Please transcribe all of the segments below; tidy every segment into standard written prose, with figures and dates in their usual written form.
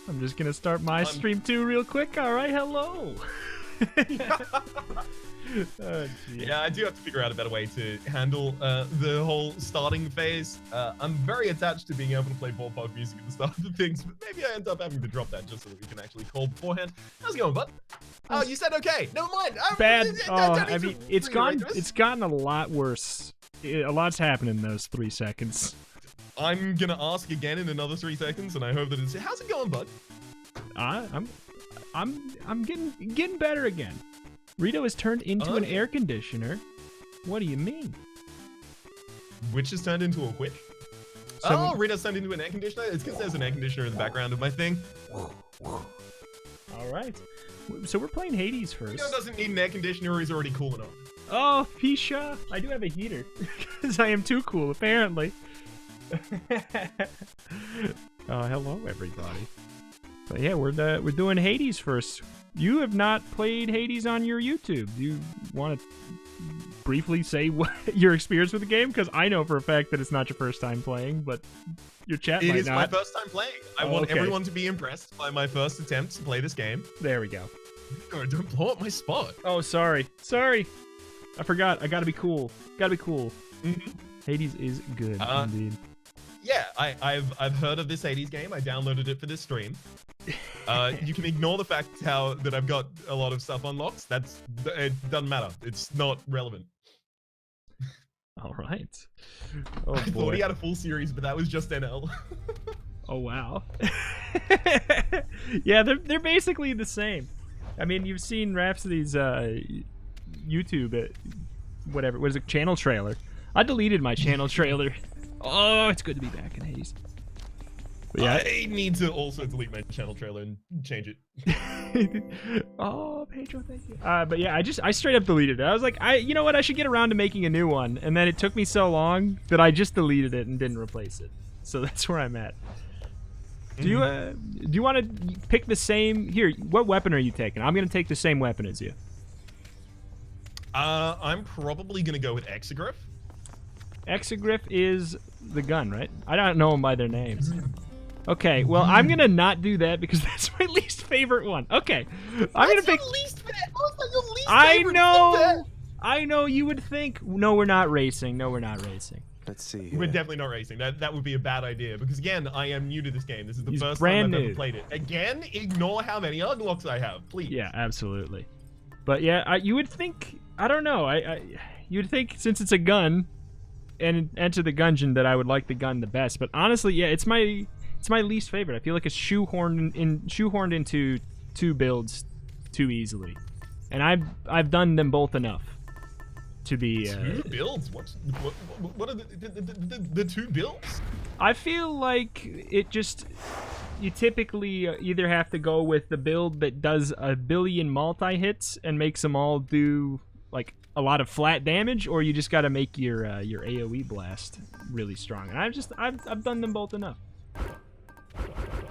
I'm just gonna start my stream too real quick. All right, hello. Oh, yeah, I do have to figure out a better way to handle the whole starting phase. I'm very attached to being able to play ballpark music at the start of things, but maybe I end up having to drop that just so that we can actually call beforehand. How's it going, bud? Oh, you said okay. Never mind. Bad. I mean, it's gotten a lot worse. A lot's happened in those 3 seconds. I'm gonna ask again in another 3 seconds, and I hope that it's. How's it going, bud? I'm getting better again. Reto has turned into an air conditioner. What do you mean? Which has turned into a which? So Reto's turned into an air conditioner? It's because there's an air conditioner in the background of my thing. All right. So we're playing Hades first. Reto doesn't need an air conditioner, he's already cool enough. Oh, Pisha. I do have a heater. Because I am too cool, apparently. Hello, everybody. But yeah, we're doing Hades first. You have not played Hades on your YouTube. Do you want to briefly say what your experience with the game? Because I know for a fact that it's not your first time playing, but your chat might not. It is my first time playing. I want everyone to be impressed by my first attempt to play this game. There we go. Oh, don't blow up my spot. Oh, sorry. Sorry. I forgot. I gotta be cool. Gotta be cool. Mm-hmm. Hades is good, indeed. Yeah, I've heard of this Hades game. I downloaded it for this stream. You can ignore the fact that I've got a lot of stuff unlocked. It doesn't matter. It's not relevant. All right. Oh, I thought he had a full series, but that was just NL. Oh wow. Yeah, they're basically the same. I mean, you've seen Rhapsody's YouTube, whatever. What is it? Channel trailer. I deleted my channel trailer. Oh, it's good to be back in Hades. But yeah, I need to also delete my channel trailer and change it. Oh, Pedro, thank you. But yeah, I straight up deleted it. I was like, you know what? I should get around to making a new one. And then it took me so long that I just deleted it and didn't replace it. So that's where I'm at. Do you want to pick the same? Here, what weapon are you taking? I'm gonna take the same weapon as you. I'm probably gonna go with Exegriff. Exegriff is the gun, right? I don't know them by their names. Okay, well, I'm gonna not do that because that's my least favorite one. Okay, I'm gonna pick. I know. You would think. No, we're not racing. No, we're not racing. Let's see. We're definitely not racing. That would be a bad idea because again, I am new to this game. This is the first brand time I've new. ever played it. Again, ignore how many unlocks I have, please. Yeah, absolutely. But yeah, you would think. I don't know. You'd think since it's a gun, and Enter the Gungeon that I would like the gun the best. But honestly, yeah, it's my least favorite. I feel like it's shoehorned into 2 builds too easily, and I've done them both enough to be 2 builds. What are the 2 builds? I feel like you typically either have to go with the build that does a billion multi-hits and makes them all do like a lot of flat damage, or you just got to make your AoE blast really strong. And I've done them both enough.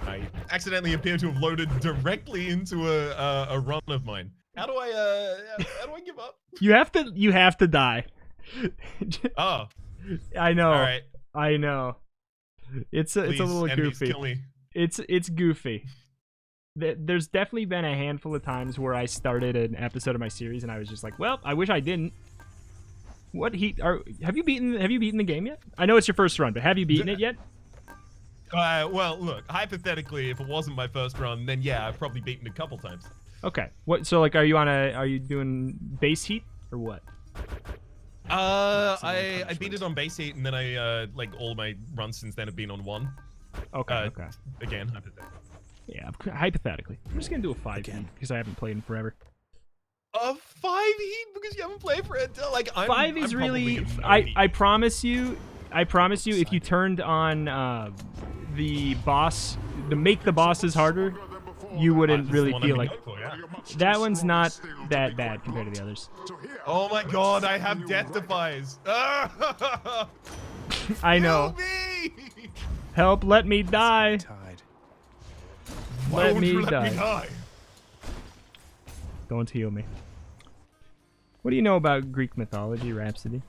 I accidentally appear to have loaded directly into a run of mine. How do I give up? You have to die. Oh. I know. All right. I know. It's a little goofy. Kill me. It's goofy. There's definitely been a handful of times where I started an episode of my series and I was just like, well, I wish I didn't. Have you beaten the game yet? I know it's your first run, but have you beaten it yet? Well, look, hypothetically, if it wasn't my first run, then yeah, I've probably beaten it a couple times. Okay. What? So like, are you doing base heat or what? I beat it on base heat, and then I like all my runs since then have been on 1. Okay. Okay. Again, hypothetically. Yeah, hypothetically. I'm just gonna do a 5 heat because I haven't played in forever. A 5 heat because you haven't played for it. Like 5 is really. I promise you. If you turned on the boss, to make the bosses harder, you wouldn't really feel like. That one's not that bad compared to the others. Oh my god, I have death defies. I know. Help me! Help, let me die. Let me die. Don't heal me. What do you know about Greek mythology, Rhapsody?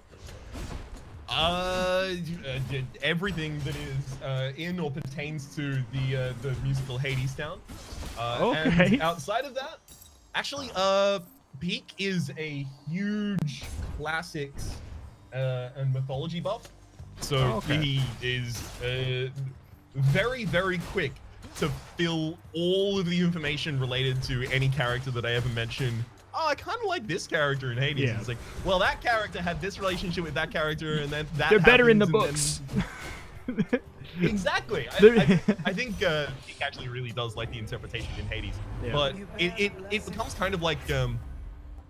everything that is in or pertains to the musical Hades Town. Okay. And outside of that, actually, Peak is a huge classics and mythology buff. So he is very, very quick to fill all of the information related to any character that I ever mention. Oh, I kind of like this character in Hades. Yeah. It's like, well, that character had this relationship with that character, and then that They're better in the happens, books. Exactly. I think Peak actually really does like the interpretation in Hades, but it becomes kind of like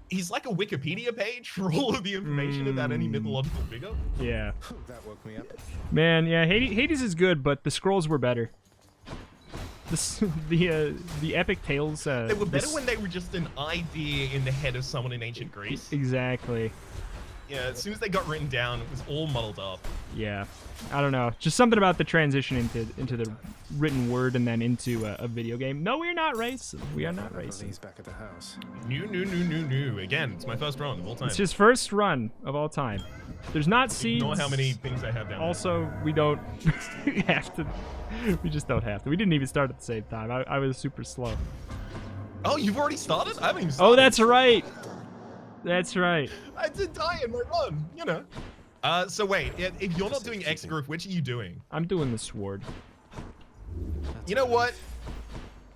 he's like a Wikipedia page for all of the information about any mythological figure. Yeah. That woke me up. Man, yeah, Hades is good, but the scrolls were better. The epic tales. They were better when they were just an idea in the head of someone in ancient Greece. Exactly. Yeah, as soon as they got written down, it was all muddled up. Yeah, I don't know. Just something about the transition into the written word and then into a video game. No, we're not racing. We are not racing. He's back at the house. New. Again, it's my first run of all time. It's his first run of all time. There's not seeds. Ignore how many things I have down Also, we don't have to. We just don't have to. We didn't even start at the same time. I was super slow. Oh, you've already started? I haven't even started. Oh, that's right. That's right. I did die in my run, you know. So wait, if you're not doing X group, which are you doing? I'm doing the sword. You know what?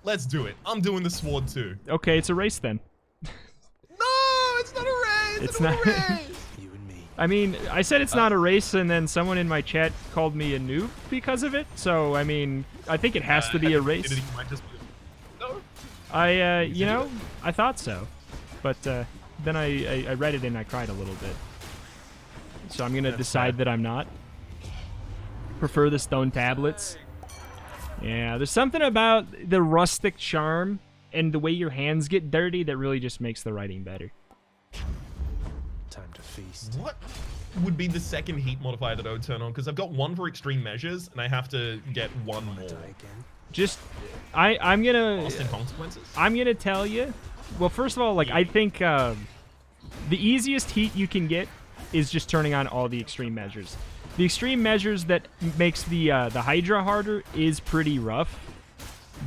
Let's do it. I'm doing the sword too. Okay, it's a race then. No, it's not a race. It's not not- a race. You and me. I mean, I said it's not a race, and then someone in my chat called me a noob because of it. So, I mean, I think it has to be a race. It might just be no. You know, I thought so, but then I read it and I cried a little bit. So I'm gonna decide that I'm not. Prefer the stone tablets. Yeah, there's something about the rustic charm and the way your hands get dirty that really just makes the writing better. Time to feast. What would be the second heat modifier that I would turn on? Because I've got one for extreme measures, and I have to get one more. Die again. Just, I'm gonna. Lost in consequences? I'm gonna tell you. Well, first of all, like I think the easiest heat you can get is just turning on all the extreme measures. The extreme measures that makes the Hydra harder is pretty rough,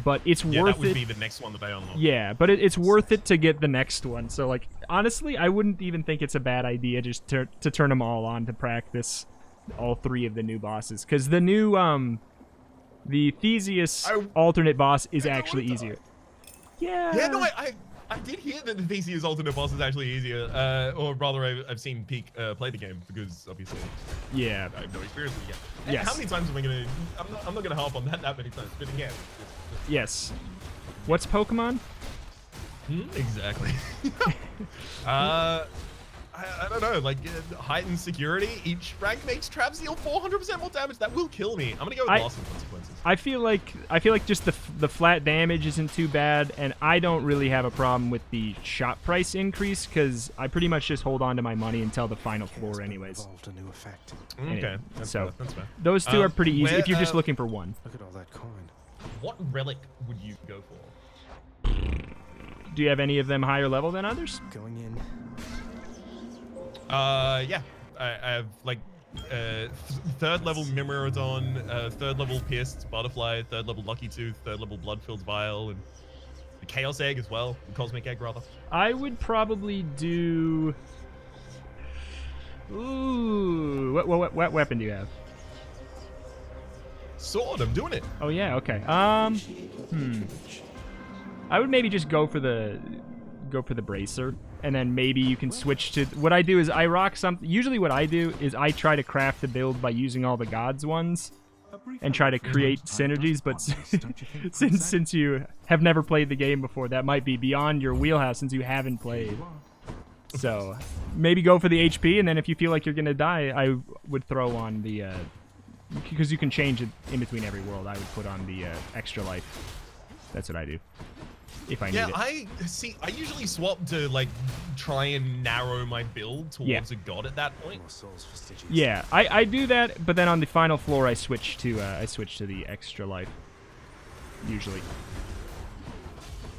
but it's worth it. Yeah, that would be the next one that I unlock. Yeah, but it's worth it to get the next one. So, like, honestly, I wouldn't even think it's a bad idea just to turn them all on to practice all three of the new bosses, because the new the Theseus alternate boss is actually easier. Yeah. Yeah, no, I did hear that the Theseus alternate boss is actually easier, or rather, I've seen Peak play the game because obviously, Yeah. I have no experience with the game. And Yes. how many times am I gonna? I'm not gonna harp on that many times. But again, Yes. What's Pokemon? exactly. I don't know, like heightened security. Each rank makes traps deal 400% more damage. That will kill me. I'm gonna go with loss in consequences. I feel like just the flat damage isn't too bad, and I don't really have a problem with the shop price increase because I pretty much just hold on to my money until the final floor, anyways. Evolved a new effect. Okay, that's so fair, that's fair. those two are pretty easy where, if you're just looking for one. Look at all that coin. What relic would you go for? Do you have any of them higher level than others? Going in. Yeah, I have like third level Mimirodon, third level Pierced Butterfly, third level Lucky Tooth, third level Blood-Filled Vial, and the Chaos Egg as well, the Cosmic Egg rather. I would probably do. Ooh, what weapon do you have? Sword, I'm doing it. Oh yeah, okay. I would maybe just go for the bracer, and then maybe you can switch to. What I do is I rock something. Usually, what I do is I try to craft the build by using all the gods ones, and try to create synergies. But since you have never played the game before, that might be beyond your wheelhouse since you haven't played. So maybe go for the HP, and then if you feel like you're gonna die, I would throw on the. Because you can change it in between every world, I would put on the extra life. That's what I do. If I need it. Yeah, I usually swap to like try and narrow my build towards a god at that point. More souls for stitches. Yeah, I do that, but then on the final floor I switch to the extra life. Usually.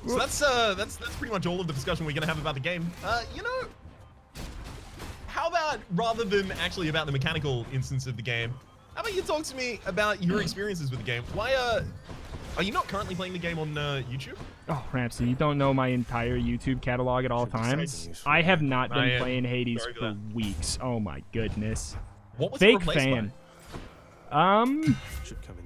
So that's pretty much all of the discussion we're gonna have about the game. You know, how about about, rather than actually about the mechanical instance of the game, how about you talk to me about your experiences with the game? Why are you not currently playing the game on YouTube? Oh, Rhapsody, you don't know my entire YouTube catalog at all times. I have not been playing Hades for weeks. Oh my goodness. What was Fake it replaced fan. by?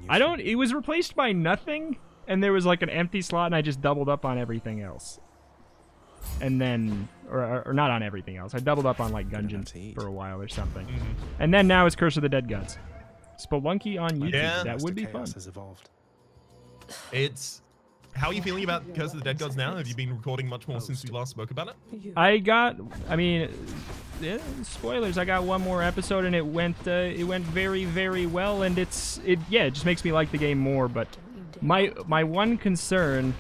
I don't. It was replaced by nothing, and there was like an empty slot, and I just doubled up on everything else. And then, or not on everything else. I doubled up on like Gungeon for a while or something. And then now it's Curse of the Dead Gods. Spelunky on YouTube. Yeah. That would be fun. Has evolved. It's... How are you feeling about Curse of the Dead Gods now? Have you been recording much more since we last spoke about it? I mean, yeah, spoilers. I got one more episode, and it went very, very well, and it just makes me like the game more. But my one concern,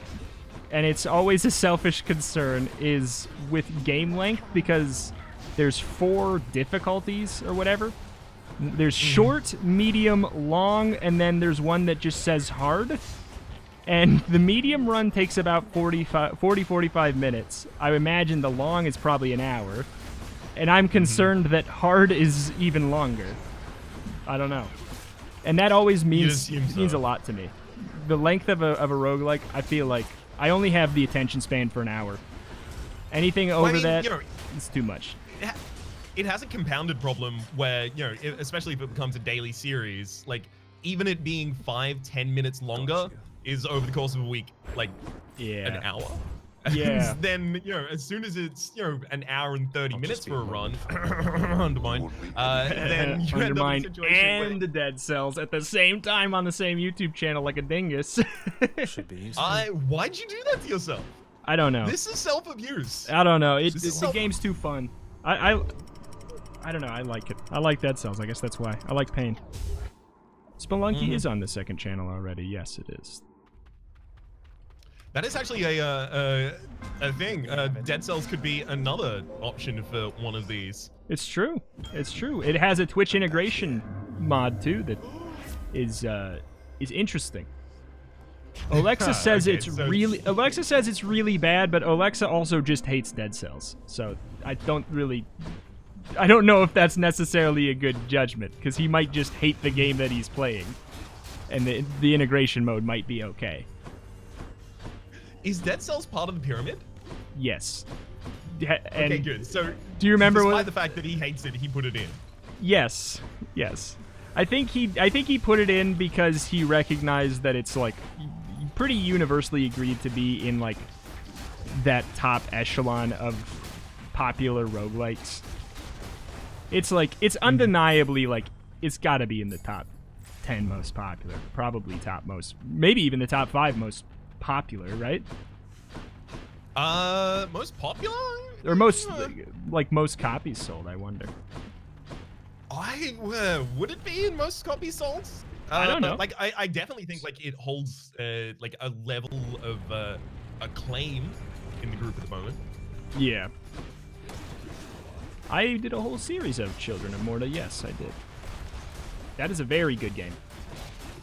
and it's always a selfish concern, is with game length, because there's 4 difficulties or whatever. There's short, medium, long, and then there's one that just says hard. And the medium run takes about 40-45 minutes. I imagine the long is probably an hour. And I'm concerned that hard is even longer. I don't know. And that always means a lot to me. The length of a roguelike, I feel like I only have the attention span for an hour. Anything over that, it's too much. It has a compounded problem where, especially if it becomes a daily series, like, even it being 5-10 minutes longer is over the course of a week, like, an hour. Yeah. And then, as soon as it's, an hour and 30 minutes for a run, undermine, then you end up in a situation and the Dead Cells at the same time on the same YouTube channel like a dingus. Should be useful. Why'd you do that to yourself? I don't know. This is self-abuse. I don't know. The game's too fun. I don't know. I like it. I like Dead Cells. I guess that's why. I like pain. Spelunky is on the second channel already. Yes, it is. That is actually a thing. Dead Cells could be another option for one of these. It's true. It's true. It has a Twitch integration mod too that is interesting. Alexa says Alexa says it's really bad, but Alexa also just hates Dead Cells. So I don't know if that's necessarily a good judgment, because he might just hate the game that he's playing, and the integration mode might be okay. Is Dead Cells part of the pyramid? Yes. Okay, good. So, do you remember despite the fact that he hates it, he put it in? Yes. Yes. I think he put it in because he recognized that it's like pretty universally agreed to be in like that top echelon of popular roguelikes. It's like, it's undeniably like, it's got to be in the top 10 most popular, probably top most, maybe even the top 5 most popular, right? Most popular? Or most, like, most copies sold, I wonder. Would it be in most copies sold? I don't know. Like, I definitely think, like, it holds, like, a level of, acclaim in the group at the moment. Yeah. I did a whole series of Children of Morta. Yes, I did. That is a very good game.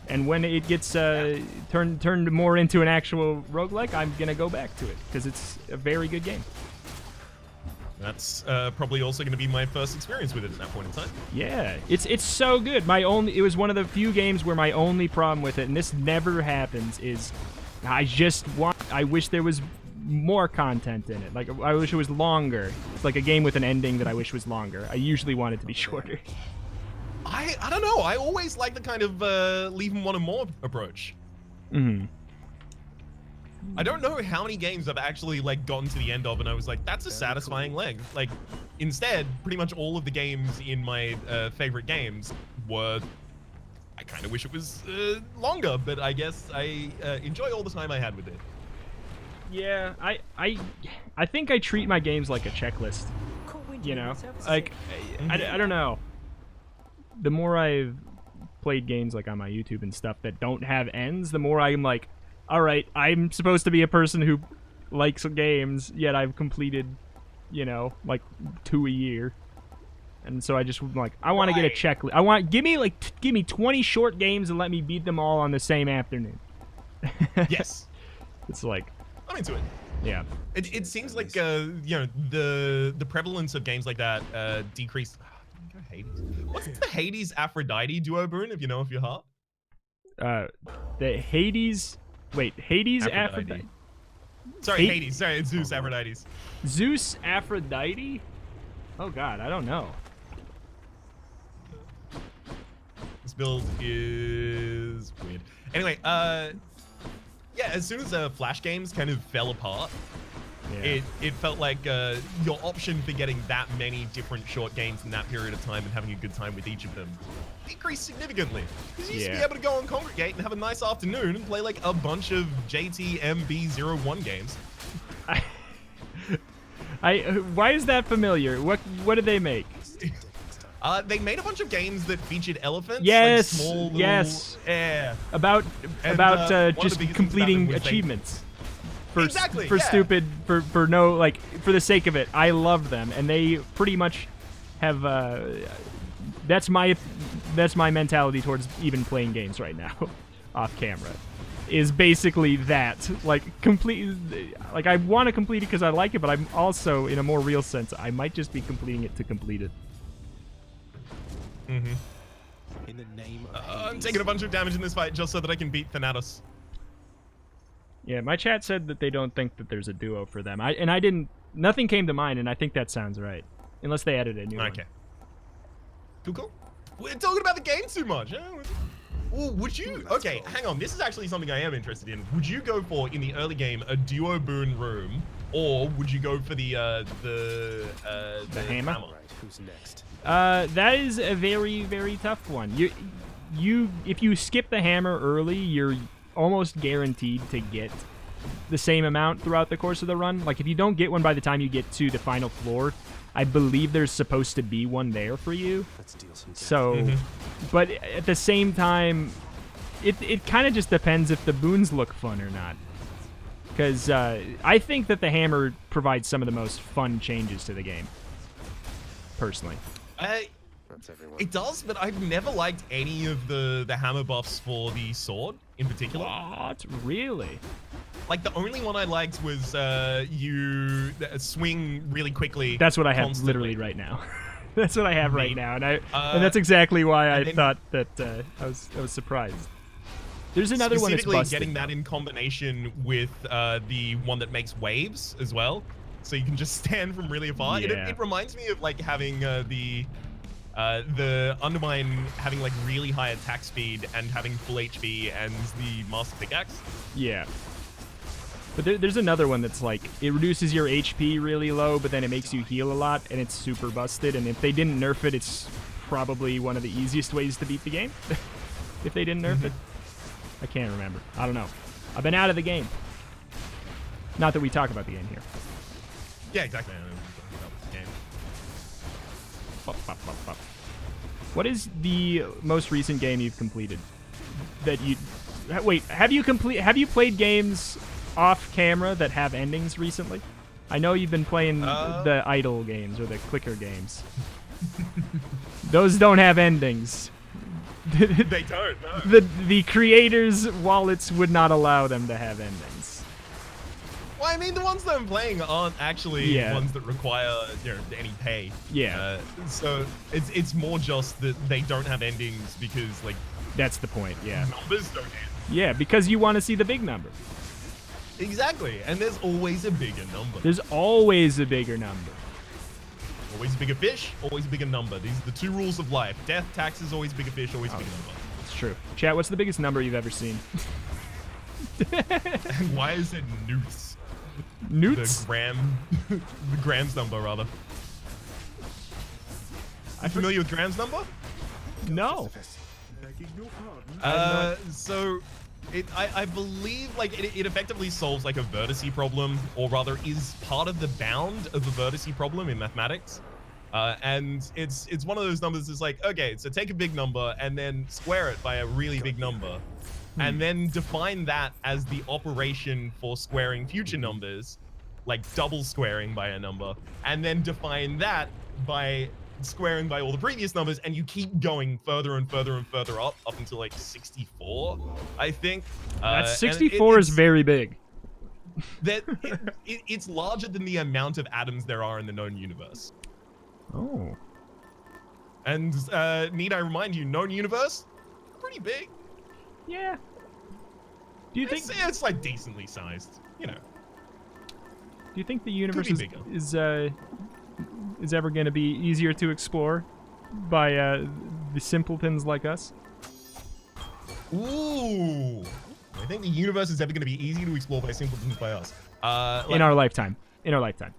And when it gets turned more into an actual roguelike, I'm going to go back to it, because it's a very good game. That's probably also going to be my first experience with it at that point in time. Yeah, it's so good. It was one of the few games where my only problem with it, and this never happens, is I wish there was more content in it. Like, I wish it was longer. It's like a game with an ending that I wish was longer. I usually want it to be shorter. I don't know. I always like the kind of leave them wanting more approach. Mm-hmm. I don't know how many games I've actually like gotten to the end of and I was like, that's a satisfying length. Like, instead, pretty much all of the games in my favorite games were, I kind of wish it was longer, but I guess I enjoy all the time I had with it. Yeah, I think I treat my games like a checklist. You know, like I don't know. The more I've played games like on my YouTube and stuff that don't have ends, the more I'm like, all right, I'm supposed to be a person who likes games, yet I've completed, you know, like 2 a year. And so I just like, I want to get a checklist. Give me 20 short games and let me beat them all on the same afternoon. Yes. It's like, I'm into it. Yeah. It seems like you know, the prevalence of games like that decreased. Hades. What's the Hades Aphrodite duo, Boone, if you know off your heart? The Hades. Wait, Hades Aphrodite. Sorry, Hades. Sorry, it's Zeus Aphrodite. Zeus Aphrodite? Oh god, I don't know. This build is weird. Anyway, yeah, as soon as Flash games kind of fell apart, Yeah. it felt like your option for getting that many different short games in that period of time and having a good time with each of them decreased significantly. Because you used to be able to go and congregate and have a nice afternoon and play like a bunch of JTMB01 games. Why is that familiar? What did they make? They made a bunch of games that featured elephants. Yes, like small little, yes. Yeah. About one just of the biggest completing was they- achievements. For Exactly, for yeah. stupid for no like for the sake of it. I love them, and they pretty much have. That's my mentality towards even playing games right now, off camera, is basically that complete. Like I want to complete it because I like it, but I'm also in a more real sense I might just be completing it to complete it. Mm-hmm. In the name of I'm Hades. taking a bunch of damage in this fight just so that I can beat Thanatos. Yeah, my chat said that they don't think that there's a duo for them. I didn't. Nothing came to mind, and I think that sounds right, unless they added a new one. Okay. Cool. We're talking about the game too much. Huh? Ooh, would you? Okay, hang on. This is actually something I am interested in. Would you go for in the early game a duo Boone room, or would you go for the hammer? Right, who's next? That is a very, very tough one. If you skip the hammer early, you're almost guaranteed to get the same amount throughout the course of the run. Like, if you don't get one by the time you get to the final floor, I believe there's supposed to be one there for you. Let's deal some damage. So, but at the same time, it kind of just depends if the boons look fun or not. Because I think that the hammer provides some of the most fun changes to the game, personally. That's everyone. It does, but I've never liked any of the hammer buffs for the sword in particular. What? Really? Like, the only one I liked was you swing really quickly. That's what I have constantly. literally right now. That's what I have right Neat. now, and that's exactly why I and then- thought that I was surprised. There's another one that's Specifically busted. getting that in combination with the one that makes waves as well, so you can just stand from really far. Yeah. It reminds me of like having the Undermine having like really high attack speed and having full HP and the Master Pickaxe. Yeah. But there's another one that's like, it reduces your HP really low, but then it makes you heal a lot, and it's super busted. And if they didn't nerf it, it's probably one of the easiest ways to beat the game. If they didn't nerf it. I can't remember. I don't know. I've been out of the game. Not that we talk about the game here. Yeah, exactly. I know what you're talking about this game. Pop, pop, pop, pop. What is the most recent game you've completed? That you... Wait, have you played games off camera that have endings recently? I know you've been playing the idle games or the clicker games. Those don't have endings. They don't. No. The creators' wallets would not allow them to have endings. Well, I mean, the ones that I'm playing aren't actually Yeah. ones that require any pay. Yeah. So it's more just that they don't have endings because like That's the point, yeah. numbers don't end. Yeah, because you want to see the big number. Exactly, and there's always a bigger number. There's always a bigger number. Always a bigger fish, always a bigger number. These are the two rules of life. Death, taxes, always bigger fish, always a bigger number. It's true. Chat, what's the biggest number you've ever seen? And why is it newts? Newts? The grams number, rather. You familiar with grams number? No. So I believe like it effectively solves like a vertice problem, or rather is part of the bound of a vertice problem in mathematics. And it's one of those numbers that's like, okay, so take a big number and then square it by a really big number, and then define that as the operation for squaring future numbers, like double squaring by a number, and then define that by squaring by all the previous numbers, and you keep going further and further and further up until like 64, I think. That's and 64 is very big. It's larger than the amount of atoms there are in the known universe. Oh. And need I remind you, known universe, pretty big. Yeah. Do you think It's like decently sized, you know. Do you think the universe Could be is ever going to be easier to explore by the simpletons like us? Ooh. I think the universe is ever going to be easy to explore by simpletons by us. In our lifetime. In our lifetime.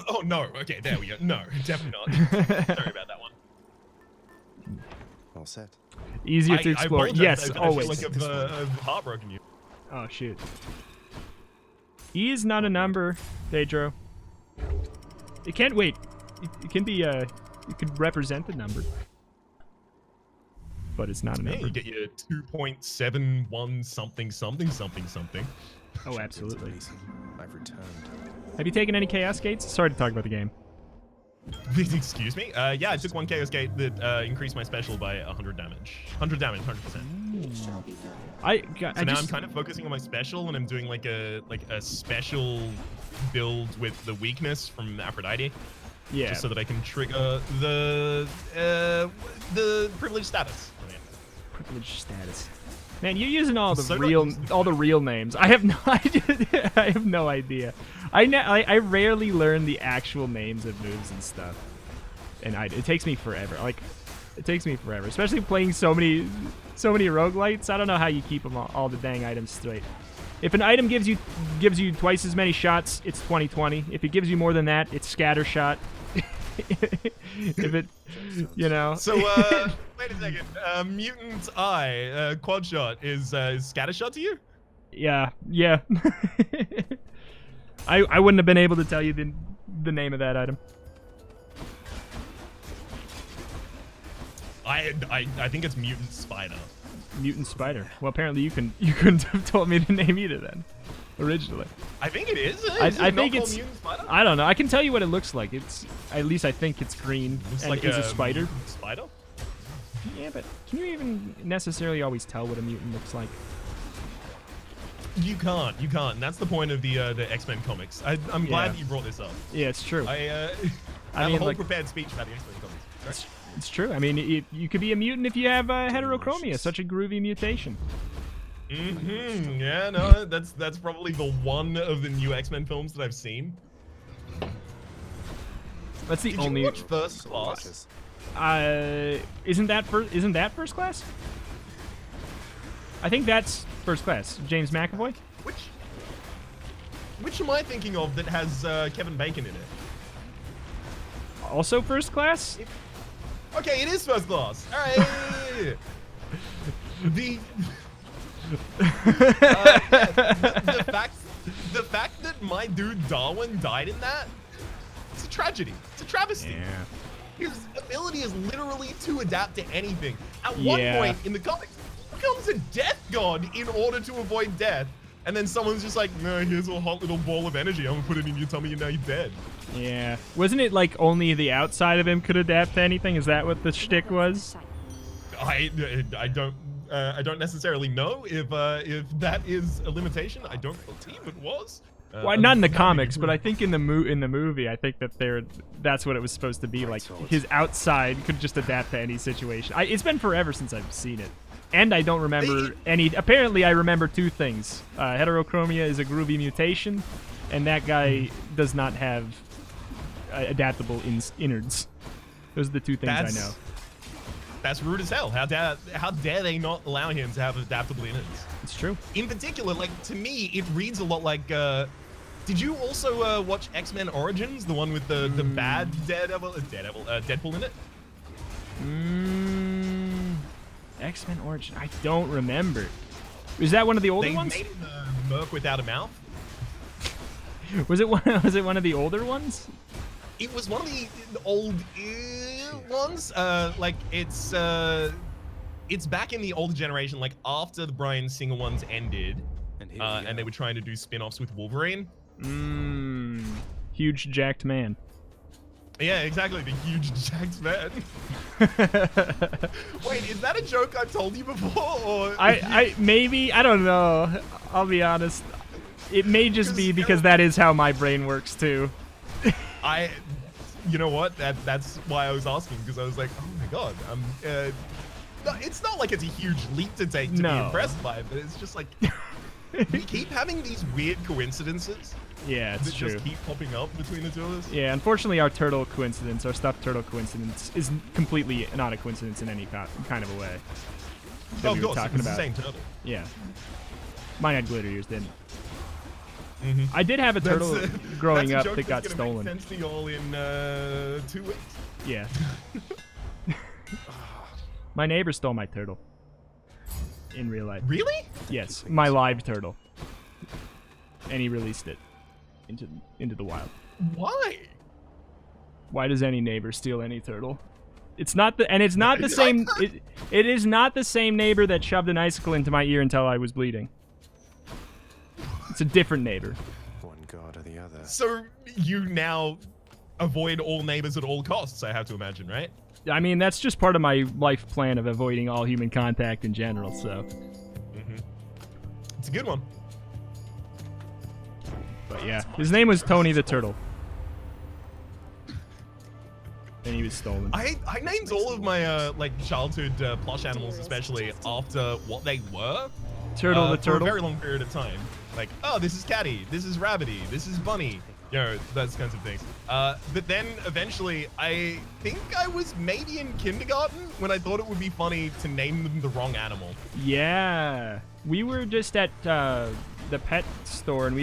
Oh, no. Okay, there we go. No, definitely not. Sorry about that one. All set. Easier to explore. Yes, always. I feel like I've heartbroken you. Oh, shoot. E is not a number, Pedro. It can't wait. It can be it could represent a number. But it's not a number. You get your 2.71 something something something something. Oh, absolutely. I've returned. Have you taken any Chaos Gates? Sorry to talk about the game. Excuse me? Yeah, I took one Chaos Gate that increased my special by 100 damage. 100 damage, 100%. So now I'm kind of focusing on my special, and I'm doing like a special build with the weakness from Aphrodite. Yeah. Just so that I can trigger the privileged status. Privileged status. Man, you're using all the real names. I have no idea. I have no idea. I rarely learn the actual names of moves and stuff, and it takes me forever. Like, it takes me forever, especially playing so many roguelites. I don't know how you keep them all the dang items straight. If an item gives you twice as many shots, it's 20/20. If it gives you more than that, it's scatter shot. If it, you know. So wait a second. Mutant Eye quad shot is scatter shot to you? Yeah. I wouldn't have been able to tell you the name of that item. I think it's Mutant Spider. Mutant Spider. Well, apparently you couldn't have told me the name either then. Originally. I think it is. I think it's. Mutant Spider? I don't know. I can tell you what it looks like. It's at least I think it's green Looks and like is a spider. Spider? Yeah, but can you even necessarily always tell what a mutant looks like? You can't. And that's the point of the X-Men comics. I'm glad that you brought this up. Yeah, it's true. I have mean, a whole like, prepared speech about the X-Men comics. It's true. I mean, you could be a mutant if you have heterochromia, such a groovy mutation. Yeah, no, that's probably the one of the new X-Men films that I've seen. That's the Did only. you watch First Class? Isn't that First Class? I think that's First Class. James McAvoy. Which am I thinking of that has Kevin Bacon in it? Also First Class. Okay, it is First Class. All right. The fact that my dude Darwin died in that, it's a tragedy. It's a travesty. Yeah. His ability is literally to adapt to anything. At one point in the comics, he becomes a death god in order to avoid death. And then someone's just like, no, here's a hot little ball of energy. I'm gonna put it in your tummy and now you're dead. Yeah. Wasn't it like only the outside of him could adapt to anything? Is that what the shtick was? I don't necessarily know if that is a limitation. I don't believe it was. Well, not in the comics, but I think in the movie, I think that that's what it was supposed to be. Like his outside could just adapt to any situation. It's been forever since I've seen it, and I don't remember any. Apparently, I remember two things: heterochromia is a groovy mutation, and that guy does not have adaptable innards. Those are the two things I know. That's rude as hell. How dare they not allow him to have adaptable innards? It's true. In particular, like, to me, it reads a lot like. Did you also watch X-Men Origins, the one with the bad Deadpool in it? X-Men Origins. I don't remember. Was that one of the older ones? They made him a merc without a mouth. Was it one of the older ones? It was one of the old ones. Like it's back in the older generation, like after the Bryan Singer ones ended, and they were trying to do spin-offs with Wolverine. Huge jacked man. Yeah, exactly, the huge jacked man. Wait, is that a joke I've told you before? Or maybe, I don't know. I'll be honest. It may just be because that is how my brain works too. You know what? That's why I was asking, because I was like, oh my god. No, it's not like it's a huge leap to take to be impressed by, but it's just like we keep having these weird coincidences. Yeah, it's that true. just keep popping up between the two of us. Yeah, unfortunately, our turtle coincidence, our stuffed turtle coincidence, is completely not a coincidence in any kind of a way. That Oh, we of were course, talking it's about. the same turtle. Yeah. Mine had glitter ears, didn't. I did have a turtle growing up that got stolen. That's a joke that's gonna make sense to y'all in 2 weeks. Yeah. My neighbor stole my turtle. In real life. Really? Yes, my live turtle. And he released it into the wild. Why? Why does any neighbor steal any turtle? It's not the same. It is not the same neighbor that shoved an icicle into my ear until I was bleeding. It's a different neighbor. One god or the other. So you now avoid all neighbors at all costs, I have to imagine, right? I mean, that's just part of my life plan of avoiding all human contact in general, so. It's a good one. But yeah, his name was Tony the Turtle. And he was stolen. I named all of my like childhood plush animals, especially after what they were. Turtle the Turtle. For a very long period of time. Like, oh, this is Catty, this is Rhappity, this is Bunny. You know, those kinds of things. But then eventually, I think I was maybe in kindergarten when I thought it would be funny to name them the wrong animal. Yeah. We were just at the pet store, and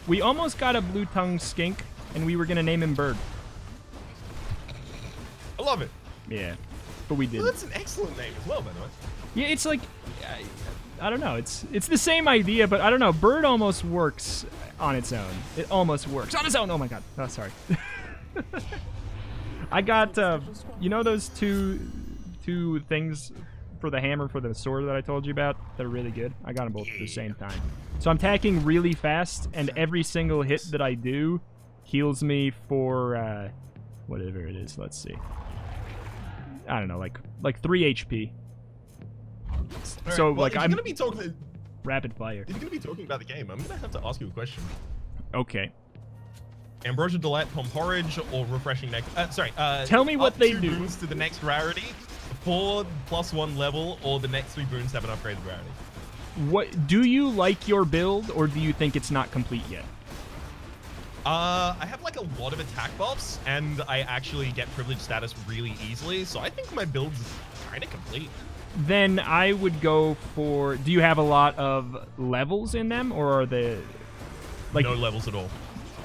we almost got a blue-tongued skink, and we were gonna name him Bird. I love it. Yeah, but we didn't. Well, that's an excellent name as well, by the way. Yeah, it's like, I don't know. It's the same idea, but I don't know. Bird almost works on its own. It almost works on its own. Oh my god. Oh, sorry. I got, you know those two things for the hammer for the sword that I told you about? They're really good. I got them both at the same time. So I'm tacking really fast, and every single hit that I do heals me for, whatever it is. Let's see. I don't know, like 3 HP. Right, So, well, like, if I'm you're gonna be talking. rapid fire. If you're gonna be talking about the game, I'm gonna have to ask you a question. Okay. Ambrosia Delight, Pom Porridge, or Refreshing Nectar? Tell me what up they 2 do. boons to the next rarity, 4 +1 level, or the next 3 boons have an upgraded rarity. What do you like your build, or do you think it's not complete yet? I have like a lot of attack buffs, and I actually get privilege status really easily, so I think my build's kind of complete. Then I would go for. Do you have a lot of levels in them, or are they like No levels at all.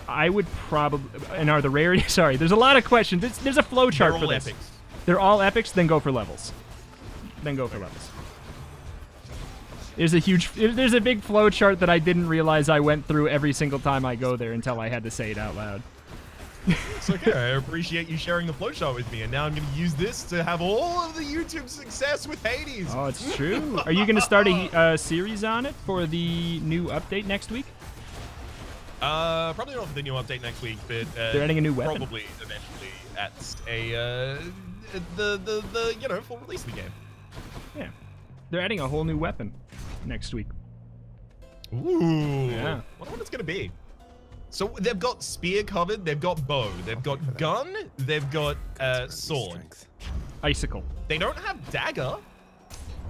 I would probably. And are the rarity? Sorry, there's a lot of questions. There's a flow chart They're for all this. epics. They're all epics. Then go for levels. Then go for levels. There's a big flow chart that I didn't realize I went through every single time I go there until I had to say it out loud. It's okay. I appreciate you sharing the flowchart with me, and now I'm going to use this to have all of the YouTube success with Hades. Oh, it's true. Are you going to start a series on it for the new update next week? Probably not for the new update next week, but They're adding a new weapon. Probably eventually at the full release of the game. Yeah, they're adding a whole new weapon next week. Ooh. Yeah. I wonder what it's going to be. So they've got spear covered, they've got bow, they've got gun, they've got sword. Icicle. They don't have dagger.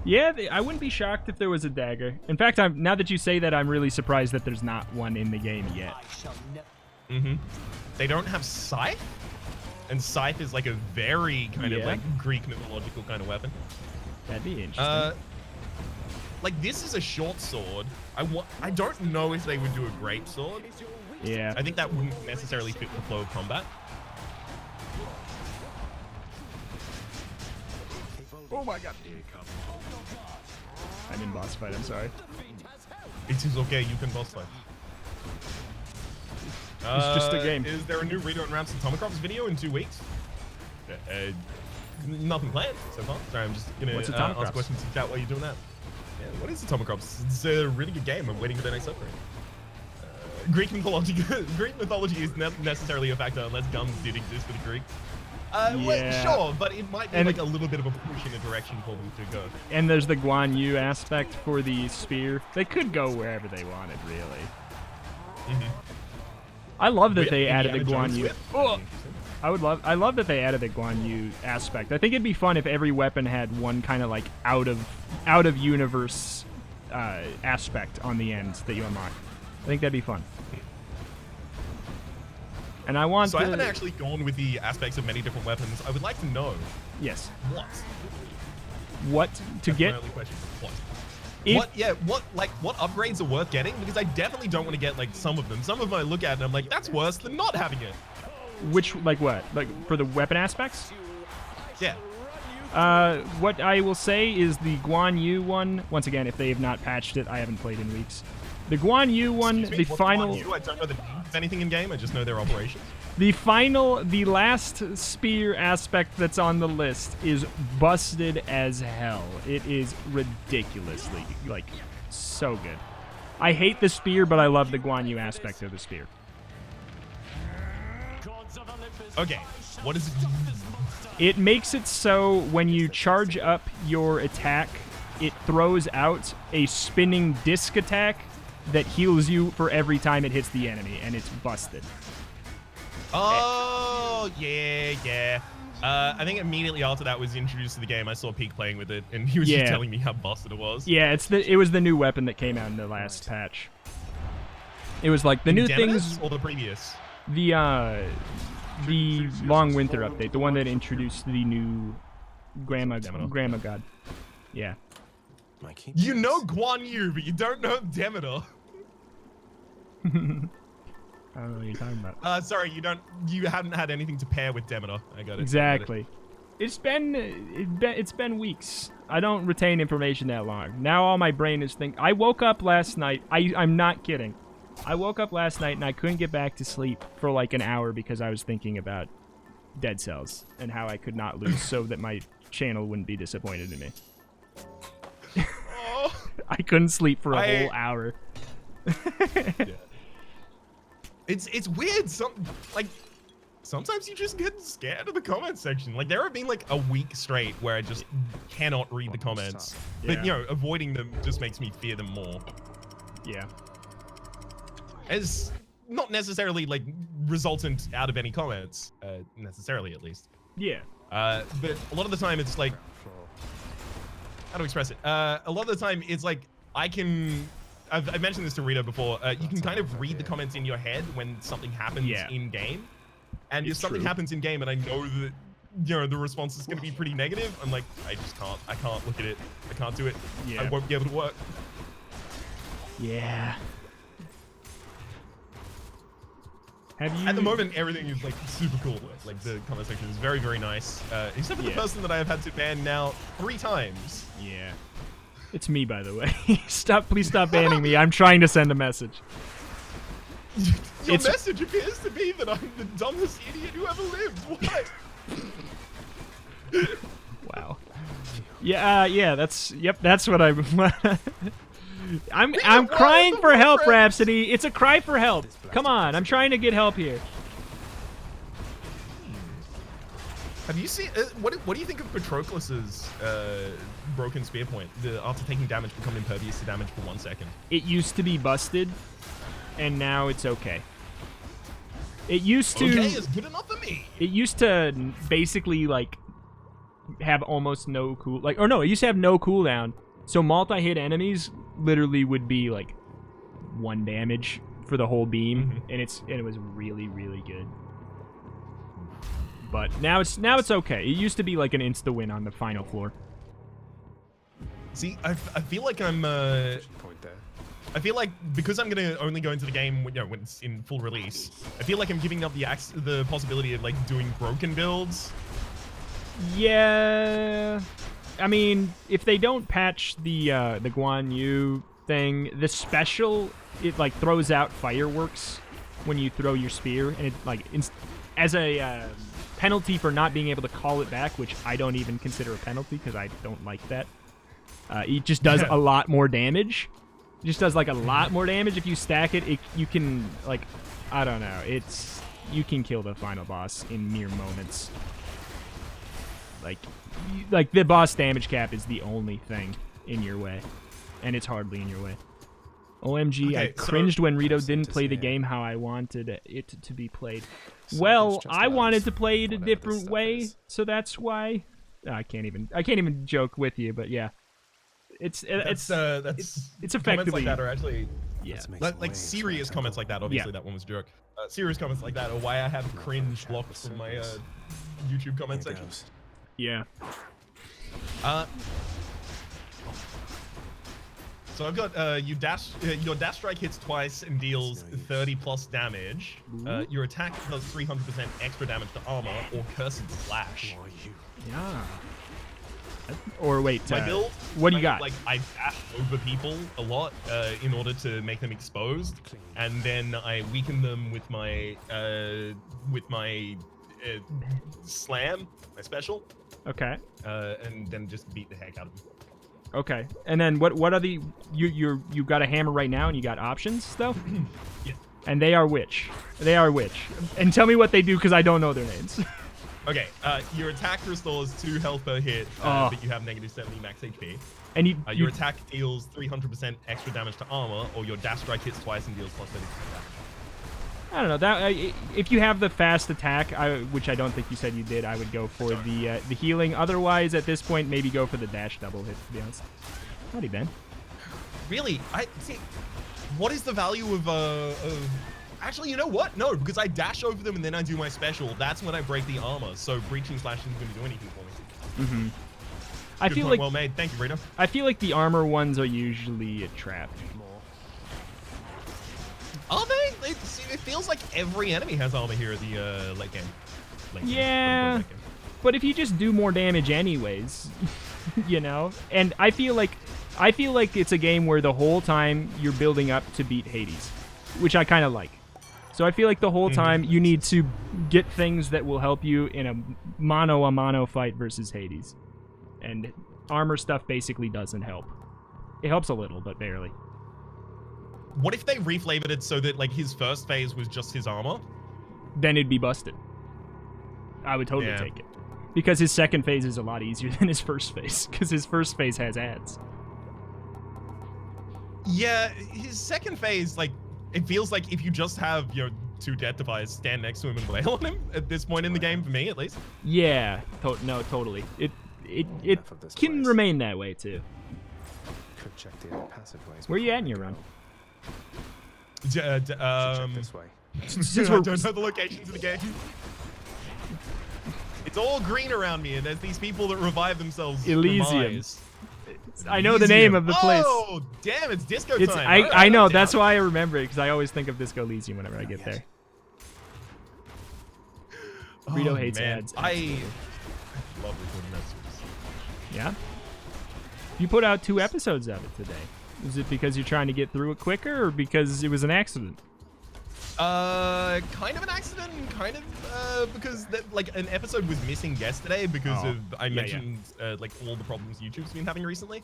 Yeah, I wouldn't be shocked if there was a dagger. In fact, now that you say that, I'm really surprised that there's not one in the game yet. They don't have scythe, and scythe is like a very kind of like Greek mythological kind of weapon. That'd be interesting. Like this is a short sword. I don't know if they would do a great sword. Yeah. I think that wouldn't necessarily fit the flow of combat. Oh my god. I'm in boss fight, I'm sorry. It is okay, you can boss fight. It's just a game. Is there a new Reto and Rhaps and Tomacrops video in 2 weeks? Nothing planned so far. Sorry, I'm just gonna ask questions in chat while you're doing that. Yeah, what is the Tomacrops? It's a really good game. I'm waiting for the next upgrade. Greek mythology is not necessarily a factor unless guns did exist for the Greeks. Well, sure, but it might be like a little bit of a push in a direction for them to go. And there's the Guan Yu aspect for the spear. They could go wherever they wanted, really. I love that they added the Guan Yu. Oh. I love that they added the Guan Yu aspect. I think it'd be fun if every weapon had one kind of like out of universe aspect on the end that you unlock. I think that'd be fun. And I want. So I haven't actually gone with the aspects of many different weapons. I would like to know. Yes. What to That's get? my only question. What? If, What upgrades are worth getting? Because I definitely don't want to get like some of them. Some of them I look at and I'm like, that's worse than not having it. Which, like what? Like for the weapon aspects? Yeah. What I will say is the Guan Yu one. Once again, if they have not patched it, I haven't played in weeks. The Guan Yu one, Excuse me, the what's final. Guan Yu? I don't know the names of anything in game. I just know their operations. The last spear aspect that's on the list is busted as hell. It is ridiculously, like, so good. I hate the spear, but I love the Guan Yu aspect of the spear. Okay, what is it? It makes it so when you charge up your attack, it throws out a spinning disc attack that heals you for every time it hits the enemy, and it's busted. Oh, yeah. I think immediately after that was introduced to the game, I saw Peak playing with it, and he was just telling me how busted it was. Yeah, it was the new weapon that came out in the last patch. It was like the new things, or the previous. The Long Winter update, the one that introduced the new Grandma God. Yeah. You know Guan Yu, but you don't know Demeter. I don't know what you're talking about. Sorry, you hadn't had anything to pair with Demeter. I got it. Exactly. It's been weeks. I don't retain information that long. Now all my brain is I woke up last night. I'm not kidding. I woke up last night and I couldn't get back to sleep for like an hour because I was thinking about Dead Cells and how I could not lose so that my channel wouldn't be disappointed in me. Oh. I couldn't sleep for a whole hour. Yeah. It's weird. Sometimes you just get scared of the comment section. Like there have been like a week straight where I just cannot read the comments. But you know, avoiding them just makes me fear them more. Yeah. As not necessarily like resultant out of any comments, necessarily at least. Yeah. But a lot of the time it's like, how to express it? A lot of the time it's like I've mentioned this to Reto before. You can kind of read the comments in your head when something happens in game, and if something happens in game, and I know that the response is going to be pretty negative, I'm like, I can't look at it. I can't do it. Yeah. I won't be able to work. Yeah. At the moment, everything is like super cool. Like the comment section is very, very nice. Except for the person that I have had to ban now 3 times. Yeah. It's me, by the way. Please stop banning me. I'm trying to send a message. Your message appears to be that I'm the dumbest idiot who ever lived. What? Wow. Yeah, that's what I'm crying for help, Rhapsody. It's a cry for help. Come on, I'm trying to get help here. Have you seen what do you think of Patroclus's broken spear point? After taking damage, become impervious to damage for 1 second. It used to be busted, and now it's okay. It used to. Okay is good enough for me. It used to basically like have almost no cool. It used to have no cooldown. So multi-hit enemies literally would be like 1 damage for the whole beam, and it was really, really good. But now it's okay. It used to be like an insta win on the final floor. See, I feel like I feel like because I'm gonna only go into the game when it's in full release, I feel like I'm giving up the possibility of like doing broken builds. Yeah, I mean, if they don't patch the Guan Yu thing, the special it like throws out fireworks when you throw your spear, and it like as a penalty for not being able to call it back, which I don't even consider a penalty because I don't like that. It just does a lot more damage. It just does like a lot more damage if you stack it. You can like, I don't know. You can kill the final boss in mere moments. Like the boss damage cap is the only thing in your way, and it's hardly in your way. OMG, I Okay, so- cringed when Reto Proceed didn't to play the say- game how I wanted it to be played. So Well, there's just I wanted others, to play it a whatever this different stuff way, is. so that's why. I can't even joke with you, but yeah, it's That's it's comments effectively like that are actually yeah. Let's make like, some like waves, serious Reto. comments like that. Obviously, that one was a joke. Serious comments like that are why I have cringe blocked from my YouTube comment Here section. goes. Yeah. So I've got your dash strike hits twice and deals That's no use. 30 plus damage. Your attack does 300% extra damage to armor or cursed slash. Who are you? Yeah. Or wait, My build, what do you got? Like I dash over people a lot in order to make them exposed, and then I weaken them with my slam, my special, Okay. and then just beat the heck out of them. Okay. And then what are the you got a hammer right now and you got options though? Yeah. And they are which? They are which? And tell me what they do because I don't know their names. Okay, your attack restores 2 health per hit, Oh. but you have negative 70 max HP. And Your attack deals 300% extra damage to armor, or your dash strike hits twice and deals plus 30% damage. I don't know that if you have the fast attack, which I don't think you said you did, I would go for the healing. Otherwise, at this point, maybe go for the dash double hit. To be honest. Howdy, Ben. Really? I see. What is the value of? Actually, you know what? No, because I dash over them and then I do my special. That's when I break the armor. So breaching slash isn't going to do anything for me. Mm-hmm. I Good feel point, like well made. Thank you, Reto. I feel like the armor ones are usually a trap. More. Are they? It feels like every enemy has armor here at the late game. Yeah. Late game. But if you just do more damage anyways, you know? And I feel like it's a game where the whole time you're building up to beat Hades, which I kind of like. So I feel like the whole time you need to get things that will help you in a mano fight versus Hades. And armor stuff basically doesn't help. It helps a little, but barely. What if they reflavored it so that like his first phase was just his armor? Then it'd be busted. I would totally Yeah. take it. Because his second phase is a lot easier than his first phase. Because his first phase has ads. Yeah, his second phase, like, it feels like if you just have your 2 death defiers stand next to him and wail on him at this point in the game, for me at least. Yeah, no, totally. It Enough of this can place. remain that way too. Could check the other passageways. Where you before at in we your go. run? Should check this way. Since I we're- don't know the locations of the game. It's all green around me, and there's these people that revive themselves. from Elysium. eyes. I know the name of the place. Oh, damn, it's disco It's time. I Alright, know I'm that's down. why I remember it because I always think of Disco Elysium whenever I get there. Reto hates man. ads. I absolutely. love recording that series. Yeah. You put out 2 episodes of it today. Is it because you're trying to get through it quicker, or because it was an accident? Kind of an accident, kind of, because like an episode was missing yesterday because Oh, of I yeah, mentioned like all the problems YouTube's been having recently.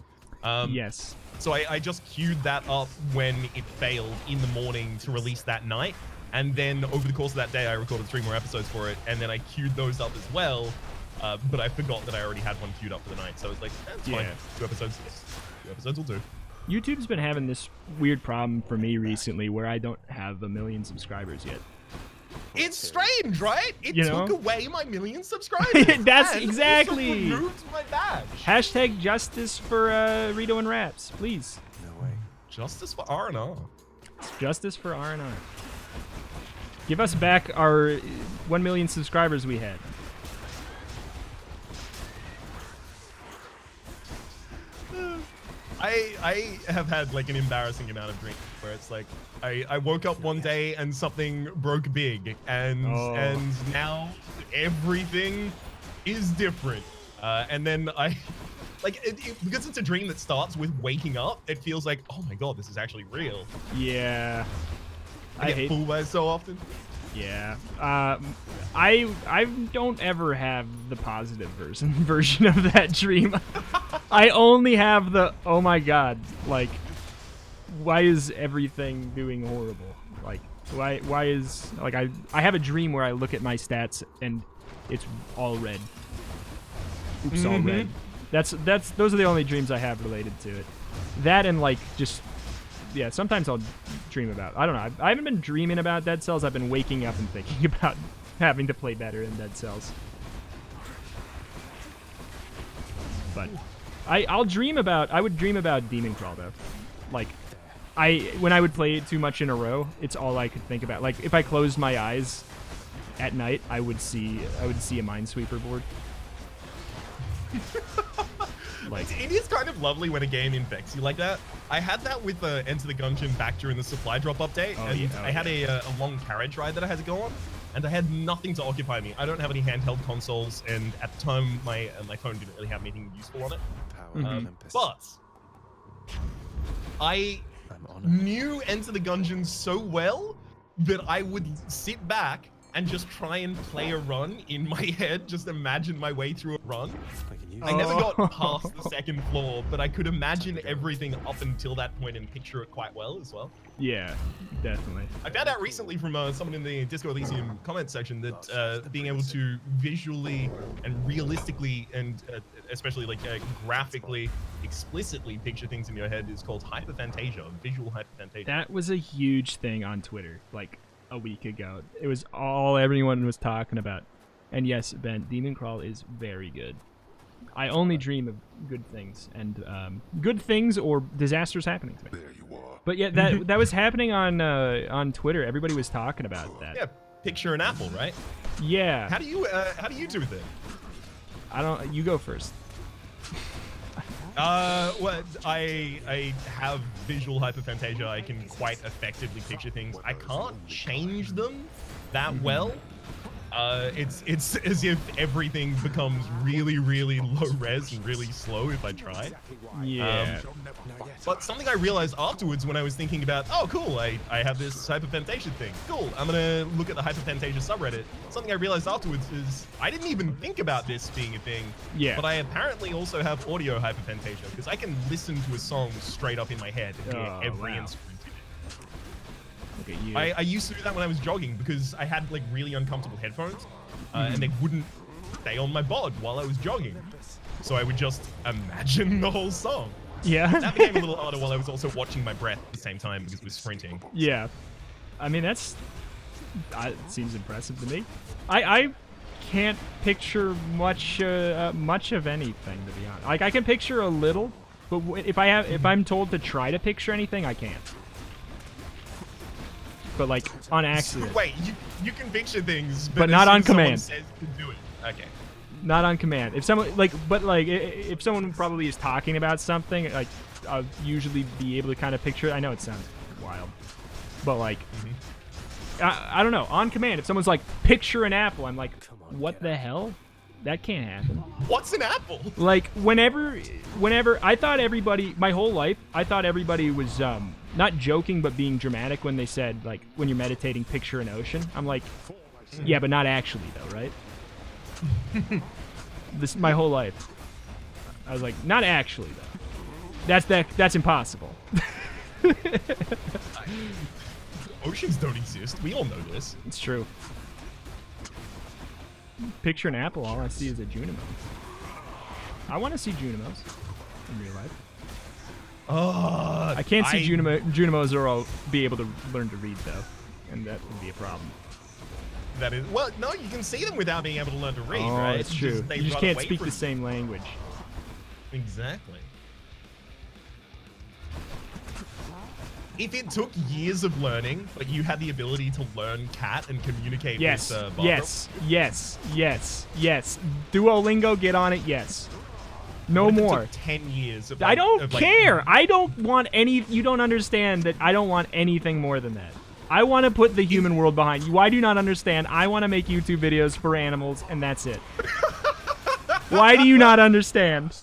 Yes. So I just queued that up when it failed in the morning to release that night, and then over the course of that day I recorded 3 more episodes for it, and then I queued those up as well. But I forgot that I already had one queued up for the night, so it's like, it's fine. Yeah. 2 episodes. 2 episodes will do. YouTube's been having this weird problem for me recently where I don't have 1 million subscribers yet. It's strange, right? It You took know? away my 1 million subscribers. That's and exactly. also removed my badge. Hashtag justice for Reto and Rhaps, please. No way. Justice for R&R. Justice for R&R. Give us back our 1 million subscribers we had. I have had like an embarrassing amount of drinks where it's like I woke up one day and something broke big, and Oh. and now everything is different. And then I like because it's a dream that starts with waking up. It feels like, oh my god, this is actually real. Yeah. I get hate. fooled by it so often. Yeah. I don't ever have the positive version of that dream. I only have the oh my god, like why is everything doing horrible? Like why is like I have a dream where I look at my stats and it's all red. Oops, all red. Those are the only dreams I have related to it. That and like just yeah, sometimes I'll dream about. I don't know. I haven't been dreaming about Dead Cells. I've been waking up and thinking about having to play better in Dead Cells. But I would dream about Demon Crawl though. Like when I would play it too much in a row, it's all I could think about. Like if I closed my eyes at night, I would see a Minesweeper board. Like, it is kind of lovely when a game infects you like that. I had that with Enter the Gungeon back during the supply drop update, I had a long carriage ride that I had to go on, and I had nothing to occupy me. I don't have any handheld consoles, and at the time, my phone didn't really have anything useful on it. But I knew Enter the Gungeon so well that I would sit back and just try and play a run in my head, just imagine my way through a run. I never got past the second floor, but I could imagine everything up until that point and picture it quite well as well. Yeah, definitely. I found out recently from someone in the Disco Elysium comment section that being able to visually and realistically and especially like graphically, explicitly picture things in your head is called hyperphantasia, visual hyperphantasia. That was a huge thing on Twitter, like a week ago. It was all everyone was talking about. And yes, Ben, Demon Crawl is very good. I only dream of good things and good things or disasters happening to me. There you are. But yeah, that was happening on Twitter. Everybody was talking about that. Yeah, picture an apple, right? Yeah. How do you do with it? I don't. You go first. Well, I have visual hyperphantasia. I can quite effectively picture things. I can't change them that well. It's as if everything becomes really, really low res and really slow if I try. Yeah. But something I realized afterwards when I was thinking about, oh cool, I have this hyperphantasia thing. Cool, I'm gonna look at the hyperphantasia subreddit. Something I realized afterwards is I didn't even think about this being a thing. Yeah. But I apparently also have audio hyperphantasia because I can listen to a song straight up in my head and hear every instrument. Look at you. I used to do that when I was jogging because I had like really uncomfortable headphones and they wouldn't stay on my bod while I was jogging. So I would just imagine the whole song. Yeah. That became a little harder while I was also watching my breath at the same time because we're sprinting. Yeah. I mean, it seems impressive to me. I can't picture much of anything, to be honest. Like I can picture a little, but if I'm told to try to picture anything, I can't. But like on accident. Wait, you can picture things, but not on command. Says to do it. Okay. Not on command. If someone if someone probably is talking about something, like I'll usually be able to kind of picture it. I know it sounds wild, but like I don't know. On command, if someone's like picture an apple, I'm like, what the hell? That can't happen. What's an apple? Like whenever I thought everybody, my whole life, I thought everybody was not joking but being dramatic when they said like when you're meditating, picture an ocean. I'm like, yeah, but not actually though, right? This my whole life. I was like, not actually though. That's impossible. Oceans don't exist. We all know this. It's true. Picture an apple, all I see is a Junimo. I want to see Junimos in real life. I can't see Junimos or I'll be able to learn to read though, and that would be a problem. That is, well, no, you can see them without being able to learn to read, right? It's true. You just can't speak the same language. Exactly. If it took years of learning, but you had the ability to learn cat and communicate with Barbara. Yes. Duolingo, get on it, yes. No more. It took 10 years of I don't care. I don't want any. You don't understand that I don't want anything more than that. I want to put the human world behind you. Why do you not understand? I want to make YouTube videos for animals, and that's it. Why do you not understand?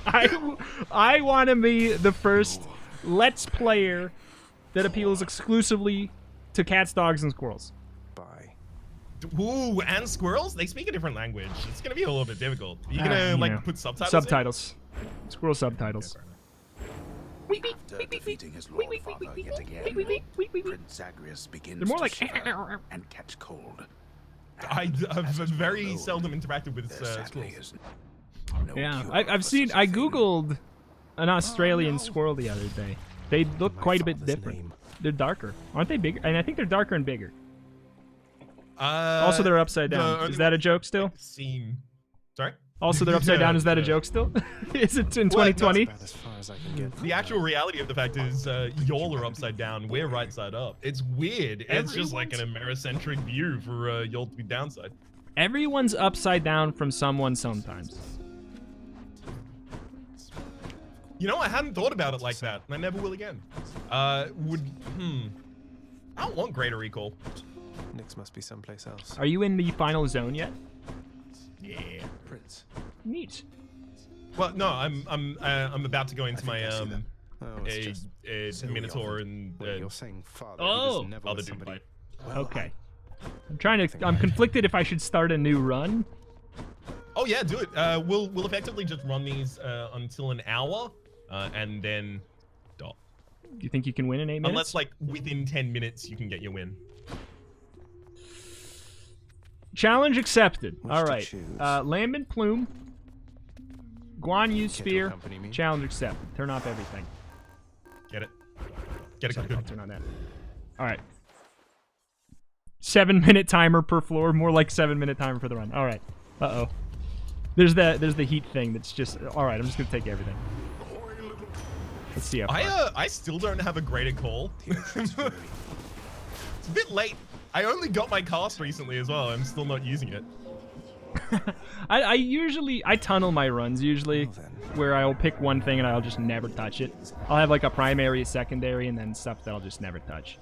I want to be the first Let's Player that appeals exclusively to cats, dogs, and squirrels. Bye. Ooh, and squirrels? They speak a different language. It's gonna be a little bit difficult. Are you gonna put subtitles? Subtitles. Squirrel subtitles. After defeating his lord father yet again, Prince Zagreus begins They're more to like shiver and catch cold. I've very seldom interacted with squirrels. No Yeah, cure I've for seen. such a I thing. googled an Australian squirrel the other day. They look My quite a bit father's different. name. They're darker. Aren't they bigger? And I think they're darker and bigger. Also, they're upside down. Is that a joke still? Seam. Sorry? Also, they're upside down. Is that a joke still? Is it in Well, no, 2020? About as far as I can get. The actual reality of the fact is, y'all are upside down. We're right side up. It's weird. It's just like an Americentric view for y'all to be downside. Everyone's upside down from someone sometimes. You know, I hadn't thought about it like that, and I never will again. I don't want greater recall. Nyx must be someplace else. Are you in the final zone yet? Yeah. Prince. Neat. Well, no, I'm about to go into my Oh, it's just silly Minotaur of and Wait, you're saying father. Oh! He was never other with dude somebody. fight. Okay. I'm conflicted if I should start a new run. Oh yeah, do it. We'll effectively just run these until an hour, and then stop. Do you think you can win in 8 minutes? Unless like within 10 minutes you can get your win. Challenge accepted. Which All to right. choose? Lambent Plume. Guan Yu Can't Spear. accompany me? Challenge accepted. Turn off everything. Get it? Get it? Sorry, Good. I'll turn on that. All right. 7-minute timer per floor. More like 7-minute timer for the run. All right. Uh-oh. There's the heat thing that's just... All right, I'm just going to take everything. Let's see how far. I still don't have a greater call. It's a bit late. I only got my cast recently as well. I'm still not using it. I usually tunnel my runs usually, where I'll pick one thing and I'll just never touch it. I'll have like a primary, a secondary, and then stuff that I'll just never touch.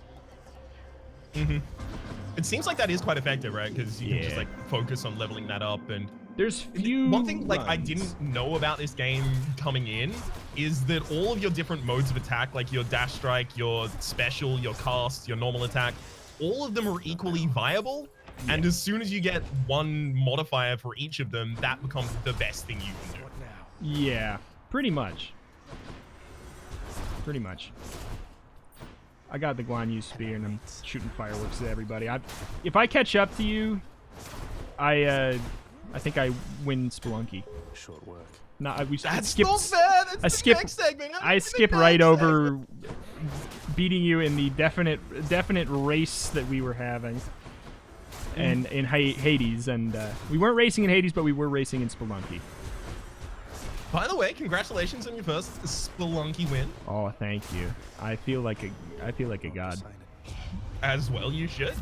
It seems like that is quite effective, right? Because you can just Yeah. like focus on leveling that up. And There's few one thing like I runs. didn't know about this game coming in is that all of your different modes of attack, like your dash strike, your special, your cast, your normal attack, all of them are equally viable. And as soon as you get one modifier for each of them, that becomes the best thing you can do. Yeah, pretty much. Pretty much. I got the Guan Yu Spear and I'm shooting fireworks at everybody. If I catch up to you, I think I win Spelunky. Short work. No, we That's skip. not fair. That's I the skip. next segment. I skip right over beating you in the definite race that we were having, and in Hades, and we weren't racing in Hades, but we were racing in Spelunky. By the way, congratulations on your first Spelunky win. Oh, thank you. I feel like a god. Sign it. As well, you should.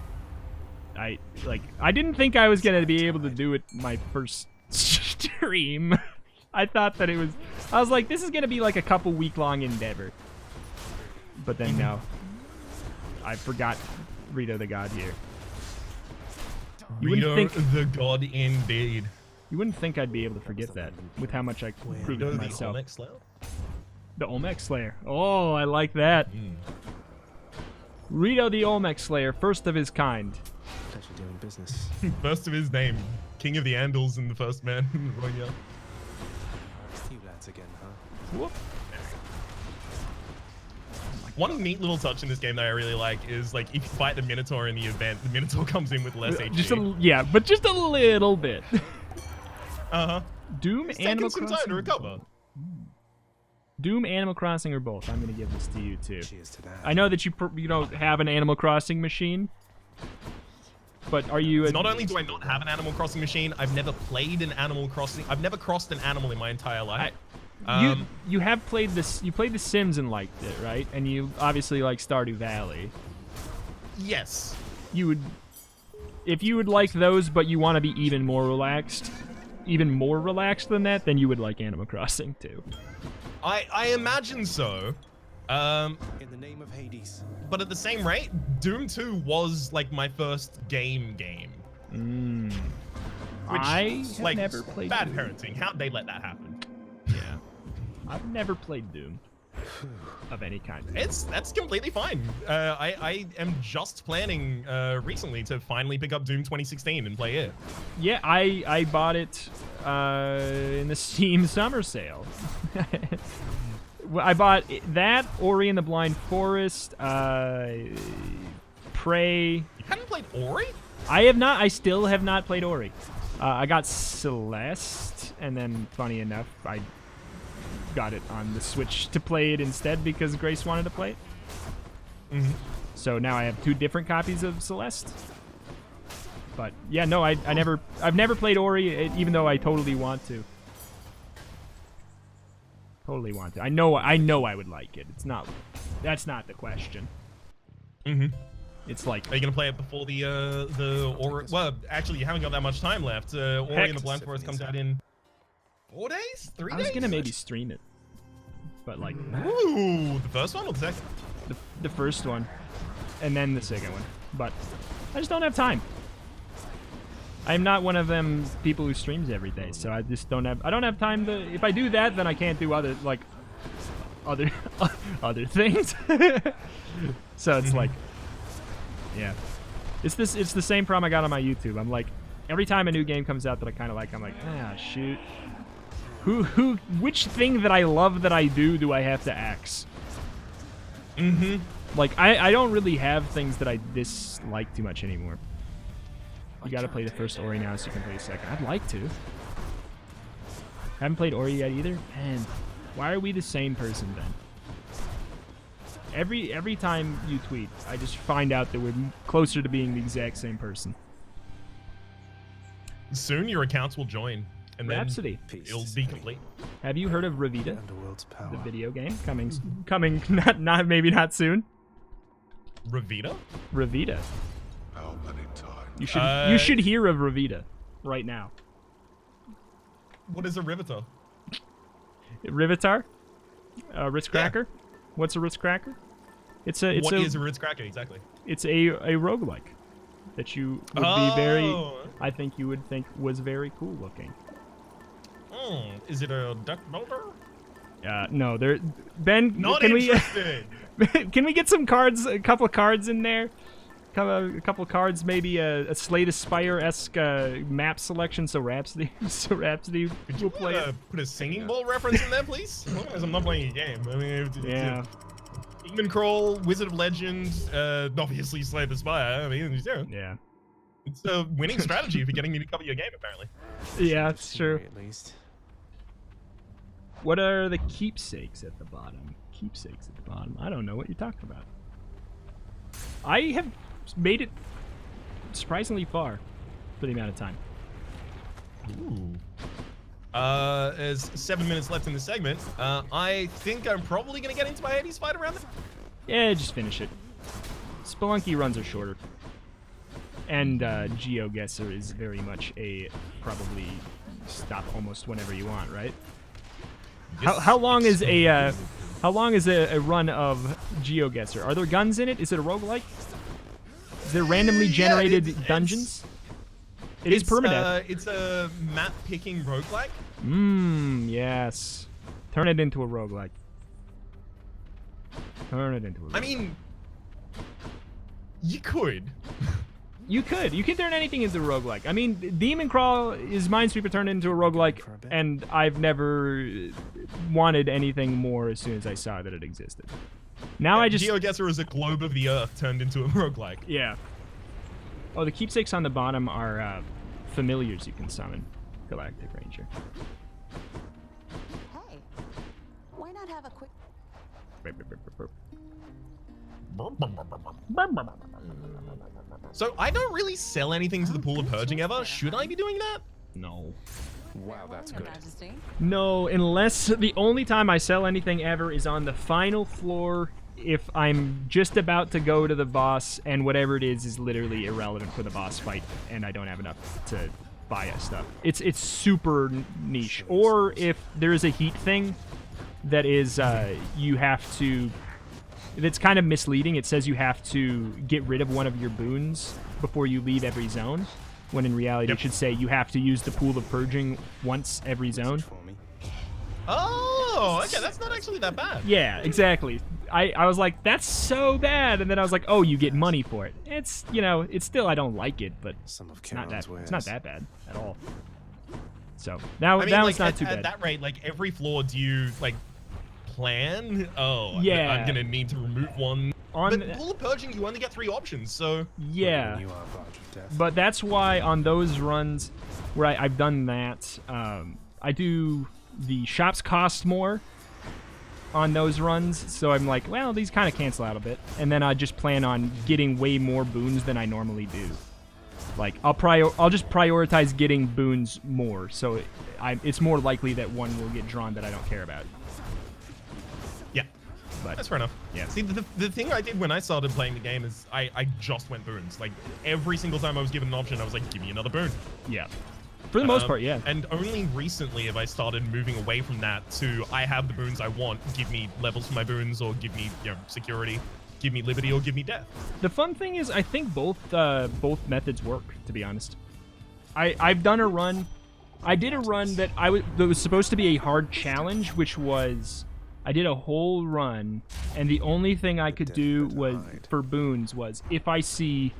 I didn't think I was gonna be able to do it my first stream. I thought that I was like, this is gonna be like a couple week-long endeavor. But then no. I forgot Reto the God here. You wouldn't Reto think the god indeed. you wouldn't think I'd be able to forget that with how much I proved Reto to the myself. Olmec Slayer. The Olmec Slayer. Oh, I like that. Reto the Olmec Slayer, first of his kind. Pleasure doing business. First of his name, King of the Andals and the first man in the Royal. You lads again, huh? Whoop. One neat little touch in this game that I really like is like if you fight the Minotaur in the event, the Minotaur comes in with less HP. Yeah, but just a little bit. It's Doom, taking Animal some time Crossing. to recover. Doom, Animal Crossing, or both. I'm gonna give this to you too. Cheers to that. I know that you don't have an Animal Crossing machine, but are you? Not only do I not have an Animal Crossing machine, I've never played an Animal Crossing. I've never crossed an animal in my entire life. You have played this. You played The Sims and liked it, right? And you obviously like Stardew Valley. Yes. You would, if you would like those, but you want to be even more relaxed than that, then you would like Animal Crossing too. I imagine so. In the name of Hades. But at the same rate, Doom 2 was like my first game. Which, I have like, never played bad Doom. parenting. How'd they let that happen? Yeah, I've never played Doom of any kind. That's completely fine. I am just planning recently to finally pick up Doom 2016 and play it. Yeah, I bought it in the Steam summer sale. I bought that, Ori and the Blind Forest, Prey. You hadn't played Ori? I have not. I still have not played Ori. I got Celeste, and then funny enough, I got it on the Switch to play it instead because Grace wanted to play it. So now I have 2 different copies of Celeste. But yeah, no, I've never played Ori, even though I totally want to. Totally want to. I know I would like it. That's not the question. It's like, are you gonna play it before the Ori? Well, actually, you haven't got that much time left. Ori and the Blind Forest comes out in 4 days, 3 days. I was gonna maybe stream it, but like, ooh, the first one or the second? The first one, and then the second one. But I just don't have time. I'm not one of them people who streams every day, so I just don't have. I don't have time to. If I do that, then I can't do other other things. So it's like, yeah, it's the same problem I got on my YouTube. I'm like, every time a new game comes out that I kind of like, I'm like, ah, shoot. Which thing that I love that I do I have to axe? Like, I don't really have things that I dislike too much anymore. You gotta play the first Ori now so you can play the second. I'd like to. Haven't played Ori yet either? Man, why are we the same person then? Every time you tweet, I just find out that we're closer to being the exact same person. Soon your accounts will join. And Rhapsody. Then it'll be complete. Have you heard of Revita? Underworld's power. The video game coming not maybe not soon. Revita? Revita. How many times? You should hear of Revita right now. What is a Riveter? Rivetar? Ritz cracker? What's a Ritz cracker? What is a Ritz cracker exactly? It's a roguelike that you would be very. I think you would think was very cool looking. Is it a duck boulder? No, there. Ben, Not can interested. can we get some cards? A couple of cards in there. A couple of cards, maybe a Slay the Spire-esque map selection, so Rhapsody will play it. Put a singing bowl reference in there, please. Because I'm not playing a game. I mean, yeah. Demon Crawl, Wizard of Legend, obviously Slay the Spire. I mean, Yeah. It's a winning strategy for getting me to cover your game, apparently. Yeah, it's true. At least. What are the keepsakes at the bottom? Keepsakes at the bottom. I don't know what you're talking about. I have made it surprisingly far for the amount of time. Ooh. There's 7 minutes left in the segment. I think I'm probably gonna get into my 80s fight around it. Yeah, just finish it. Spelunky runs are shorter. And GeoGuessr is very much a probably stop almost whenever you want, right? How long is a run of GeoGuessr? Are there guns in it? Is it a roguelike? Is there randomly generated dungeons? It is permadeath. It's a map picking roguelike. Yes. Turn it into a roguelike. Turn it into a roguelike. I mean, you could. You could. You can turn anything into a roguelike. I mean, Demon Crawl is Minesweeper turned into a roguelike, and I've never wanted anything more as soon as I saw that it existed. Now I just... GeoGuessr is a globe of the earth turned into a roguelike. Yeah. Oh, the keepsakes on the bottom are familiars you can summon. Galactic Ranger. Hey, why not have a quick... So I don't really sell anything to the Pool of Purging ever. Should I be doing that? No. Wow, that's good. No, unless the only time I sell anything ever is on the final floor if I'm just about to go to the boss and whatever it is literally irrelevant for the boss fight and I don't have enough to buy stuff. It's super niche. Or if there is a heat thing that is you have to... It's kind of misleading. It says you have to get rid of one of your boons before you leave every zone, when in reality it should say you have to use the Pool of Purging once every zone. Oh, okay, that's not actually that bad. Yeah, exactly. I was like, that's so bad, and then I was like, oh, you get money for it. It's, you know, it's still, I don't like it, but it's not that bad at all. So now it's not too bad. At that rate, like every floor, do you like plan? Oh, yeah. I'm gonna need to remove one. On but Pool of Purging, you only get 3 options, so... Yeah. But that's why on those runs where I've done that, I do the shops cost more, on those runs, so I'm like, well, these kind of cancel out a bit. And then I just plan on getting way more boons than I normally do. Like, I'll just prioritize getting boons more, so it's more likely that one will get drawn that I don't care about. Yeah, but that's fair enough. Yeah. See, the thing I did when I started playing the game is I just went boons. Like, every single time I was given an option, I was like, give me another boon. Yeah. For the most part, yeah. And only recently have I started moving away from that to, I have the boons I want, give me levels for my boons, or give me, security, give me liberty, or give me death. The fun thing is, I think both methods work, to be honest. I've done a run. I did a run that was supposed to be a hard challenge, which was, I did a whole run, and the only thing I could do was for boons was, if I see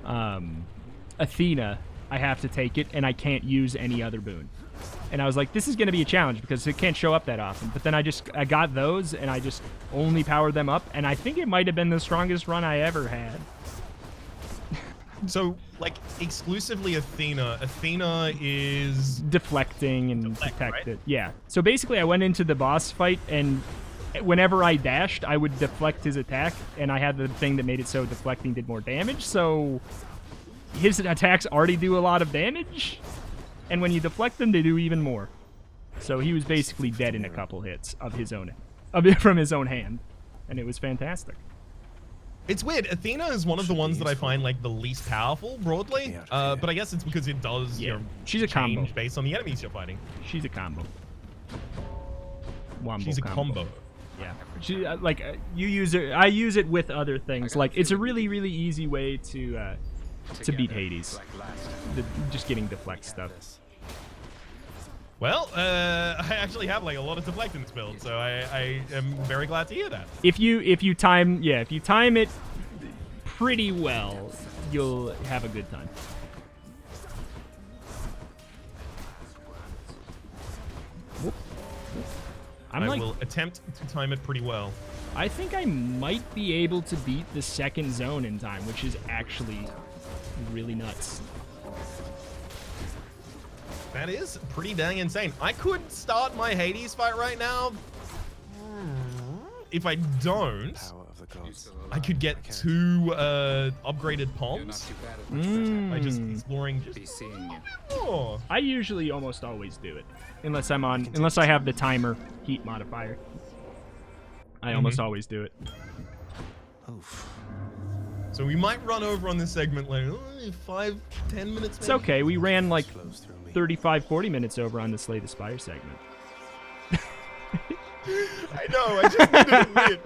Athena, I have to take it, and I can't use any other boon. And I was like, this is going to be a challenge because it can't show up that often. But then I got those, and I just only powered them up, and I think it might have been the strongest run I ever had. So, like, exclusively Athena. Athena is deflecting and protect right? it. Yeah. So basically, I went into the boss fight, and whenever I dashed, I would deflect his attack, and I had the thing that made it so deflecting did more damage. So his attacks already do a lot of damage, and when you deflect them, they do even more. So he was basically dead in a couple hits of his own, from his own hand, and it was fantastic. It's weird. Athena is one of the ones that I find like the least powerful broadly, but I guess it's because it does she's a change combo based on the enemies you're fighting. She's a combo. Wombo She's a combo. Yeah. She you use it. I use it with other things. Like, it's a really easy way to beat Hades. Just getting deflect stuff. Well, I actually have like a lot of deflect in this build, so I am very glad to hear that. If you time it pretty well, you'll have a good time. I will attempt to time it pretty well. I think I might be able to beat the second zone in time, which is actually really nuts. That is pretty dang insane. I could start my Hades fight right now. If I don't, I could get 2 upgraded palms by just exploring. I usually almost always do it, unless I have the timer heat modifier. I almost always do it. Oof. So we might run over on this segment like 5-10 minutes. Maybe? It's okay. We ran like 35-40 minutes over on the Slay the Spire segment. I know. I just needed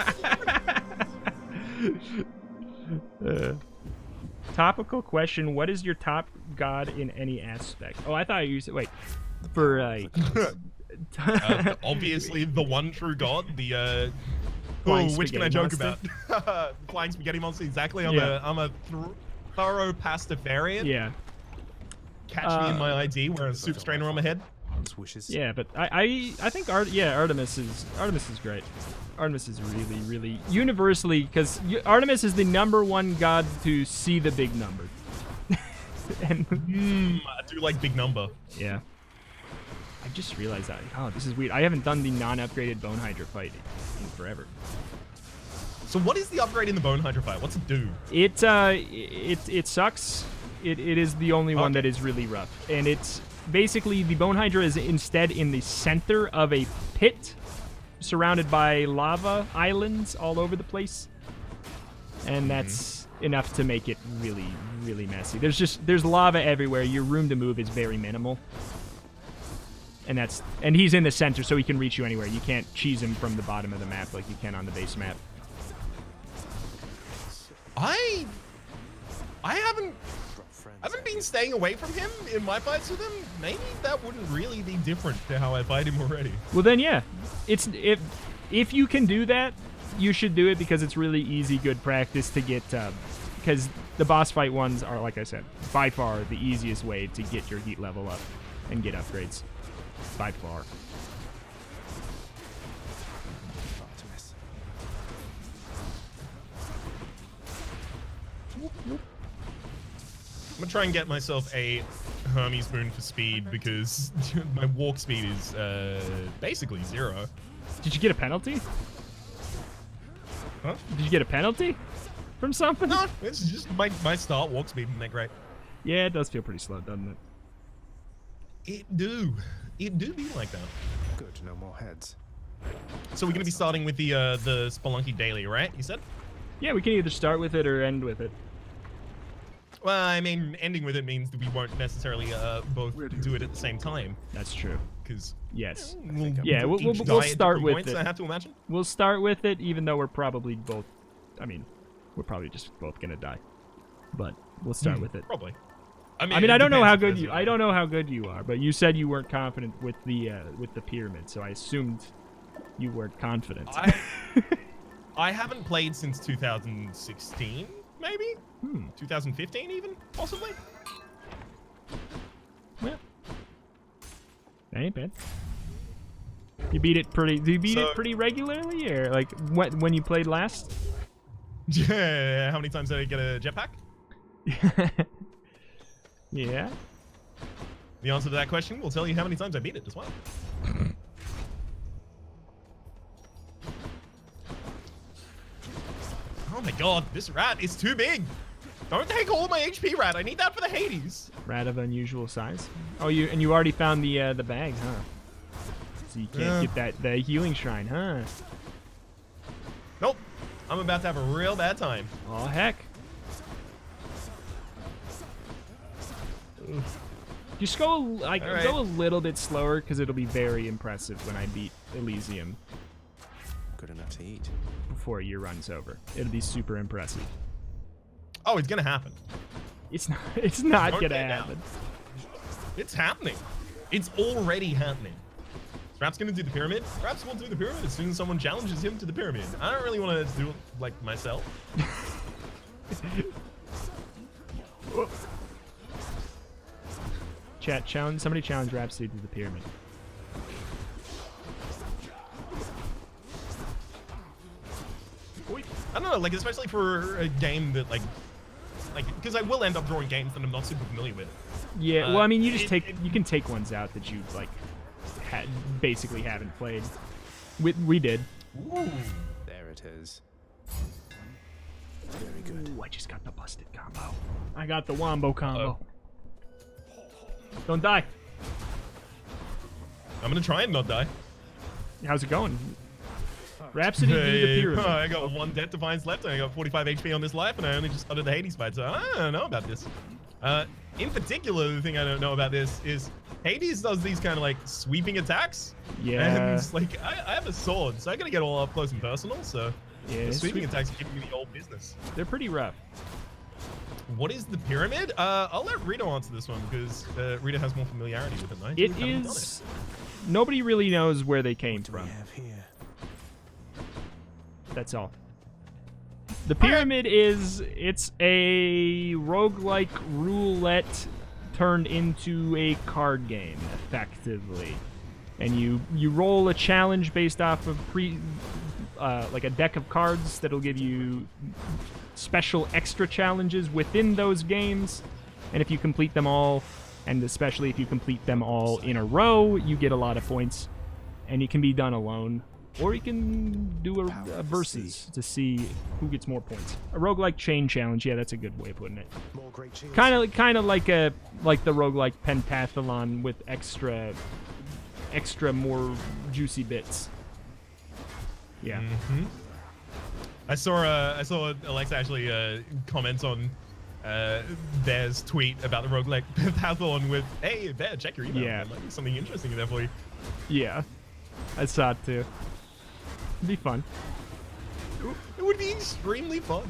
it. Topical question: what is your top god in any aspect? Oh, I thought I used it. Wait, for obviously the one true god. The which can I joke monster? about? Flying spaghetti monster. Exactly. I'm a thorough pastafarian. Yeah. Catch me in my ID wearing a soup strainer on my head. Wishes. Yeah, but I think Artemis is great. Artemis is really universally, because Artemis is the #1 god to see the big number. And I do like big number. Yeah. I just realized that. Oh, this is weird. I haven't done the non-upgraded Bone Hydra fight in forever. So what is the upgrade in the Bone Hydra fight? What's it do? It sucks. It is the only one that is really rough, and it's basically the Bone Hydra is instead in the center of a pit, surrounded by lava islands all over the place, and that's enough to make it really messy. There's lava everywhere. Your room to move is very minimal, and he's in the center, so he can reach you anywhere. You can't cheese him from the bottom of the map like you can on the base map. I haven't been staying away from him in my fights with him. Maybe that wouldn't really be different to how I fight him already. Well then, yeah, if you can do that, you should do it, because it's really easy, good practice to get. Because the boss fight ones are, like I said, by far the easiest way to get your heat level up and get upgrades. By far. I'm gonna try and get myself a Hermes boon for speed, because my walk speed is basically 0. Did you get a penalty? Huh? Did you get a penalty from something? No, it's just my start walk speed isn't that great. Yeah, it does feel pretty slow, doesn't it? It do be like that. Good, no more heads. So we're gonna be starting with the Spelunky daily, right? You said? Yeah, we can either start with it or end with it. Well, I mean, ending with it means that we won't necessarily both do it at the same time, That's true. because Yes. we'll Yeah, we'll each start die at different with points, it. I have to imagine. We'll start with it, even though we're probably both. I mean, we're probably just both gonna die. But we'll start with it. Probably. I mean, I it don't know how depends good if you. I don't know how good you are, but you said you weren't confident with the pyramid, so I assumed you weren't confident. I haven't played since 2016, maybe? 2015 even, possibly? Well, that ain't bad. You beat it pretty. Do you beat it pretty regularly, or like when you played last? Yeah. How many times did I get a jetpack? Yeah. The answer to that question will tell you how many times I beat it as well. Oh my god, this rat is too big. Don't take all my HP, rat. I need that for the Hades. Rat of unusual size. Oh, you already found the bag, huh? So you can't get the healing shrine, huh? Nope. I'm about to have a real bad time. Oh heck. Just go like All right. go a little bit slower, because it'll be very impressive when I beat Elysium Good enough to eat. before your run's over. It'll be super impressive. Oh, it's gonna happen. It's not. It's not Don't gonna get down. happen. It's happening. It's already happening. Is Rhaps gonna do the pyramid? Rhaps will do the pyramid as soon as someone challenges him to the pyramid. I don't really want to do it like myself. Chat challenge. Somebody challenge Rhapsody to the pyramid. I don't know, like especially for a game that like because I will end up drawing games that I'm not super familiar with. Yeah. Well, I mean, you just it- you can take ones out that you like basically haven't played. We did. Ooh. There it is. Very good. Ooh, I just got the busted combo. I got the wombo combo. Don't die. I'm gonna try and not die. How's it going? Rhapsody do the pyramid. I got one Death Defiance left, and I got 45 HP on this life, and I only just started the Hades fight, so I don't know about this. In particular, the thing I don't know about this is Hades does these kind of like sweeping attacks. Yeah. And like I have a sword, so I gotta get all up close and personal. So Yeah, the sweeping attacks are giving me the old business. They're pretty rough. What is the pyramid? I'll let Reto answer this one because Reto has more familiarity with it. I It haven't done is. Nobody really knows where they came What do we from. have here? That's all. The pyramid it's a roguelike roulette turned into a card game, effectively. And you roll a challenge based off of like a deck of cards that'll give you special extra challenges within those games. And if you complete them all, and especially if you complete them all in a row, you get a lot of points. And it can be done alone. Or you can do a versus to see who gets more points. A roguelike chain challenge, yeah, that's a good way of putting it. More great shields. Kind of like the roguelike pentathlon with extra more juicy bits. Yeah. Mm-hmm. I saw Alexa actually comment on Bear's tweet about the roguelike pentathlon with, "Hey Bear, check your email. Yeah. There might be something interesting in there for you." Yeah. I saw it too. It'd be fun. It would be extremely fun.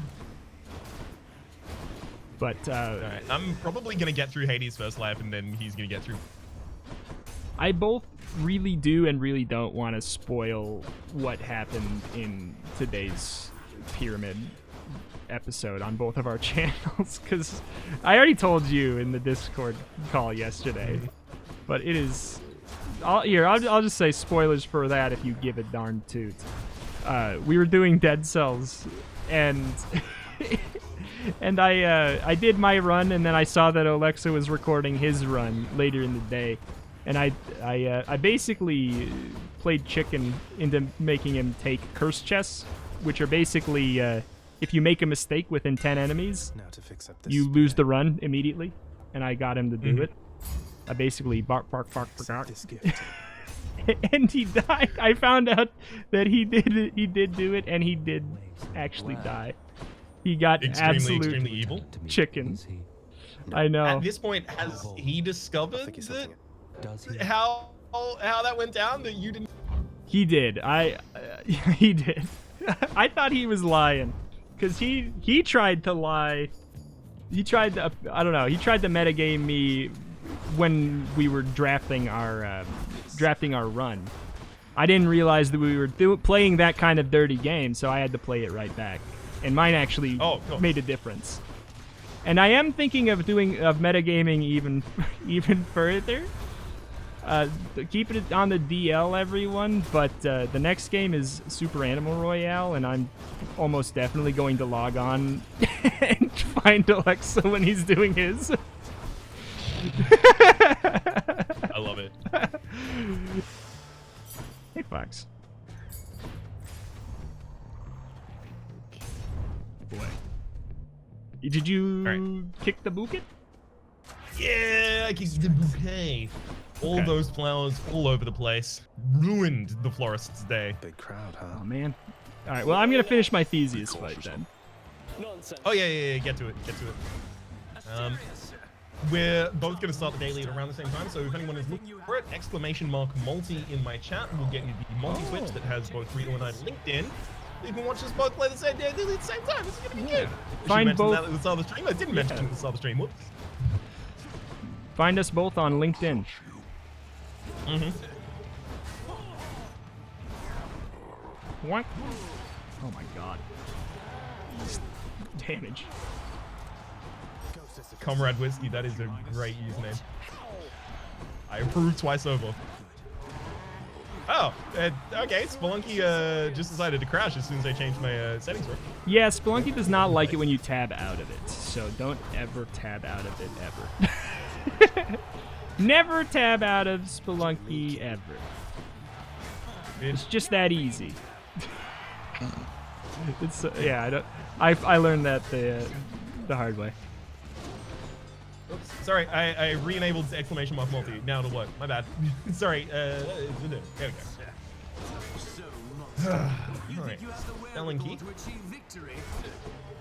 But Alright, I'm probably gonna get through Hades' first life, and then he's gonna get through. I both really do and really don't want to spoil what happened in today's pyramid episode on both of our channels, because I already told you in the Discord call yesterday, but it is... I'll just say spoilers for that if you give a darn toot. We were doing Dead Cells, and and I did my run, and then I saw that Alexa was recording his run later in the day, And I basically played chicken into making him take curse chests, which are basically if you make a mistake within 10 enemies, Now to fix up this you lose the run immediately. And I got him to do it. I basically bark. this gift. And he died. I found out that he did do it, and he did actually die. He got Extremely evil. chicken. I know. At this point, has he discovered that how that went down? That you didn't. He did. He did. I thought he was lying, cause he tried to lie. He tried to I don't know. He tried to metagame me when we were drafting our run. I didn't realize that we were playing that kind of dirty game, so I had to play it right back. And mine actually made a difference. And I am thinking of metagaming even further. Keeping it on the DL, everyone. But the next game is Super Animal Royale, and I'm almost definitely going to log on and find Alexa when he's doing his. I love it. Hey, Fox. Boy. Did you kick the bouquet? Yeah, I kicked the bouquet. All those flowers all over the place. Ruined the florist's day. Big crowd, huh? Oh, man. All right, well, I'm going to finish my Theseus fight then. Oh, yeah, get to it. We're both going to start the daily at around the same time, so if anyone is looking for it, !multi in my chat will get you the multi-switch that has both Reto and I linked in. You can watch us both play the same daily at the same time. This is going to be good. Find both. That at the start of the stream. I didn't mention it at the start of the stream. Whoops. Find us both on LinkedIn. What? Oh my god. Damage. Comrade Whiskey, that is a great username. I approve twice over. Oh, okay. Spelunky just decided to crash as soon as I changed my settings for it. Yeah, Spelunky does not like it when you tab out of it, so don't ever tab out of it, ever. Never tab out of Spelunky, ever. It's just that easy. It's yeah, I learned that the hard way. Oops, sorry, I re-enabled exclamation mark multi. Now to what? My bad. Sorry. There we go. Alright. Spelunky.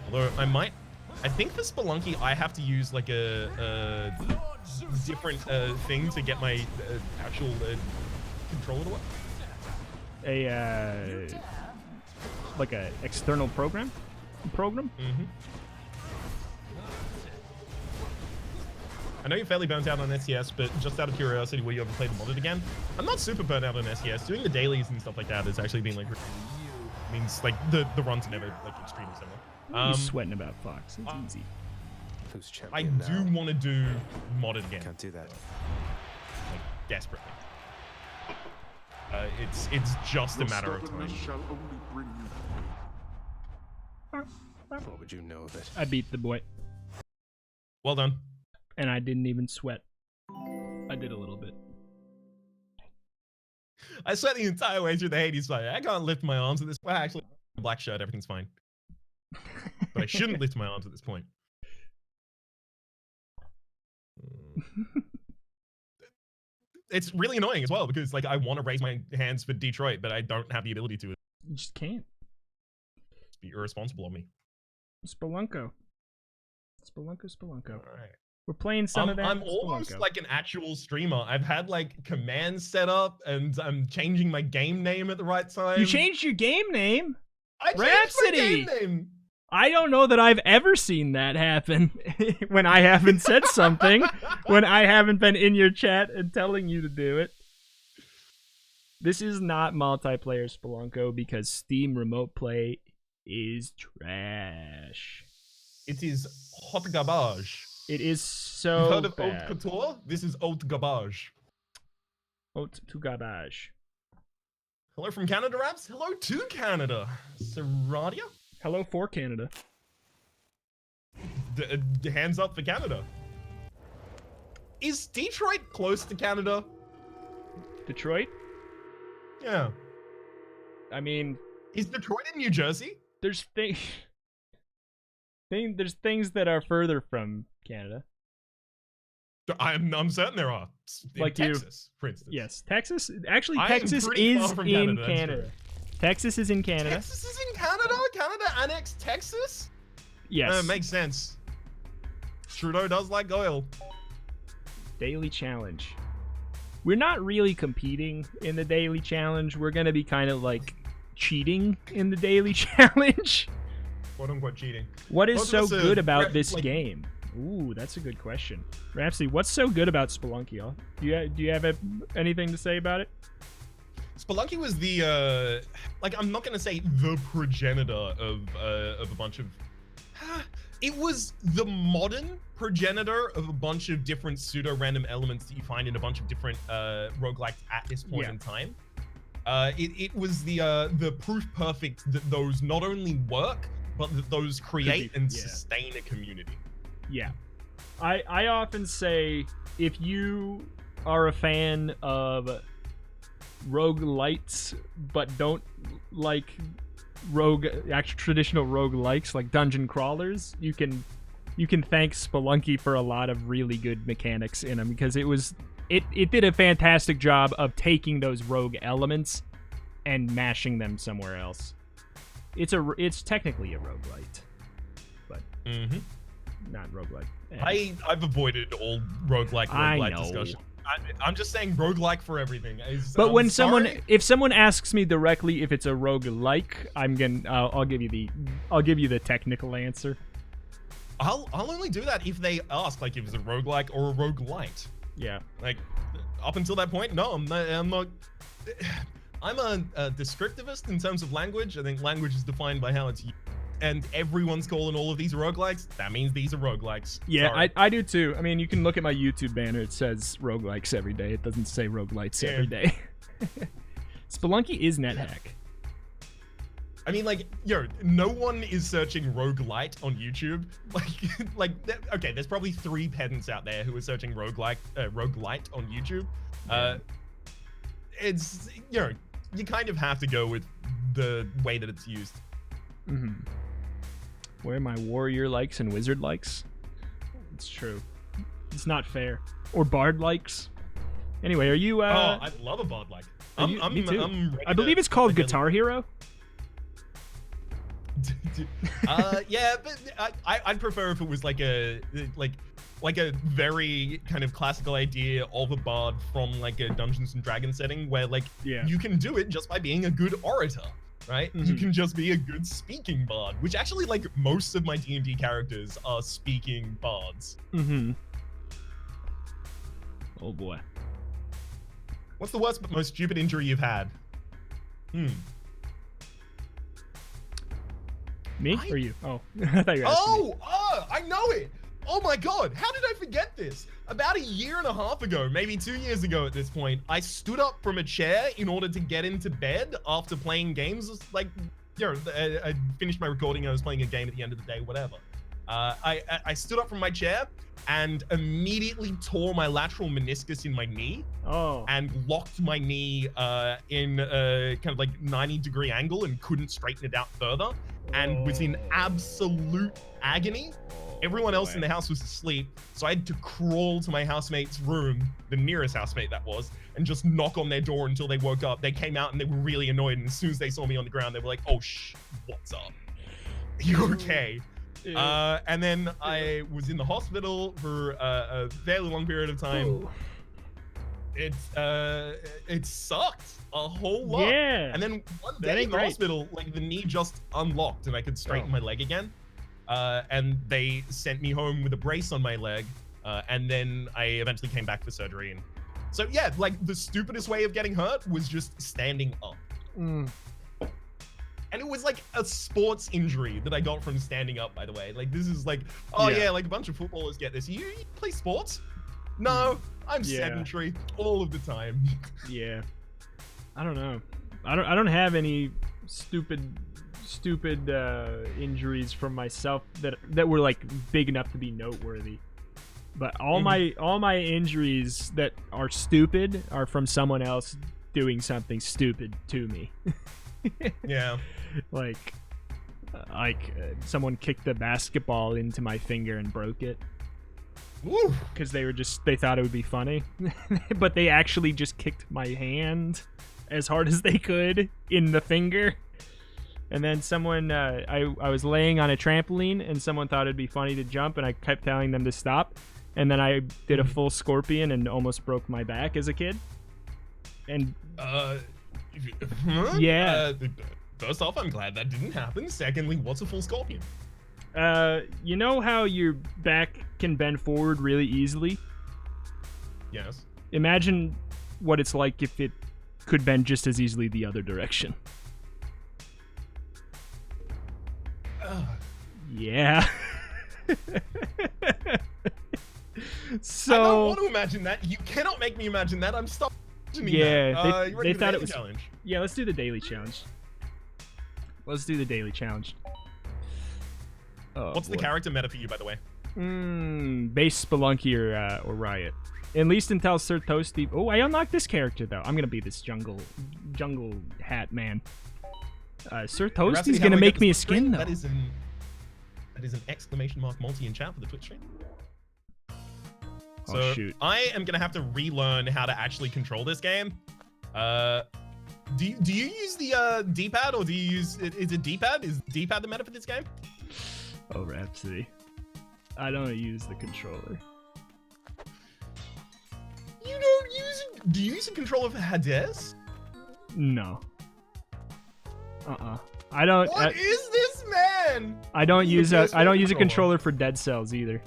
Although I think for Spelunky I have to use like a different thing to get my actual controller to work. Like a external program? Mm-hmm. I know you're fairly burnt out on SES, but just out of curiosity, will you ever play the modded again? I'm not super burnt out on SES. Doing the dailies and stuff like that has actually been like means like the runs are never like extremely similar. What are you sweating about, Fox? It's easy. Who's I champion do now? want to do modded again. Can't do that. Like desperately. It's just a matter of time. What would you know of it? I beat the boy, Well done. and I didn't even sweat. I did a little bit. I sweat the entire way through the Hades fight. I can't lift my arms at this point. Actually, black shirt, everything's fine. But I shouldn't lift my arms at this point. It's really annoying as well because like I want to raise my hands for Detroit, but I don't have the ability to. You just can't. It's be irresponsible of me. Spelunko. Spelunko. All right. We're playing some of that. I'm almost Spelunko. like an actual streamer. I've had like commands set up and I'm changing my game name at the right time. You changed your game name? I changed Rhapsody! my game name. I don't know that I've ever seen that happen when I haven't said something, when I haven't been in your chat and telling you to do it. This is not multiplayer Spelunko because Steam Remote Play is trash. It is hot garbage. It is You've so heard of bad. haute couture? This is haute garbage. Haute to garbage. Hello from Canada, Rhaps. Hello to Canada. Seradia? Hello for Canada. Hands up for Canada. Is Detroit close to Canada? Detroit? Yeah. I mean, Is Detroit in New Jersey? there's there's things that are further from Canada. I'm certain there are. In Like you. Texas, for instance. Yes, Texas. Actually, I am Texas pretty far is from in Canada, that's Canada. Texas is in Canada. Texas is in Canada? Canada annexed Texas? Yes. Makes sense. Trudeau does like oil. Daily challenge. We're not really competing in the daily challenge. We're gonna be kind of like cheating in the daily challenge. Quote unquote cheating. What is Both so of us, good about this like- game? Ooh, that's a good question. Rhapsody, what's so good about Spelunky? Do you have anything to say about it? Spelunky was the like, I'm not gonna say the progenitor of a bunch of it was the modern progenitor of a bunch of different pseudo-random elements that you find in a bunch of different roguelikes at this point in time. It was the proof perfect that those not only work, but that those create and sustain a community. Yeah. I often say, if you are a fan of roguelites but don't like traditional roguelikes like dungeon crawlers, you can thank Spelunky for a lot of really good mechanics in them, because it did a fantastic job of taking those rogue elements and mashing them somewhere else. It's technically a roguelite, but not roguelike. I've avoided all roguelike discussion. I'm just saying roguelike for everything. But when if someone asks me directly if it's a roguelike, I'll give you the technical answer. I'll only do that if they ask, like, if it's a roguelike or a roguelite. Yeah. Like, up until that point, no, I'm not. I'm a descriptivist in terms of language. I think language is defined by how it's used. And everyone's calling all of these roguelikes. That means these are roguelikes. Yeah, Sorry. I do too. I mean, you can look at my YouTube banner. It says roguelikes every day. It doesn't say roguelites every day. Spelunky is NetHack. I mean, like, no one is searching roguelite on YouTube. Okay, there's probably 3 pedants out there who are searching roguelite on YouTube. It's, you kind of have to go with the way that it's used. Mm-hmm. Where my warrior likes and wizard likes. It's true. It's not fair. Or bard likes. Anyway, are you? I love a bard like. Me too. I'm I believe it's called Guitar Hero. Yeah, but I'd prefer if it was like a very kind of classical idea of a bard from like a Dungeons and Dragons setting where you can do it just by being a good orator, right? Mm-hmm. You can just be a good speaking bard, which actually most of my D&D characters are speaking bards. Mm-hmm. Oh boy. What's the worst but most stupid injury you've had? Me or you? Oh, I thought you were asking me. I know it. Oh my god, how did I forget this? About 1.5 years ago, maybe 2 years ago at this point, I stood up from a chair in order to get into bed after playing games. I finished my recording and I was playing a game at the end of the day, whatever. I stood up from my chair and immediately tore my lateral meniscus in my knee. Oh. And locked my knee in a kind of 90-degree angle and couldn't straighten it out further. And was in absolute agony. Everyone else in the house was asleep, so I had to crawl to my housemate's room, the nearest housemate that was, and just knock on their door until they woke up. They came out and they were really annoyed, and as soon as they saw me on the ground, they were like, "Oh, what's up? You okay?" And then I was in the hospital for a fairly long period of time. Ooh. It sucked a whole lot. Yeah. And then one day in the hospital, the knee just unlocked and I could straighten my leg again. And they sent me home with a brace on my leg. And then I eventually came back for surgery. And so yeah, the stupidest way of getting hurt was just standing up. And it was a sports injury that I got from standing up, by the way. This is a bunch of footballers get this. You play sports? No, I'm sedentary all of the time. Yeah. I don't know. I don't have any stupid injuries from myself that were big enough to be noteworthy. But all my injuries that are stupid are from someone else doing something stupid to me. Yeah. like someone kicked a basketball into my finger and broke it. Woo. Because they thought it would be funny. But they actually just kicked my hand as hard as they could in the finger. And then someone, I was laying on a trampoline and someone thought it'd be funny to jump, and I kept telling them to stop. And then I did a full scorpion and almost broke my back as a kid. And yeah. First off, I'm glad that didn't happen. Secondly, what's a full scorpion? You know how your back can bend forward really easily? Yes. Imagine what it's like if it could bend just as easily the other direction. Yeah. So I don't want to imagine that. You cannot make me imagine that. I'm stopping. Yeah, that. You ready they for the thought it daily was. challenge? Yeah, let's do the daily challenge. Let's do the daily challenge. Oh, What's the boy. character meta for you, by the way? Base Spelunky or Riot. At least until Sir Toasty. Oh, I unlocked this character though. I'm gonna be this jungle hat man. Sir Rhapsody, Toasty's how gonna do we make get me a this Twitch skin stream? though. That is an exclamation mark multi in chat for the Twitch stream. Oh, So shoot. I am gonna have to relearn how to actually control this game. Do you use the D-pad, or do you use is it D-pad? Is D-pad the meta for this game? Oh, Rhapsody. I don't use the controller. You don't use it? Do you use a controller for Hades? No. I don't. What is this, man? I don't This is use the a. first I don't one use a controller. controller for Dead Cells either.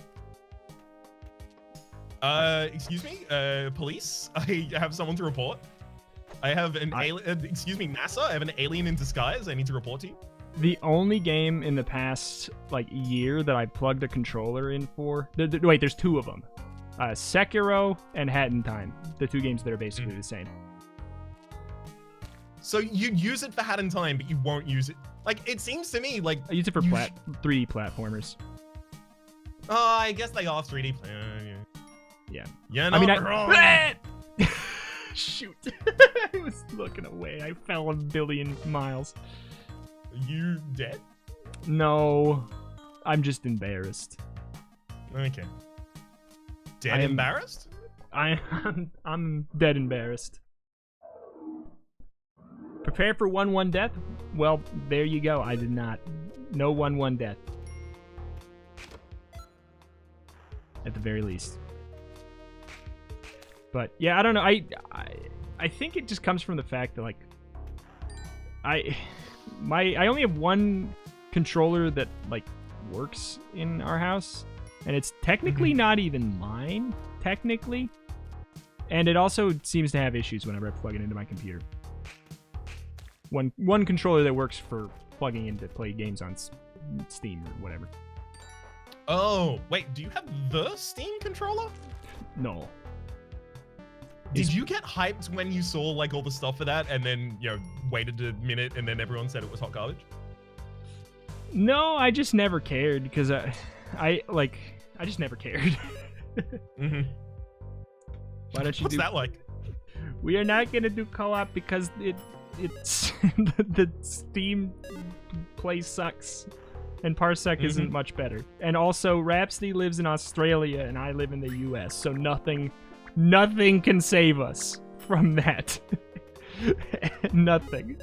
Excuse me, police. I have someone to report. I have an alien. Excuse me, NASA. I have an alien in disguise. I need to report to you. The only game in the past year that I plugged a controller in for. Wait, there's two of them. Sekiro and Hat in Time. The two games that are basically the same. So you use it for Hat in Time, but you won't use it. Like, it seems to me like I use it for 3D platformers. Oh, I guess they are 3D. Yeah. Yeah, I mean, wrong. Shoot. I was looking away. I fell 1 billion miles. Are you dead? No. I'm just embarrassed. Okay. Dead I am- embarrassed? I'm dead embarrassed. Prepare for 1-1 death? Well, there you go. I did not. No 1-1 death. At the very least. But yeah, I don't know. I think it just comes from the fact that I only have one controller that works in our house, and it's technically not even mine, technically. And it also seems to have issues whenever I plug it into my computer. One controller that works for plugging in to play games on Steam or whatever. Oh, wait, do you have the Steam controller? No. Did you get hyped when you saw all the stuff for that and then, waited a minute and then everyone said it was hot garbage? No, I just never cared because I just never cared. Mm-hmm. Why don't you What's that like? We are not gonna do co-op because it's the Steam play sucks, and Parsec isn't much better. And also, Rhapsody lives in Australia and I live in the U.S., so nothing can save us from that. Nothing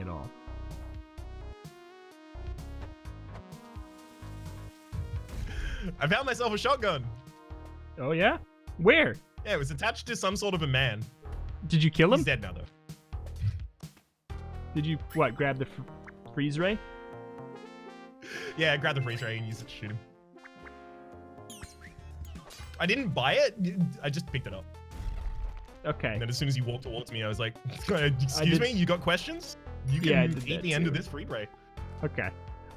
at all. I found myself a shotgun. Oh yeah? Where? Yeah, it was attached to some sort of a man. Did you kill him? He's dead now, though. Did you grab the freeze ray? Yeah, grab the freeze ray and use it to shoot him. I didn't buy it. I just picked it up. Okay. And then as soon as he walked towards me, I was like, excuse me, you got questions? You Yeah, I can did eat that the end too. of this freeze ray. Okay.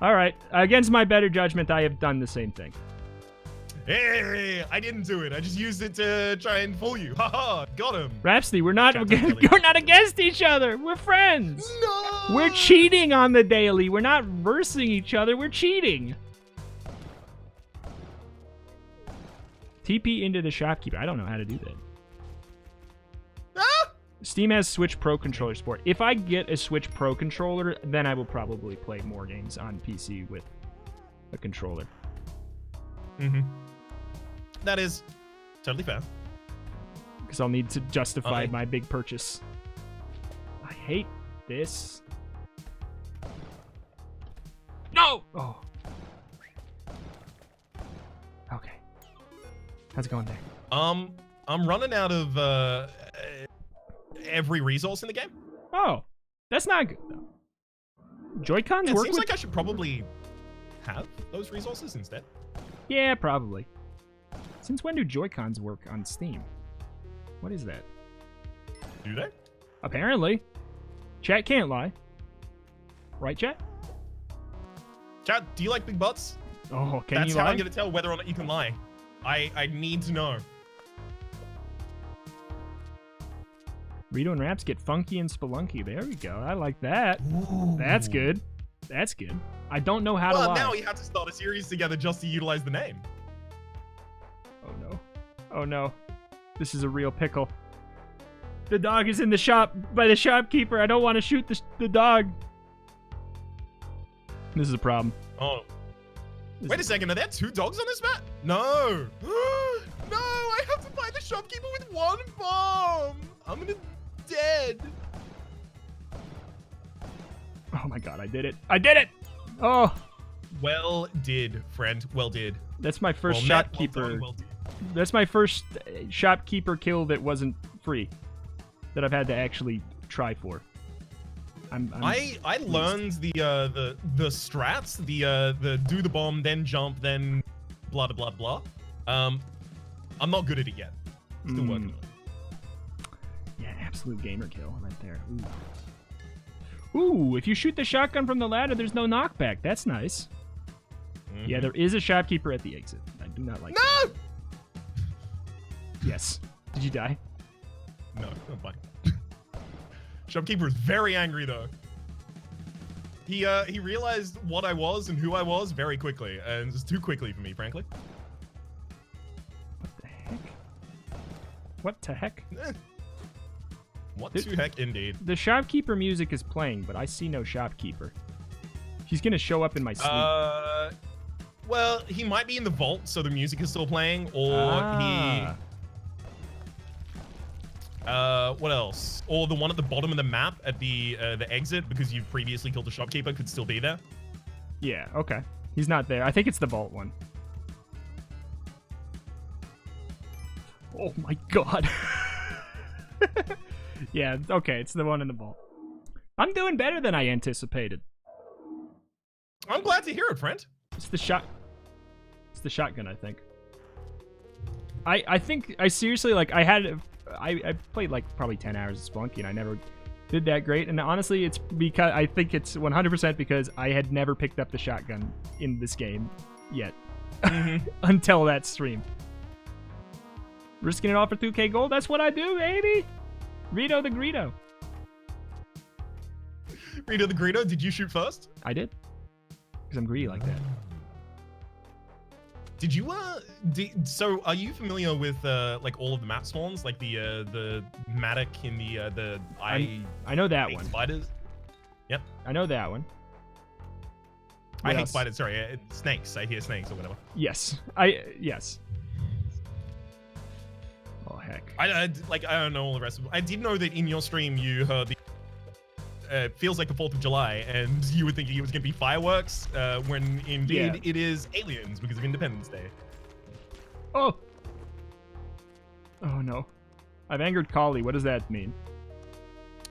All right. Against my better judgment, I have done the same thing. Hey, I didn't do it. I just used it to try and fool you. Haha, got him. Rhapsody, we're not Chapter Kelly. we're not against each other. We're friends. No! We're cheating on the daily. We're not versing each other. We're cheating. TP into the shopkeeper. I don't know how to do that. Ah! Steam has Switch Pro controller support. If I get a Switch Pro controller, then I will probably play more games on PC with a controller. Mm-hmm. That is totally fair. Because I'll need to justify my big purchase. I hate this. No! Oh. Okay. How's it going there? I'm running out of every resource in the game. Oh. That's not good, though. Joy-Cons It work seems with... like I should probably have those resources instead. Yeah, probably. Since when do Joy-Cons work on Steam? What is that? Do they? Apparently. Chat can't lie. Right, chat? Chat, do you like big butts? Oh, can That's you how lie? I'm gonna tell whether or not you can lie. I need to know. Reto and Rhaps get funky and Spelunky. There we go. I like that. That's good. That's good. I don't know how to Well, lie. now we have to start a series together just to utilize the name. Oh no. Oh no. This is a real pickle. The dog is in the shop by the shopkeeper. I don't want to shoot the dog. This is a problem. Oh. This Wait a is- second, are there 2 dogs on this map? No. No, I have to fight the shopkeeper with 1 bomb. I'm gonna dead. Oh my god, I did it. I did it! Oh, Well did, friend. Well did. that's my first Well met, well shopkeeper. done, well did. That's my first shopkeeper kill that wasn't free. That I've had to actually try for. I learned the strats, the do the bomb, then jump, then blah blah blah. I'm not good at it yet. Still working on it. Yeah, absolute gamer kill right there. Ooh, if you shoot the shotgun from the ladder, there's no knockback. That's nice. Yeah, there is a shopkeeper at the exit. I do not like that. No! Yes. Did you die? No, I'm fine. Shopkeeper is very angry though. He realized what I was and who I was very quickly, and just too quickly for me, frankly. What the heck? What the heck? What the heck, indeed. The shopkeeper music is playing, but I see no shopkeeper. He's gonna show up in my sleep. Well, he might be in the vault, so the music is still playing, or what else? Or the one at the bottom of the map at the exit, because you've previously killed the shopkeeper, could still be there. Yeah, okay. He's not there. I think it's the vault one. Oh my god. Yeah, okay, it's the one in the vault. I'm doing better than I anticipated. I'm glad to hear it, friend. It's the shotgun, I think. I think I seriously like I played like probably 10 hours of Spelunky and I never did that great, and honestly it's because I think it's 100% because I had never picked up the shotgun in this game yet. Until that stream. Risking it all for 2k gold, that's what I do, baby. Reto the Greedo. Reto the Greedo, did you shoot first? I did. Because I'm greedy like that. Did you so are you familiar with like all of the map spawns, like the Matic in the I know that one. Spiders? Yep. I know that one. I What hate else? spiders, sorry, snakes. I hear snakes or whatever. Yes. Yes. Oh heck. I don't know all the rest of them. I did know that in your stream you heard the feels like the 4th of July, and you were thinking it was going to be fireworks, when indeed it is aliens because of Independence Day. Oh. Oh no. I've angered Kali. What does that mean?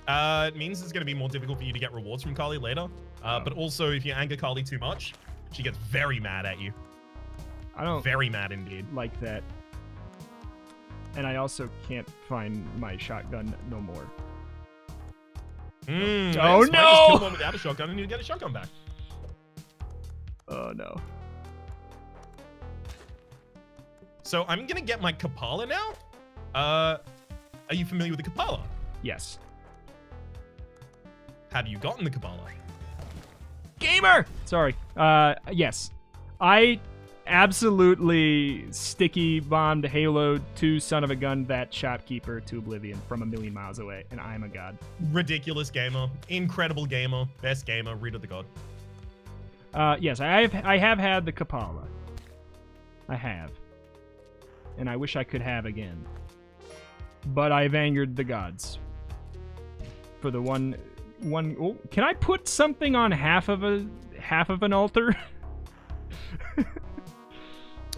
It means it's going to be more difficult for you to get rewards from Kali later. But also, if you anger Kali too much, she gets very mad at you. I don't Very mad indeed. like that. And I also can't find my shotgun no more. I just no! might just kill one without a shotgun and you get a shotgun back. Oh no. So I'm going to get my Kapala now. Are you familiar with the Kapala? Yes. Have you gotten the Kapala? Gamer! Sorry. Yes. I absolutely sticky bombed Halo 2 son of a gun that shopkeeper to oblivion from a million miles away, and I'm a god. Ridiculous gamer, incredible gamer, best gamer, Reto the God. Yes, I have had the Kapala. I have. And I wish I could have again. But I've angered the gods. For the one oh, can I put something on half of an altar?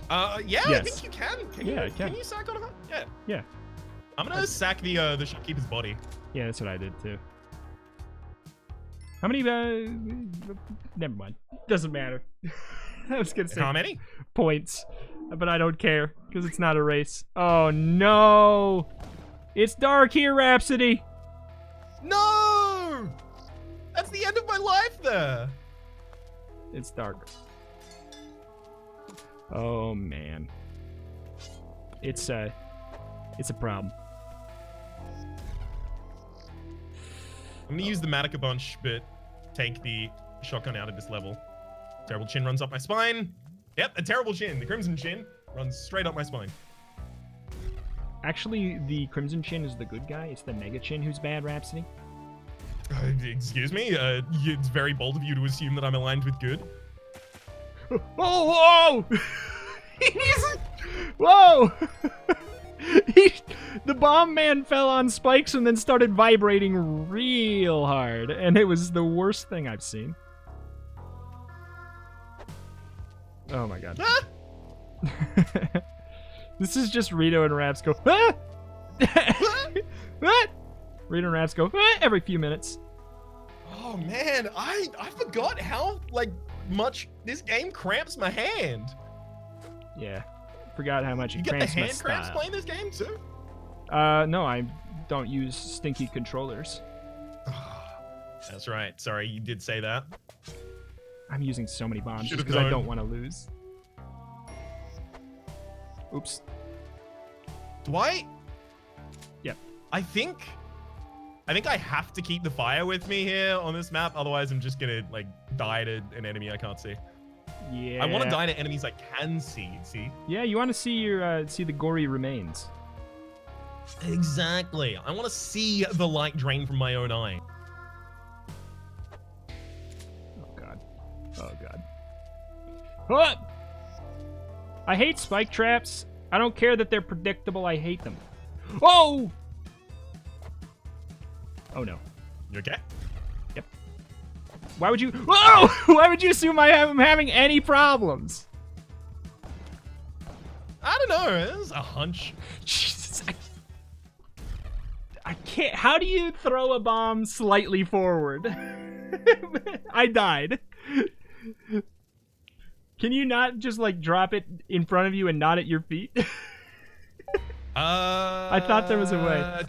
Yeah, Yes. I think you can. I can. Can you sack on a Yeah. Yeah. I'm gonna sack the shopkeeper's body. Yeah, that's what I did too. How many, never mind. Doesn't matter. I was gonna say How many? points, but I don't care, because it's not a race. Oh no! It's dark here, Rhapsody! No! That's the end of my life there. It's dark. Oh man. It's a problem. I'm gonna use the Matica Bunch, but take the shotgun out of this level. Terrible chin runs up my spine. Yep, a terrible chin. The Crimson Chin runs straight up my spine. Actually, the Crimson Chin is the good guy. It's the Mega Chin who's bad, Rhapsody. Excuse me? It's very bold of you to assume that I'm aligned with good. Oh, whoa! Whoa! The bomb man fell on spikes and then started vibrating real hard, and it was the worst thing I've seen. Oh my god. Ah! This is just Reto and Rhaps go, ah! Ah! Reto and Rhaps go, ah! Every few minutes. Oh man, I forgot how much this game cramps my hand. Yeah. Forgot how much You it get the cramps my hand cramps style. playing this game too? No, I don't use stinky controllers. That's right. Sorry, you did say that. I'm using so many bombs just Should've because I known. don't want to lose. Oops. Do I? Yep. I think I have to keep the fire with me here on this map. Otherwise, I'm just gonna die to an enemy I can't see. Yeah. I want to die to enemies I can see. See? Yeah, you want to see your see the gory remains. Exactly. I want to see the light drain from my own eye. Oh god. Oh god. Ah! I hate spike traps. I don't care that they're predictable. I hate them. Oh! Oh no. You okay? Yep. Why would you? Whoa! Why would you assume I'm having any problems? I don't know. It's a hunch. Jesus, I can't. How do you throw a bomb slightly forward? I died. Can you not just drop it in front of you and not at your feet? I thought there was a way.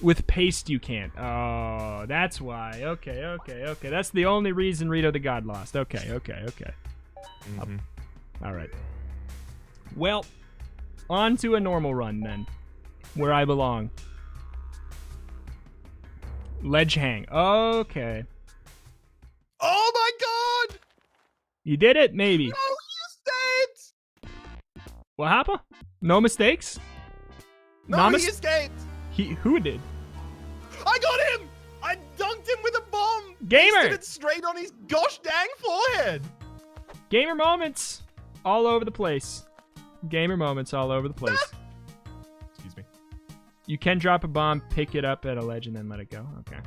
With paste, you can't. Oh, that's why. Okay. That's the only reason Reto the God lost. Okay. Mhm. All right. Well, on to a normal run then, where I belong. Ledge hang. Okay. Oh my god! You did it, maybe. No, you escaped! What happened? No mistakes? No, mis- he escaped! Who did? I got him! I dunked him with a bomb! Gamer! Pasted it straight on his gosh dang forehead! Gamer moments all over the place. Gamer moments all over the place. Excuse me. You can drop a bomb, pick it up at a ledge, and then let it go. Okay.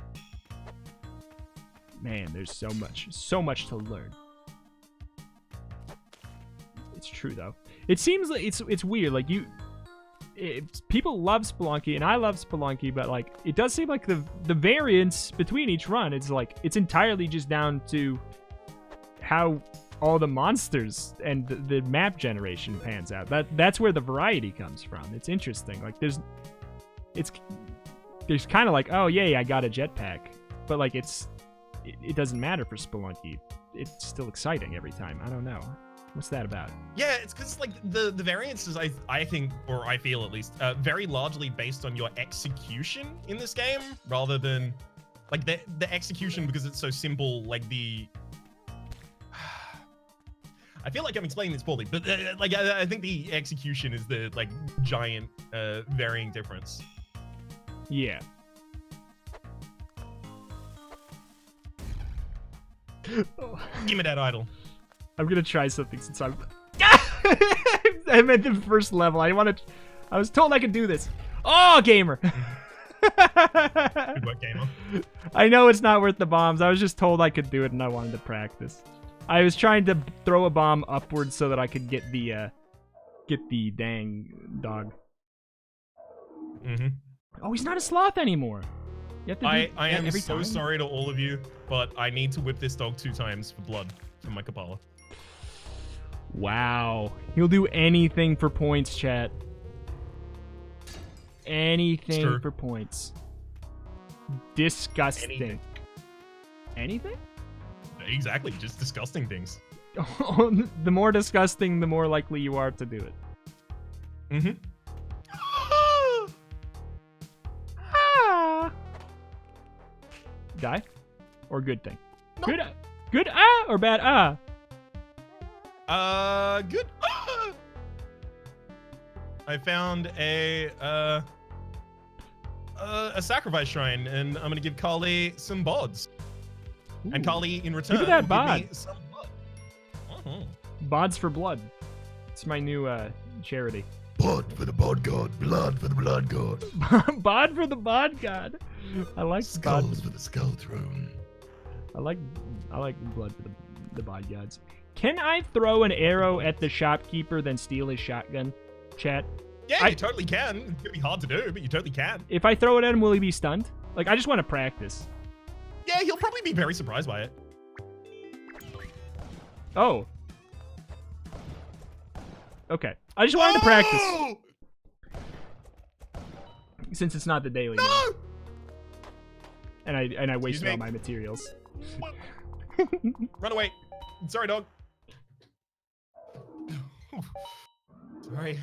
Man, there's so much to learn. It's true though. It seems like it's weird. People love Spelunky, and I love Spelunky, but it does seem like the variance between each run is it's entirely just down to how all the monsters and the map generation pans out. That's where the variety comes from. It's interesting. There's kind of oh yay, I got a jetpack, but it doesn't matter for Spelunky. It's still exciting every time. I don't know. What's that about? Yeah, it's because the variance is I think, or I feel at least, very largely based on your execution in this game, rather than the execution, because it's so simple. I feel like I'm explaining this poorly, but like I think the execution is the like giant varying difference. Yeah. Give me that idol. I'm gonna try something since I'm. I'm at the first level. I was told I could do this. Oh, gamer. Good work, gamer. I know it's not worth the bombs. I was just told I could do it, and I wanted to practice. I was trying to throw a bomb upwards so that I could get the dang dog. Mm-hmm. Oh, he's not a sloth anymore. You have to do I that am every so time? sorry to all of you, but I need to whip this dog 2 times for blood from my Kapala. Wow. He'll do anything for points, chat. Anything Sure. for points. Disgusting. Anything. Anything? Exactly, just disgusting things. The more disgusting, the more likely you are to do it. Mm-hmm. Ah. Die? Or good thing? No. Good or bad Good. I found a sacrifice shrine, and I'm gonna give Kali some bods. And Ooh. Kali, in return, Give me that will bod. give me some blood. Uh-huh. Bods for blood. It's my new charity. Blood for the bod god, blood for the blood god, Bod for the bod god. I like bod. skulls for the skull throne. I like blood for the bod gods. Can I throw an arrow at the shopkeeper then steal his shotgun? Chat. Yeah, you totally can. It's gonna be hard to do, but you totally can. If I throw it at him, will he be stunned? Like, I just want to practice. Yeah, he'll probably be very surprised by it. Oh. Okay. I just wanted to practice. Oh! Since it's not the daily game. No! And I wasted me. all my materials. Run away. Sorry, dog. Sorry.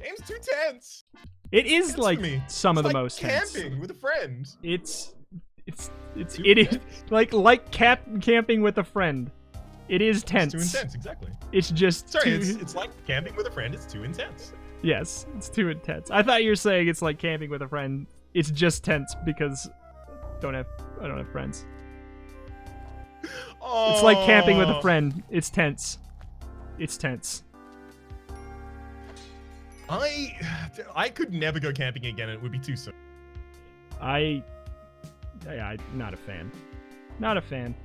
Game's too tense. It is Tense like for me. some of It's the like most tense. camping with a friend. It Too is tense. like camping with a friend. It is tense. It's too intense, exactly. It's just Sorry, too, it's like camping with a friend. It's too intense. yes, it's too intense. I thought you were saying it's like camping with a friend. It's just tense because I don't have friends. Oh. It's like camping with a friend. It's tense. It's tense. I could never go camping again. It would be too soon. I'm not a fan. Not a fan.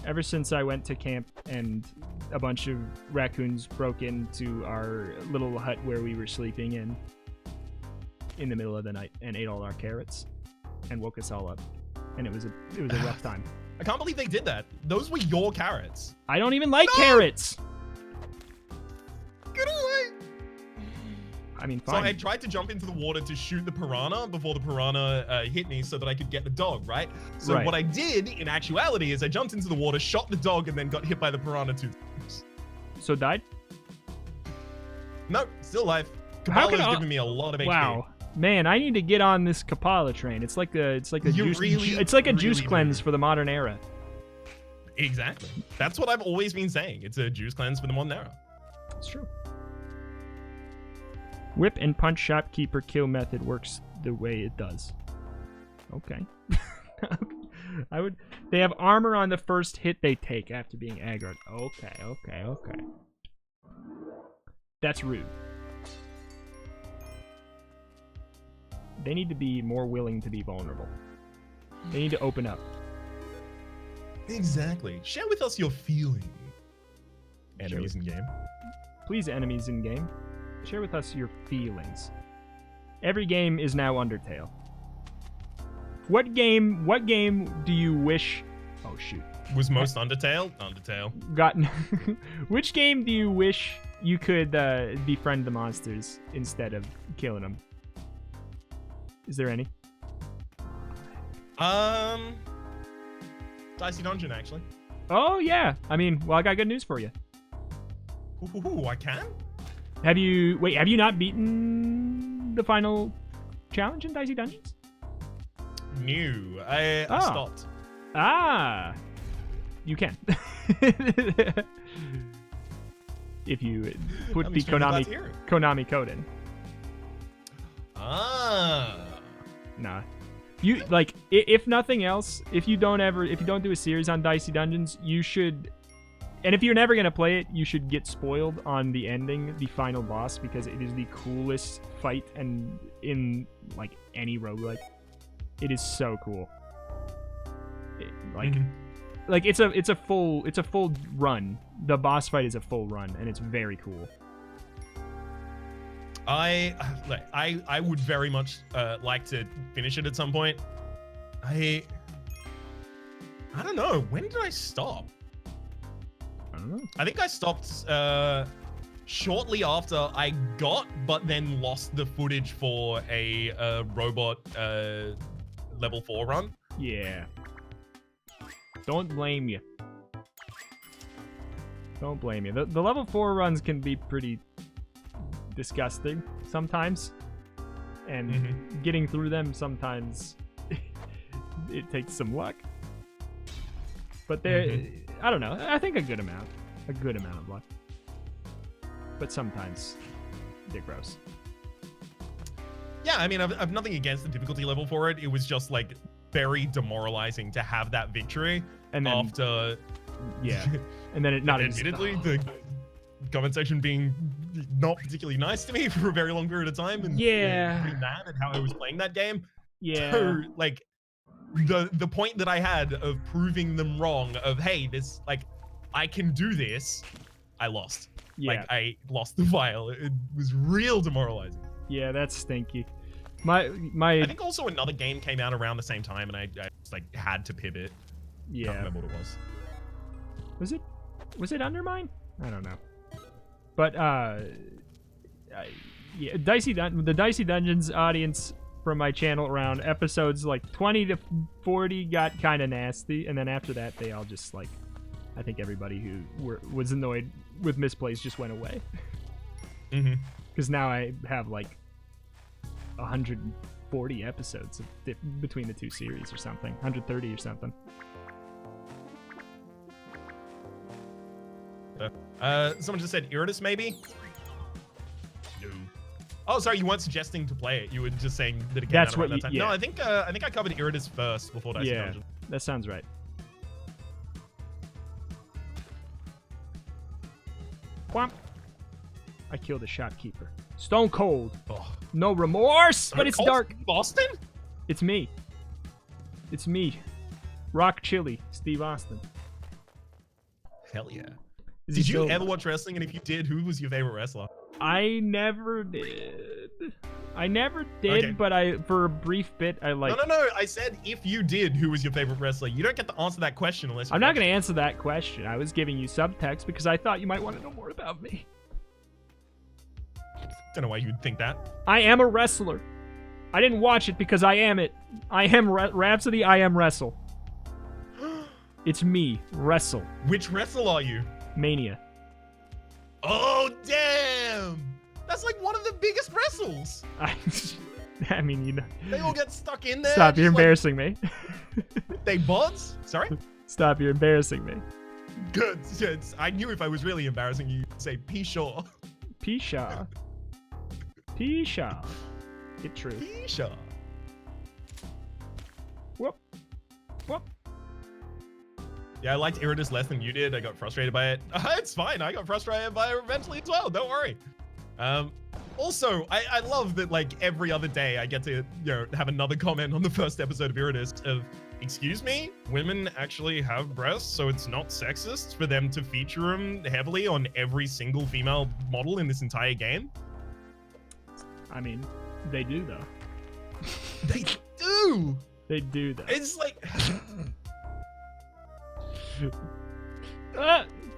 Ever since I went to camp and a bunch of raccoons broke into our little hut where we were sleeping in the middle of the night and ate all our carrots and woke us all up. And it was a rough time. I can't believe they did that. Those were your carrots. I don't even like No! carrots. Get away. I mean, So fine. I tried to jump into the water to shoot the piranha before the piranha hit me so that I could get the dog, right? So Right. what I did in actuality is I jumped into the water, shot the dog, and then got hit by the piranha 2 times. So died? Nope, still alive. How can Kapala's I- giving me a lot of HP. Wow. Man, I need to get on this Kapala train. It's like a You juice really, it's like a juice really cleanse do. for the modern era. Exactly. That's what I've always been saying. It's a juice cleanse for the modern era. It's true. Whip and punch shopkeeper kill method works the way it does. Okay. They have armor on the first hit they take after being aggroed. Okay. That's rude. They need to be more willing to be vulnerable. They need to open up. Exactly. Share with us your feeling. Enemies in game. Please, enemies in game, share with us your feelings. Every game is now Undertale. What game do you wish... Oh, shoot. Was most Undertale? Undertale. Which game do you wish you could befriend the monsters instead of killing them? Is there any? Dicey Dungeon, actually. Oh, yeah. I mean, well, I got good news for you. Ooh, I can? Have you not beaten the final challenge in Dicey Dungeons? New. I stopped. Ah. You can. if you put I'm the extremely glad to hear it. Konami code in. Ah. Nah. You like if nothing else, if you don't do a series on Dicey Dungeons, you should, and if you're never gonna play it, you should get spoiled on the ending, the final boss, because it is the coolest fight and in like any roguelike. It is so cool. Like it's a full run. The boss fight is a full run, and it's very cool. I would very much like to finish it at some point. I don't know. When did I stop? I don't know. I think I stopped shortly after I got, but then lost the footage for a robot level 4 run. Yeah. Don't blame you. Don't blame you. The level 4 runs can be pretty disgusting sometimes, and getting through them sometimes it takes some luck. But there, I don't know. I think a good amount of luck. But sometimes they're gross. Yeah, I mean, I've nothing against the difficulty level for it. It was just like very demoralizing to have that victory, and then after, yeah, and then it not admittedly the comment section being not particularly nice to me for a very long period of time, and yeah, pretty mad at how I was playing that game. Yeah, so, like the point that I had of proving them wrong, of hey, this, like, I can do this, I lost. Yeah. Like, I lost the file. It was real demoralizing. Yeah, that's stinky. My I think also another game came out around the same time, and I just like had to pivot. Yeah. Can't remember what it was. Was it Undermine? I don't know. But yeah, the Dicey Dungeons audience from my channel around episodes like 20 to 40 got kind of nasty, and then after that they all just like, I think everybody who was annoyed with misplays just went away. Because now I have like 140 episodes between the two series or something, 130 or something. Someone just said Iridus, maybe? No. Oh, sorry, you weren't suggesting to play it. You were just saying that it came out around that time. Yeah. No, I think I covered Iridus first before Dicey Dungeon. That sounds right. Whomp. I killed a shopkeeper. Stone cold. Oh. No remorse, but it's dark. Boston? It's me. It's me. Rock Chili, Steve Austin. Hell yeah. Is Did he you still- ever watch wrestling? And if you did, who was your favorite wrestler? I never did. Okay. But for a brief bit, I like. No. I said if you did, who was your favorite wrestler? You don't get to answer that question unless. I'm not going to answer that question. I was giving you subtext because I thought you might want to know more about me. Don't know why you'd think that. I am a wrestler. I didn't watch it because I am it. I am Rhapsody. I am Wrestle. It's me, Wrestle. Which wrestler are you? Mania. Oh, damn! That's like one of the biggest wrestles. I mean, you know. They all get stuck in there. Stop, you're just like- embarrassing me. They bods? Sorry? Stop, you're embarrassing me. Good. I knew if I was really embarrassing you, you'd say P-Shaw. Pisha. Pisha. Get true. P-Shaw. Whoop. Whoop. Yeah, I liked Iridus less than you did. I got frustrated by it. It's fine. I got frustrated by it eventually as well. Don't worry. Also, I love that like every other day I get to, have another comment on the first episode of Iridus of, excuse me, women actually have breasts, so it's not sexist for them to feature them heavily on every single female model in this entire game. I mean, they do though. They do. They do though. It's like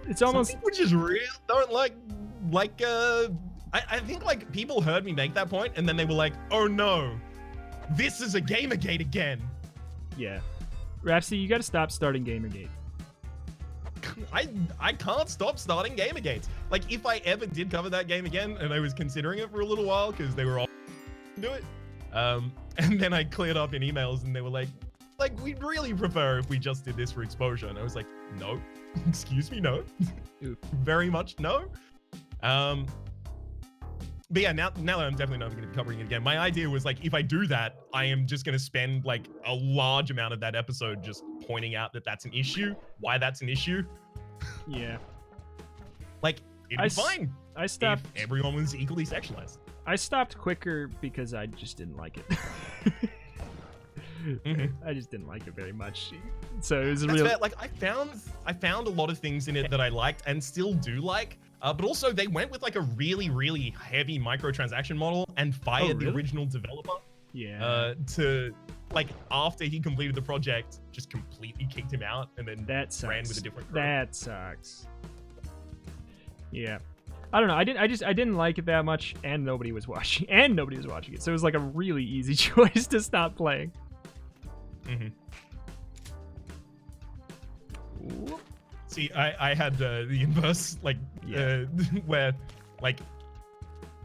it's almost. some people just real don't like. I think like people heard me make that point and then they were like, oh no, this is a Gamergate again. Yeah. Rhapsody, you gotta stop starting Gamergate. I can't stop starting Gamergates. Like if I ever did cover that game again, and I was considering it for a little while because they were all do it, and then I cleared up in emails and they were like we'd really prefer if we just did this for exposure, and I was like, no, excuse me, no, Ooh. very much no. But yeah, now that I'm definitely not going to be covering it again, my idea was like, if I do that, I am just going to spend like a large amount of that episode just pointing out that that's an issue, why that's an issue. Yeah. Like, it'd be fine. I stopped. If everyone was equally sexualized. I stopped quicker because I just didn't like it. I just didn't like it very much. So it was That's real. fair. Like, I found a lot of things in it that I liked and still do like. But also, they went with like a really, really heavy microtransaction model and fired the original developer. Yeah. To like, after he completed the project, just completely kicked him out and then That sucks. ran with a different crew. That sucks. Yeah. I don't know. I didn't like it that much, and nobody was watching. It, so it was like a really easy choice to stop playing. Mm-hmm. Whoop. See, I had the inverse, like, where, like,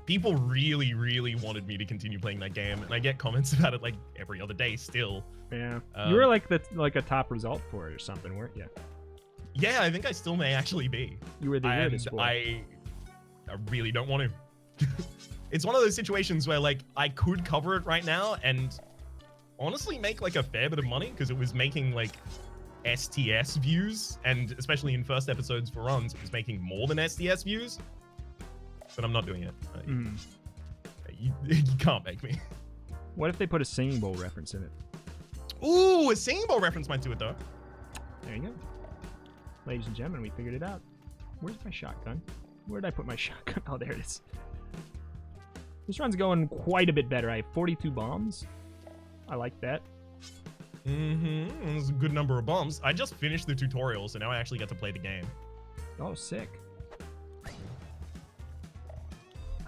people really, really wanted me to continue playing that game, and I get comments about it like every other day still. Yeah. You were like a top result for it or something, weren't you? Yeah, I think I still may actually be. You were the weirdest boy. I really don't want to. It's one of those situations where, like, I could cover it right now and honestly make like a fair bit of money, because it was making like STS views, and especially in first episodes for runs, it was making more than STS views. But I'm not doing it. You can't make me. What if they put a Singing Bowl reference in it? Ooh, a Singing Bowl reference might do it though. There you go. Ladies and gentlemen, we figured it out. Where's my shotgun? Where did I put my shotgun? Oh, there it is. This run's going quite a bit better. I have 42 bombs. I like that. There's a good number of bombs. I just finished the tutorial, so now I actually get to play the game. Oh, sick. I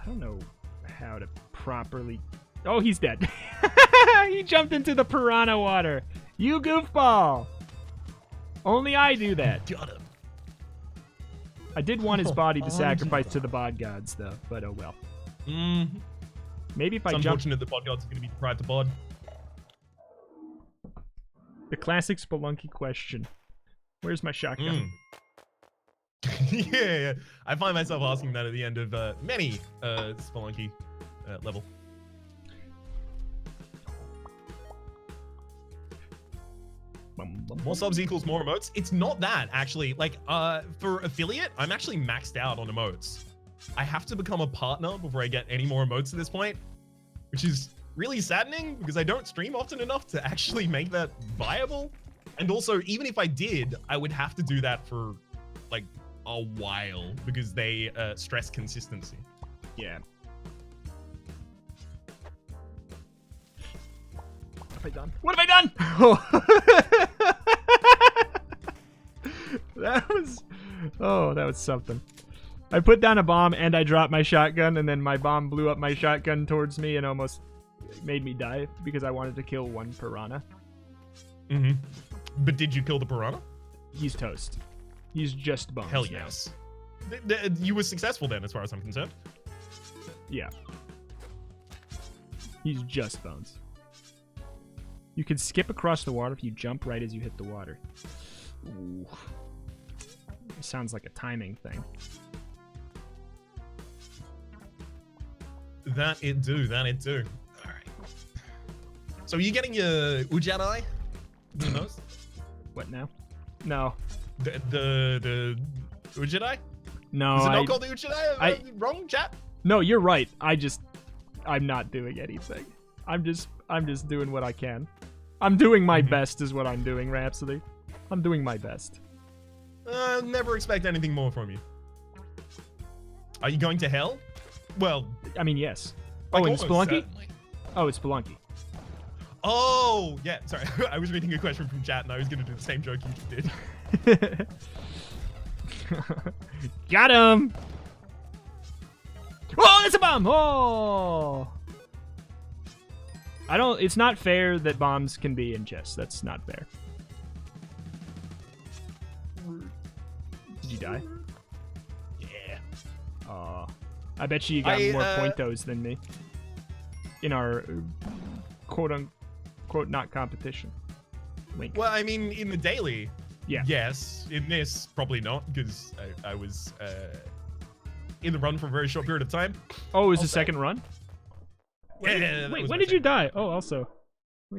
don't know how to properly... Oh, he's dead. He jumped into the piranha water. You goofball. Only I do that. Got him. I did want his body to sacrifice to the bod gods, though, but oh well. Maybe if I it's jump... unfortunate the bod gods are going to be deprived of bod. The classic Spelunky question. Where's my shotgun? Yeah. I find myself asking that at the end of many Spelunky level. More subs equals more emotes. It's not that, actually. Like, for affiliate, I'm actually maxed out on emotes. I have to become a partner before I get any more emotes at this point, which is really saddening because I don't stream often enough to actually make that viable. And also, even if I did, I would have to do that for, like, a while because they stress consistency. Yeah. What have I done? What have I done? Oh, that was something. I put down a bomb and I dropped my shotgun, and then my bomb blew up my shotgun towards me and almost made me die because I wanted to kill one piranha. But did you kill the piranha? He's toast. He's just bones. Hell yes. You were successful then, as far as I'm concerned. Yeah. He's just bones. You can skip across the water if you jump right as you hit the water. Ooh. It sounds like a timing thing. That it do. Alright. So are you getting your Ujadai? What now? No. The Ujadai? No. Is it not called the Ujadai? Wrong, chat? No, you're right. I'm not doing anything. I'm just doing what I can. I'm doing my best is what I'm doing, Rhapsody. I'm doing my best. Never expect anything more from you. Are you going to hell? Well, I mean, yes. like, Oh, in almost Spelunky? certainly. Oh, it's Spelunky. Oh, yeah. Sorry, I was reading a question from chat and I was going to do the same joke you did. Got him! Oh, that's a bomb! Oh! It's not fair that bombs can be in chests. That's not fair. Did you die? Yeah. I bet you got more pointos than me. In our quote-unquote not competition. Link. Well, I mean, in the daily, yeah. Yes. In this, probably not, because I was... in the run for a very short period of time. Oh, is I'll the say. second run? Yeah. Wait, when did you die? Oh, also.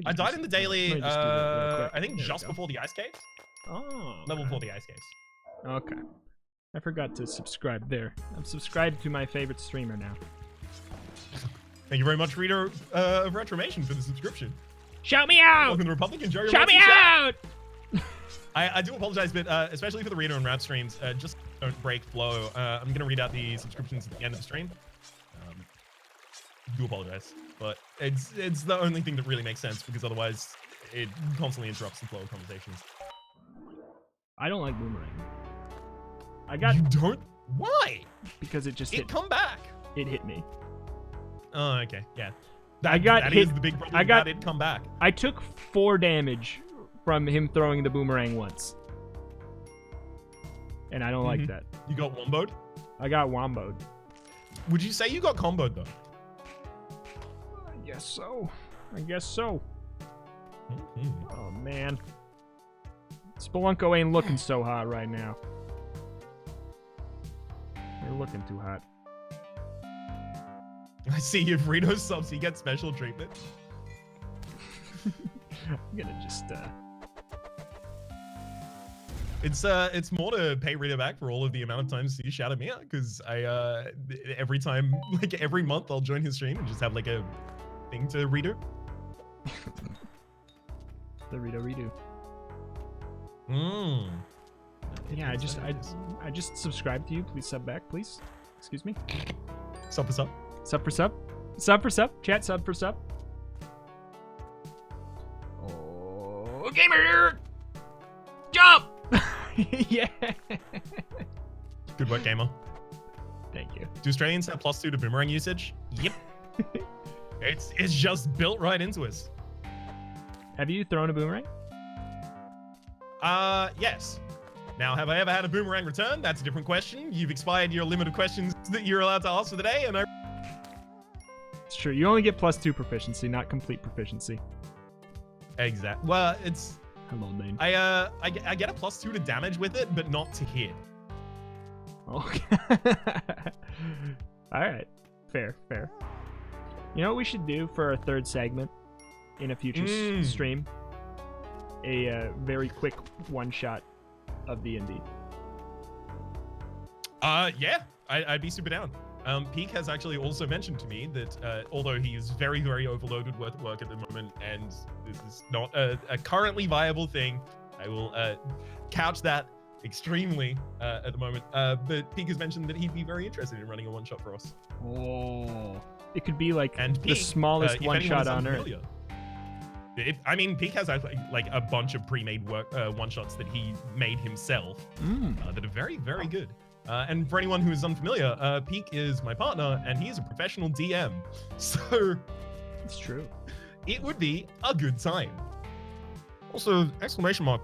I died in the daily, Let me just do that real quick. I think There we just go. before the ice caves. Oh. Level okay. before the ice caves. Okay. I forgot to subscribe there. I'm subscribed to my favorite streamer now. Thank you very much, Reto of Retromation, for the subscription. Shout me out! Welcome to the Republic. Enjoy your Shout me Rhapsody chat. out! I do apologize, but especially for the Reto and Rap streams, just don't break flow. I'm going to read out the subscriptions at the end of the stream. Do apologize, but it's the only thing that really makes sense, because otherwise it constantly interrupts the flow of conversations. I don't like Boomerang. I got You don't? Why? because it just It hit. come back. It hit me. Oh, okay, yeah. I got that hit. is the big problem I got- about it come back. I took 4 damage from him throwing the boomerang once, and I don't like Mhm. that. You got womboed? I got womboed. Would you say you got comboed though? I guess so. I guess so. Mhm. Oh man, Spelunko ain't looking so hot right now. They're looking too hot. I see if Rito subs, he gets special treatment. I'm gonna just It's more to pay Rito back for all of the amount of times he shouted me out, because I every time, like every month, I'll join his stream and just have like a thing to Rito. the Reto redo. Mmm. Yeah, I just subscribed to you. Please sub back, please. Excuse me. Sup, what's up? Sub for sub. Sub for sub. Chat sub for sub. Oh, gamer! Jump! Yeah. Good work, gamer. Thank you. Do Australians have +2 to boomerang usage? Yep. It's just built right into us. Have you thrown a boomerang? Yes. Now, have I ever had a boomerang return? That's a different question. You've expired your limit of questions that you're allowed to ask for the day, and I... It's true. You only get +2 proficiency, not complete proficiency. Exactly. Well, it's... Hello, Dane. I get a +2 to damage with it, but not to hit. Okay. All right. Fair. You know what we should do for our third segment in a future stream? A very quick one-shot of D&D. Yeah. I'd be super down. Peak has actually also mentioned to me that although he is very, very overloaded with work at the moment, and this is not a currently viable thing, I will couch that extremely at the moment. But Peak has mentioned that he'd be very interested in running a one-shot for us. Oh. It could be like And the Peak, smallest if anyone one-shot is on Earth. unfamiliar, I mean, Peak has like a bunch of pre-made work one-shots that he made himself that are very, very good. And for anyone who is unfamiliar, Peak is my partner, and he is a professional DM. So It's true. it would be a good time. Also,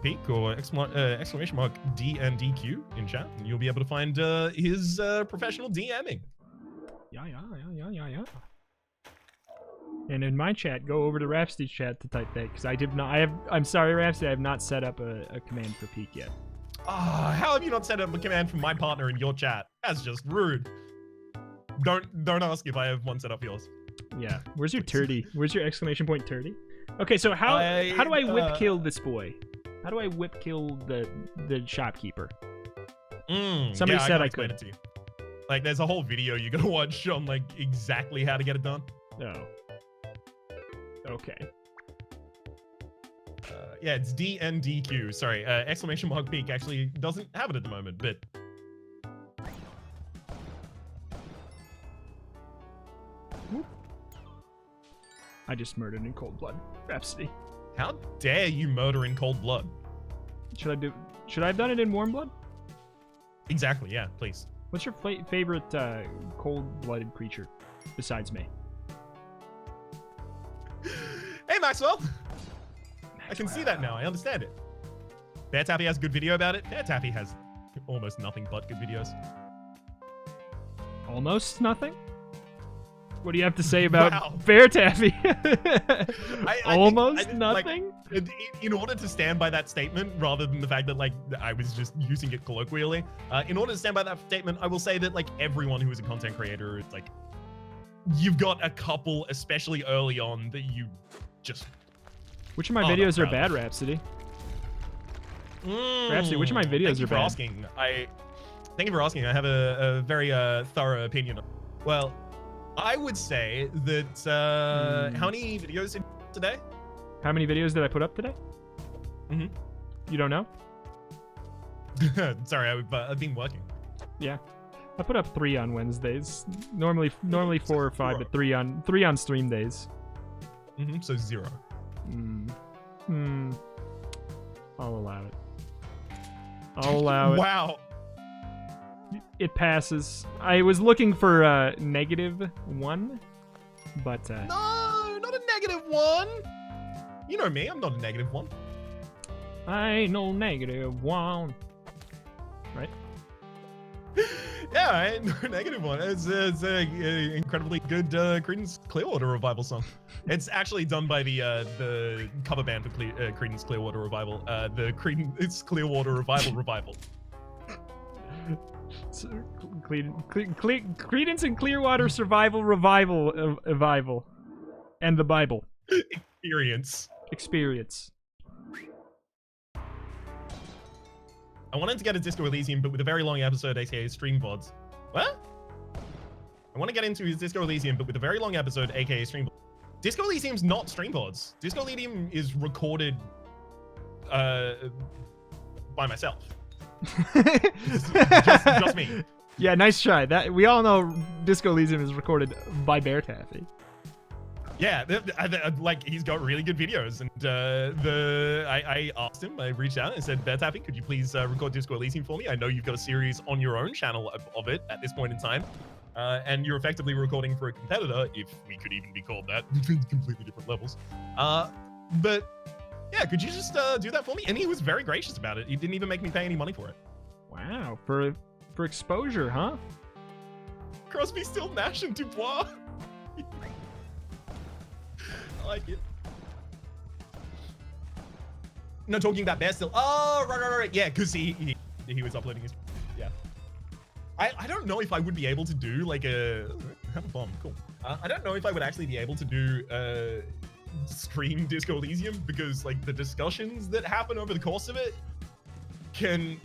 !Peak or exclamation mark DNDQ in chat, and you'll be able to find his professional DMing. Yeah. And in my chat, go over to Rhapsody chat to type that, because I did not. I'm sorry, Rhapsody. I have not set up a command for Peak yet. Ah, how have you not set up a command from my partner in your chat? That's just rude. Don't ask if I have one set up for yours. Yeah. Where's your turdy? Where's your exclamation point turdy? Okay, so how do I whip kill this boy? How do I whip kill the shopkeeper? Somebody said can't I explain could. it to you. Like, there's a whole video you gotta watch on like exactly how to get it done. Oh. Okay. Yeah, it's DNDQ. Sorry, exclamation mark Peak actually doesn't have it at the moment, but I just murdered in cold blood. Rhapsody. how dare you murder in cold blood? Should I have done it in warm blood? Exactly, yeah, please. What's your favorite cold-blooded creature besides me? Hey, Maxwell! I can see that now. I understand it. Bear Taffy has a good video about it. Bear Taffy has almost nothing but good videos. Almost nothing? What do you have to say about Wow. Bear Taffy? I Almost think, nothing? In order to stand by that statement, rather than the fact that like I was just using it colloquially, in order to stand by that statement, I will say that like everyone who is a content creator, it's like you've got a couple, especially early on, that you just. Which of my Oh, no, videos are proud bad, of. Rhapsody? Rhapsody, which of my videos Thank you are for bad? asking. Thank you for asking. I have a very thorough opinion. Well, I would say that how many videos did today? How many videos did I put up today? Mhm. You don't know? Sorry, I've been working. Yeah. I put up 3 on Wednesdays. Normally 4 or 5, but 3 on stream days. So 0. I'll allow it. I'll allow it. Wow. It passes. I was looking for -1, but No, not a -1. You know me, I'm not a -1. I ain't no -1. Right? Yeah, I ain't no -1. It's a incredibly good Creedence Clearwater Revival song. It's actually done by the cover band for Creedence Clearwater Revival. The Creedence Clearwater Revival. So, Credence and Clearwater Survival Revival, and the Bible experience. I wanted to get a Disco Elysium, but with a very long episode, aka stream VoDs. What? I want to get into his Disco Elysium, but with a very long episode, aka stream VoDs. Disco Elysium's not stream VoDs. Disco Elysium is recorded by myself. just me. Yeah, nice try. That we all know Disco Elysium is recorded by Bear Taffy. Yeah, like he's got really good videos, and I asked him, I reached out and said, Bear Taffy, could you please record Disco Elysium for me? I know you've got a series on your own channel of it at this point in time, and you're effectively recording for a competitor, if we could even be called that, completely different levels. But yeah, could you just do that for me? And he was very gracious about it. He didn't even make me pay any money for it. Wow, for exposure, huh? Crosby, Still, Nash, and Dubois. I like it. No, talking about Bear Still. Oh, right. Yeah, because he was uploading his. Yeah. I don't know if I would be able to do like a. Have a bomb. Cool. I don't know if I would actually be able to do stream Disco Elysium, because like the discussions that happen over the course of it can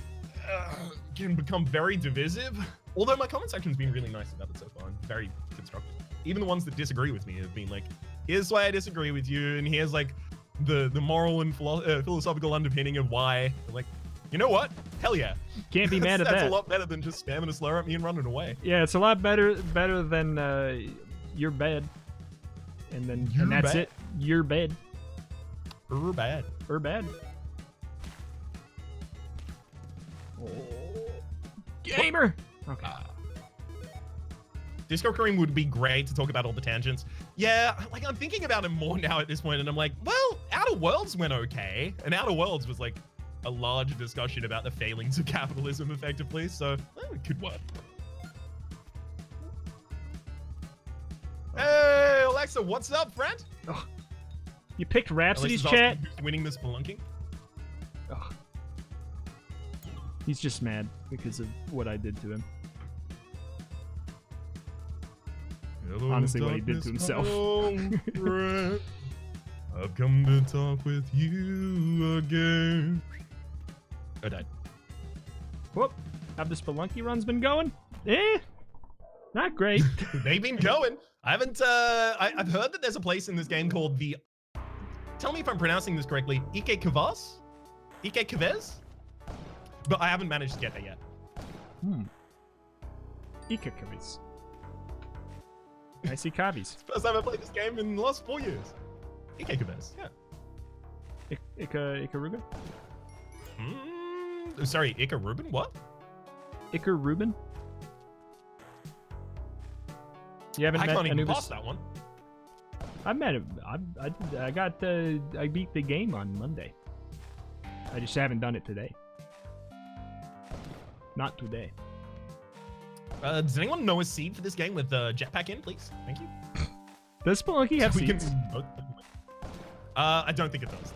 become very divisive. Although my comment section's been really nice about it so far and very constructive. Even the ones that disagree with me have been like, here's why I disagree with you, and here's like the moral and philosophical underpinning of why. I'm like, you know what? Hell yeah. Can't be mad at That's that. a lot better than just spamming a slur at me and running away. Yeah, it's a lot better than your bed. And that's bad. it. Your bed. Bad. Or bad. Oh. Gamer! Okay. Disco Kareem would be great to talk about all the tangents. Yeah, like I'm thinking about it more now at this point, and I'm like, well, Outer Worlds went okay, and Outer Worlds was like a large discussion about the failings of capitalism, effectively. So it could work. Hey, Alexa, what's up, friend? Oh. You picked Rhapsody's Alexa's chat? asking who's winning this spelunking. Oh. He's just mad because of what I did to him. Hello, Honestly, what he did to himself. Friend. I've come to talk with you again. Oh, died. Whoop. Have the Spelunky runs been going? Not great. They've been going. I haven't. I've heard that there's a place in this game called the. Tell me if I'm pronouncing this correctly. Ike Kavas? Ike Kavez? But I haven't managed to get there yet. Ikakavis. I see Kavis. First time I played this game in the last 4 years. Ike Kavez, yeah. Ikaruga? Sorry, Ika Rubin? What? Iker Rubin? You haven't I met can't even Anubis? pass that one. I met him. I beat the game on Monday. I just haven't done it today. Not today. Does anyone know a seed for this game with jetpack in, please? Thank you. Does Spelunky have So we can seats? both- I don't think it does.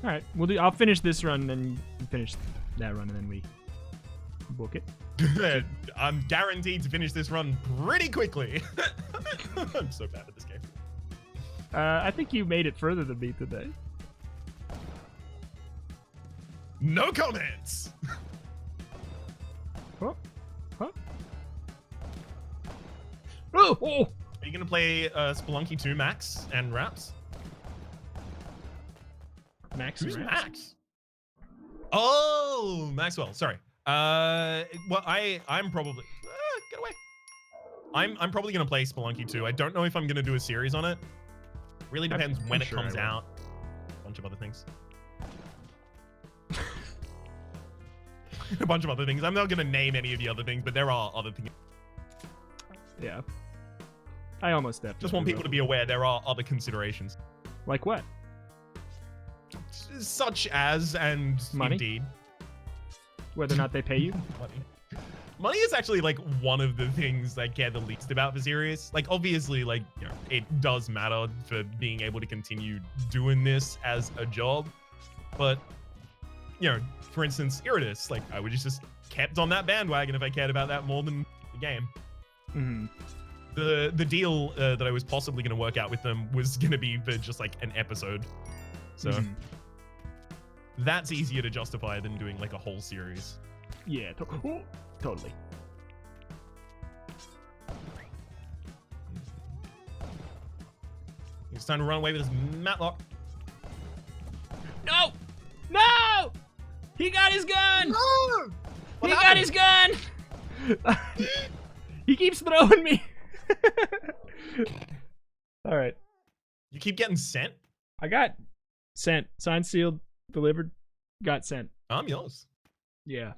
All right, we'll do. I'll finish this run, and then you finish that run, and then we book it. I'm guaranteed to finish this run pretty quickly. I'm so bad at this game. I think you made it further than me today. No comments. Huh? Huh? Oh! Oh! Are you gonna play Spelunky 2 Max and Rhaps? Max. Who's and Max? Oh, Maxwell. Sorry. Well, I'm probably get away. I'm probably gonna play Spelunky 2. I don't know if I'm gonna do a series on it. Really depends when it sure comes I will. out. A bunch of other things. A bunch of other things. I'm not gonna name any of the other things, but there are other things. Yeah. I almost definitely. Just want people to be aware there are other considerations, Like what? such as and Money? indeed. Whether or not they pay you? Money. Money is actually like one of the things I care the least about for serious. Like obviously, like you know, it does matter for being able to continue doing this as a job, but you know, for instance, Iridus, like I would just kept on that bandwagon if I cared about that more than the game. Mm-hmm. The deal that I was possibly going to work out with them was going to be for just like an episode, so that's easier to justify than doing like a whole series. Yeah, totally. It's time to run away with this Matlock. No! No! He got his gun! No! He got his gun! He keeps throwing me. All right. You keep getting sent? I got sent. Signed, sealed, delivered, got sent. I'm yours. Yeah.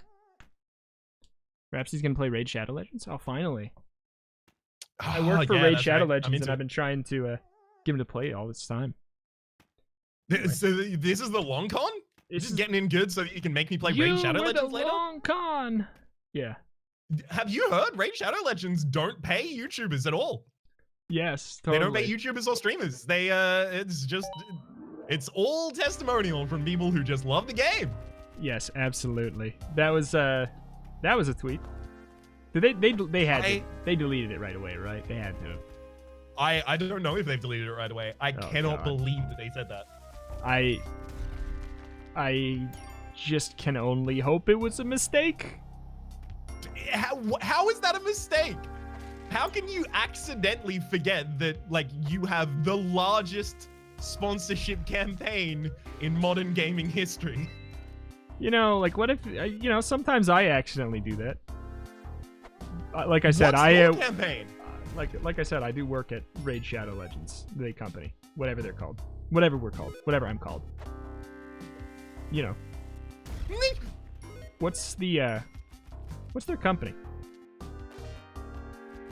Rhapsody's gonna play Raid Shadow Legends? Oh, finally. I work for Raid Shadow Legends, and I've been trying to give him to play all this time. So this is the long con? You're just getting in good so that you can make me play Raid Shadow Legends later? Long con. Yeah. Have you heard? Raid Shadow Legends don't pay YouTubers at all. Yes, totally. They don't pay YouTubers or streamers. They it's all testimonial from people who just love the game. Yes, absolutely. That was a tweet. Did they had to, they deleted it right away, right? They had to. I don't know if they've deleted it right away. I cannot believe that they said that. I just can only hope it was a mistake. How is that a mistake? How can you accidentally forget that like you have the largest sponsorship campaign in modern gaming history? You know, like what if you know? Sometimes I accidentally do that. Like I said, What's your campaign? Like I said, I do work at Raid Shadow Legends, the company, whatever they're called, whatever we're called, whatever I'm called. You know, what's their company?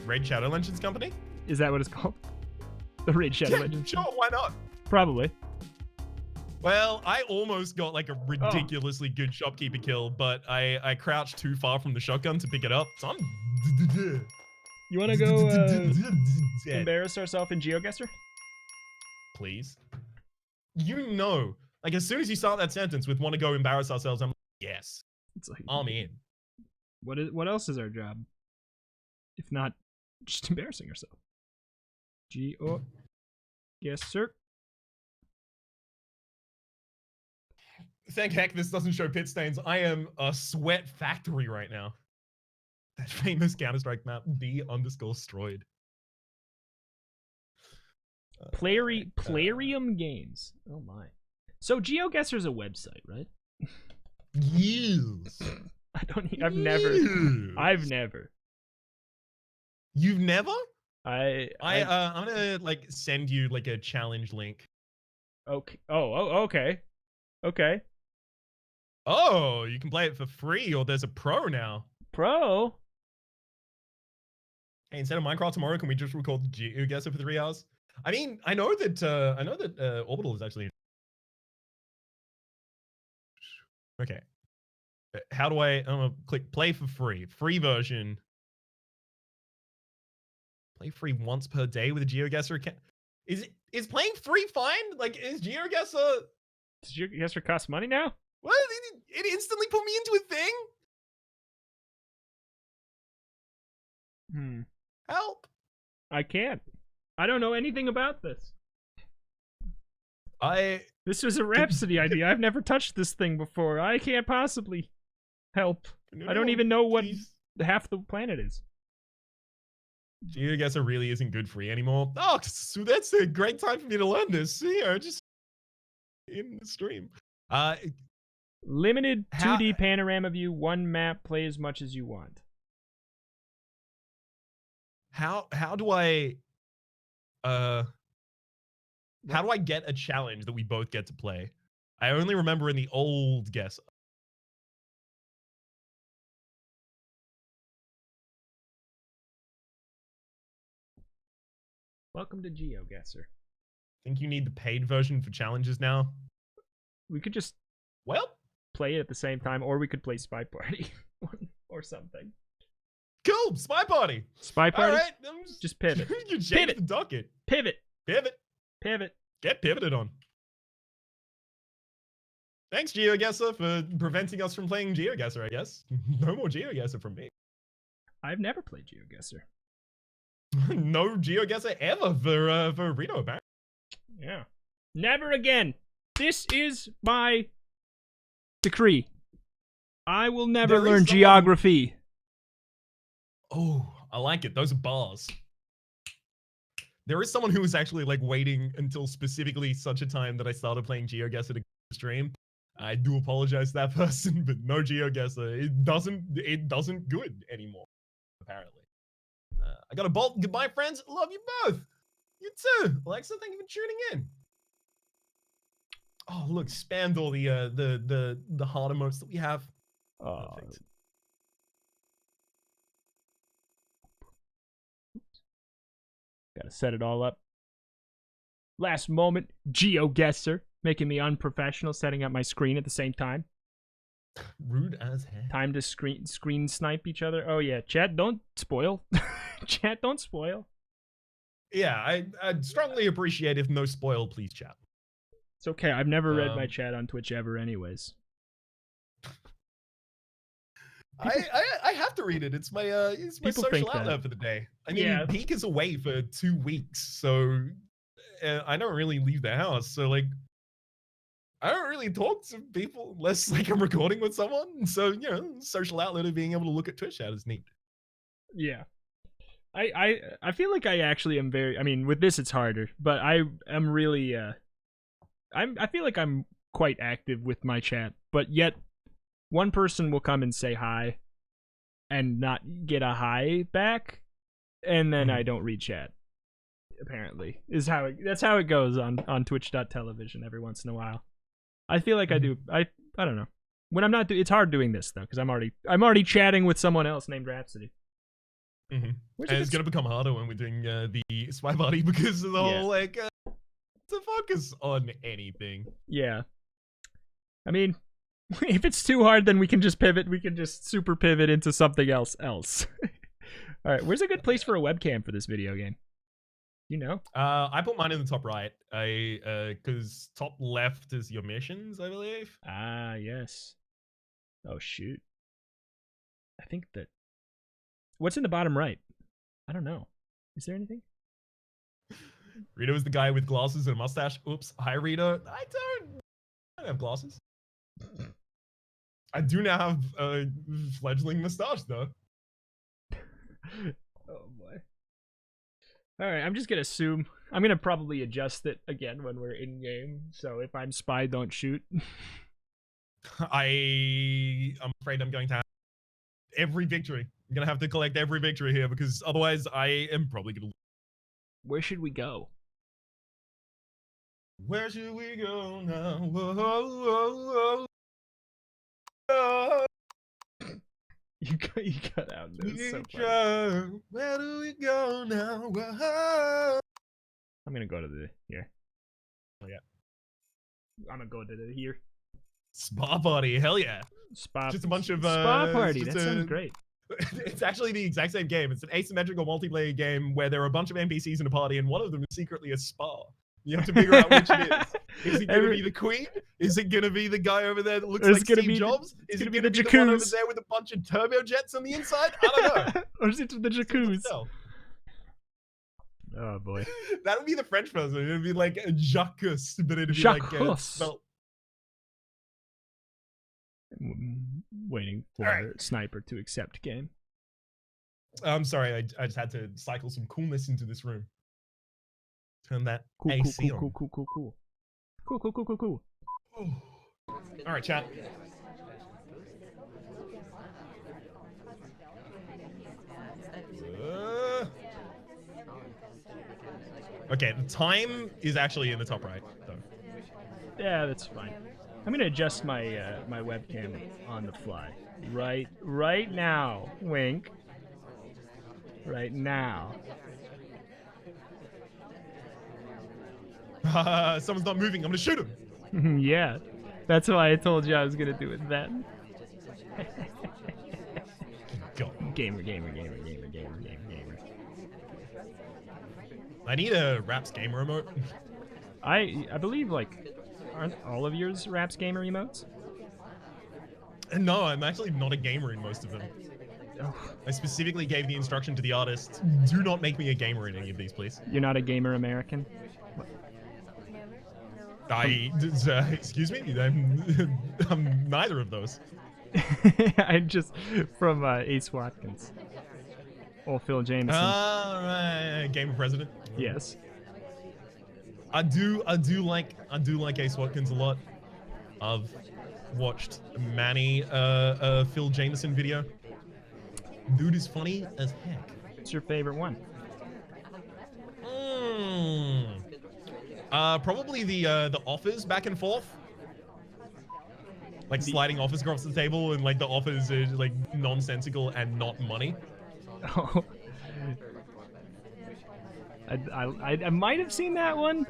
Raid Shadow Legends Company? Is that what it's called? The Raid Shadow Legends? Sure, why not? Probably. Well, I almost got like a ridiculously good shopkeeper kill, but I crouched too far from the shotgun to pick it up. So I'm You want to go embarrass ourselves in GeoGuessr? Please. You know, like as soon as you start that sentence with "want to go embarrass ourselves," I'm like, yes, It's like, I'm in. what else is our job? If not just embarrassing ourselves. GeoGuessr. Thank heck this doesn't show pit stains. I am a sweat factory right now. That famous Counter-Strike map, D_stroid. Plarium Games. Oh my. So GeoGuessr's a website, right? Yes. I've never. You've never? I'm gonna like send you like a challenge link. Okay. Okay. Okay. Oh, you can play it for free, or there's a pro now. Pro? Hey, instead of Minecraft tomorrow, can we just record GeoGuessr for 3 hours? I mean, I know that Orbital is actually okay. How do I'm gonna click play for free. Free version. Play free once per day with a GeoGuessr account. Is playing free fine? Like, is GeoGuessr... Does GeoGuessr cost money now? What? It instantly put me into a thing? Help. I can't. I don't know anything about this. This was a Rhapsody idea. I've never touched this thing before. I can't possibly help. I don't even know what half the planet is. GeoGuessr really isn't good free anymore. Oh, so that's a great time for me to learn this. Just in the stream. Limited 2D panorama view, one map, play as much as you want. How do I get a challenge that we both get to play? I only remember in the old guess. Welcome to GeoGuessr. Think you need the paid version for challenges now? We could just play it at the same time, or we could play SpyParty or something. Cool, SpyParty. SpyParty. All right, just pivot. You change the docket. Pivot. Get pivoted on. Thanks, GeoGuessr, for preventing us from playing GeoGuessr, I guess. No more GeoGuessr from me. I've never played GeoGuessr. No GeoGuessr ever for Reto, apparently. Yeah. Never again. This is my decree. I will never learn geography. Oh, I like it. Those are bars. There is someone who was actually like waiting until specifically such a time that I started playing GeoGuessr to stream. I do apologize to that person, but no GeoGuessr. It doesn't good anymore, apparently. I got a bolt. Goodbye, friends. Love you both. You too. Alexa, thank you for tuning in. Oh, look, spammed all the hard emotes that we have. Perfect. Gotta set it all up. Last moment, GeoGuessr, making me unprofessional, setting up my screen at the same time. Rude as heck. Time to screen snipe each other. Oh yeah, chat, don't spoil. Chat, don't spoil. Yeah, I'd strongly appreciate if no spoil, please, chat. It's okay. I've never read my chat on Twitch ever, anyways. I have to read it. It's my social outlet for the day. I mean, Peak is away for 2 weeks, so I don't really leave the house. So like, I don't really talk to people unless like I'm recording with someone. So you know, social outlet of being able to look at Twitch chat is neat. Yeah. I feel like I actually am very. I mean, with this it's harder, but I am really. I feel like I'm quite active with my chat, but yet one person will come and say hi, and not get a hi back, and then I don't read chat. Apparently, that's how it goes on Twitch.television every once in a while. I feel like I do. I don't know. When I'm not it's hard doing this though, because I'm already chatting with someone else named Rhapsody. And it's gonna become harder when we're doing the SpyParty because of the whole like to focus on anything. Yeah. I mean, if it's too hard, then we can just pivot. We can just super pivot into something else. All right, where's a good place for a webcam for this video game? You know? I put mine in the top right. Because top left is your missions, I believe. Ah, yes. Oh shoot. I think that. What's in the bottom right? I don't know. Is there anything? Reto is the guy with glasses and a mustache. Oops. Hi, Reto. I don't have glasses. I do now have a fledgling mustache, though. Oh, boy. Alright, I'm just gonna assume. I'm gonna probably adjust it again when we're in-game. So if I'm spy, don't shoot. I'm afraid I'm going to have every victory. I'm going to have to collect every victory here because otherwise I am probably going to lose. Where should we go? Where should we go now? Whoa, whoa, whoa, whoa. You cut out. So where do we go now? Whoa. I'm gonna go to the here. Oh yeah. I'm gonna go to the here. SpyParty, hell yeah. Just a bunch of SpyParty. just That sounds great. It's actually the exact same game. It's an asymmetrical multiplayer game where there are a bunch of NPCs in a party, and one of them is secretly a spa. You have to figure out which it is. Is it going to be the queen? Is it going to be the guy over there that looks like Steve Jobs? Is it going to be the one over there with a bunch of turbojets on the inside? I don't know. Or is it the jacuzzi? Oh boy. That would be the French version. It would be like a Jacques, but it'd be Jacques. like spelled. Waiting for Alright. Sniper to accept game. I'm sorry, I just had to cycle some coolness into this room. Turn that AC on. Cool. All right, chat. Okay, the time is actually in the top right, though. Yeah, that's fine. I'm gonna adjust my my webcam on the fly. Right now. Wink. Right now. Someone's not moving. I'm gonna shoot him. Yeah, that's why I told you I was gonna do it then. Go. Gamer. I need a Rhaps gamer remote. I believe like aren't all of yours Rhaps gamer emotes? No, I'm actually not a gamer in most of them. Oh. I specifically gave the instruction to the artist, do not make me a gamer in any of these, please. You're not a gamer American? Excuse me? I'm neither of those. I'm just from Ace Watkins. Or Phil Jameson. Right. Gamer president. Yes. I do like Ace Watkins a lot. I've watched many Phil Jameson video. Dude is funny as heck. What's your favorite one? Probably the offers back and forth. Like sliding offers across the table, and like the offers are like nonsensical and not money. Oh. I might have seen that one.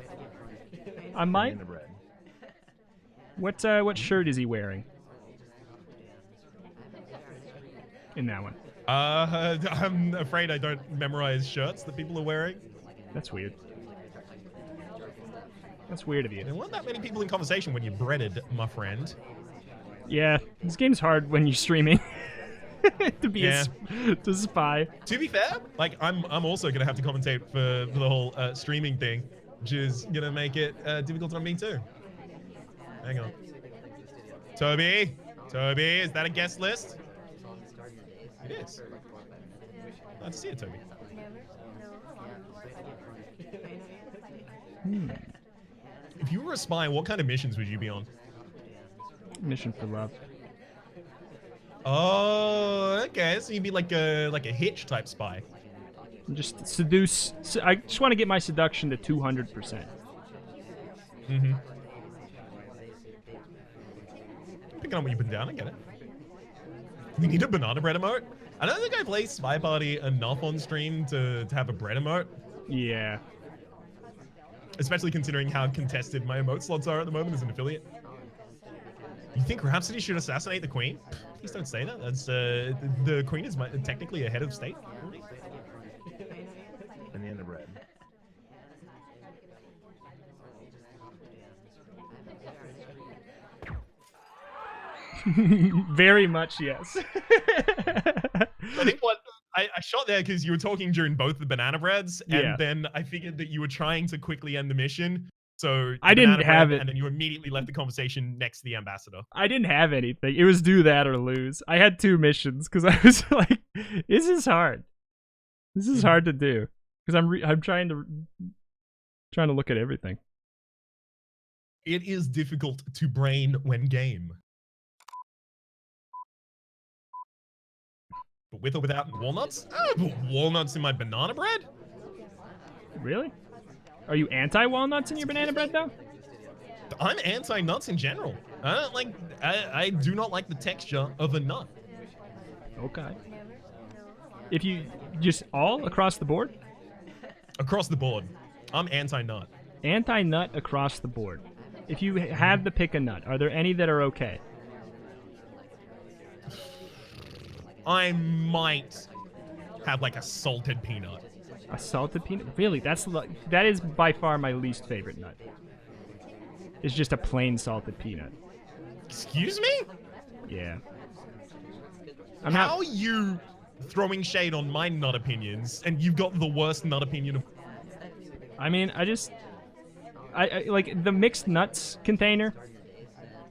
I might. What shirt is he wearing? In that one. I'm afraid I don't memorize shirts that people are wearing. That's weird. That's weird of you. There weren't that many people in conversation when you breaded, my friend. Yeah, this game's hard when you're streaming. To be to spy. To be fair, like I'm also gonna have to commentate for the whole streaming thing, which is gonna make it difficult on me too. Hang on. Toby, is that a guest list? It is. Glad to see it, Toby. If you were a spy, what kind of missions would you be on? Mission for love. Oh, okay. So you'd be like a Hitch type spy. Just seduce. I just want to get my seduction to 200%. Mm-hmm. Picking on what you put down, I get it. We need a banana bread emote. I don't think I play SpyParty enough on stream to have a bread emote. Yeah. Especially considering how contested my emote slots are at the moment as an affiliate. You think Rhapsody should assassinate the queen? Please don't say that. That's the queen is technically a head of state. Banana bread. Very much, yes. I think what I shot there because you were talking during both the banana breads, and then I figured that you were trying to quickly end the mission. So I didn't have it, and then you immediately left the conversation next to the ambassador. I didn't have anything. It was do that or lose. I had 2 missions because I was like, "This is hard. This is hard to do." Because I'm trying to look at everything. It is difficult to brain when game. But with or without walnuts? I put walnuts in my banana bread? Really? Are you anti-walnuts in your banana bread, though? I'm anti-nuts in general. I don't like. I do not like the texture of a nut. Okay. If you just all across the board? Across the board, I'm anti-nut. Anti-nut across the board. If you have to pick a nut, are there any that are okay? I might have like a salted peanut. A salted peanut? Really? That is by far my least favorite nut. It's just a plain salted peanut. Excuse me? Yeah. How are you throwing shade on my nut opinions, and you've got the worst nut opinion of... I mean, I like the mixed nuts container.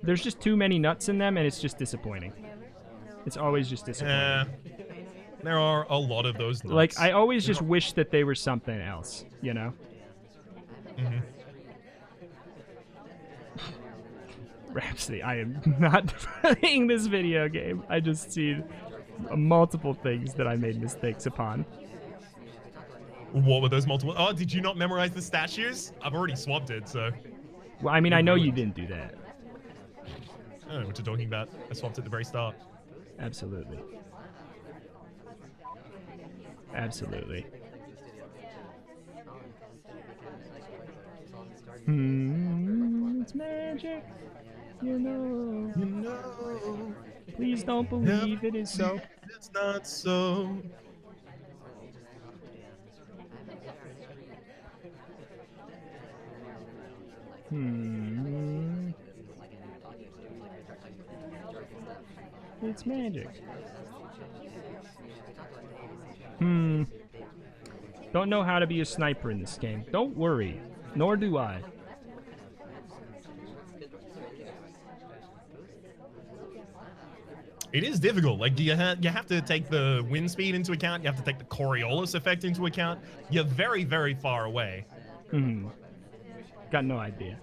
There's just too many nuts in them, and it's just disappointing. It's always just disappointing. There are a lot of those nuts. Like, I always just wish that they were something else, you know? Mm-hmm. Rhapsody, I am not playing this video game. I just see multiple things that I made mistakes upon. What were those multiple... Oh, did you not memorize the statues? I've already swapped it, so... Well, I mean, I know you didn't do that. I don't know what you're talking about. I swapped at the very start. Absolutely. Absolutely. It's magic. You know. You know... Please don't believe it is so. It's not so... It's magic. Don't know how to be a sniper in this game. Don't worry. Nor do I. It is difficult. Like, you have to take the wind speed into account. You have to take the Coriolis effect into account. You're very, very far away. Got no idea.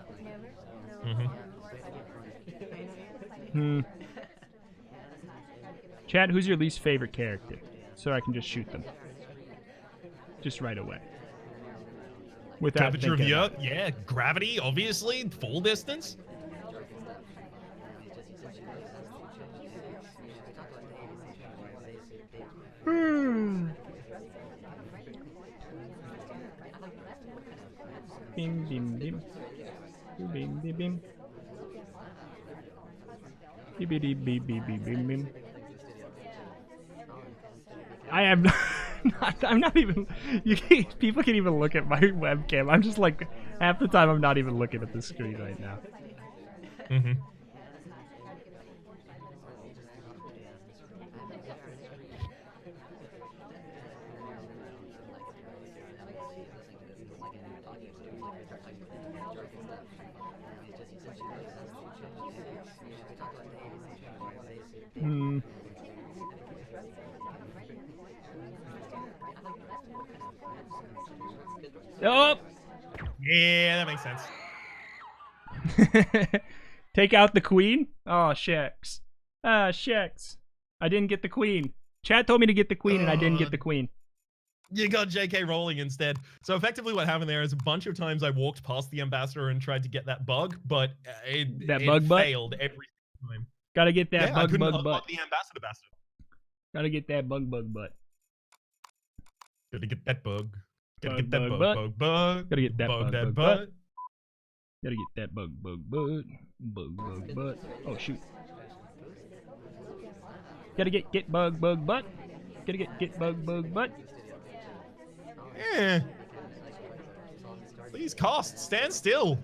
Chad, who's your least favorite character? So I can just shoot them. Just right away. Without Temperature of thinking the about Earth? Yeah. Gravity, obviously. Full distance. Bim, bim, bim. Bim, bim, bim. Bim, bim, bim, bim, bim, bim. I am not, I'm not even, people can even look at my webcam. I'm just like, half the time I'm not even looking at the screen right now. Oh! Yeah, that makes sense. Take out the queen? Oh, shucks. Ah, shucks. I didn't get the queen. Chat told me to get the queen, and I didn't get the queen. You got J.K. Rowling instead. So effectively what happened there is a bunch of times I walked past the ambassador and tried to get that bug, but it failed every time. Gotta get that I bug couldn't butt. unlock the ambassador bastard. Gotta get that bug butt. Gotta get that bug. Gotta Bug, get that bug, bug, butt. bug. Gotta get that bug, bug, that bug, butt. butt. Gotta get that bug butt. Bug butt. Oh shoot. Gotta get bug butt. Gotta get bug butt. Yeah. Please, cost. Stand still.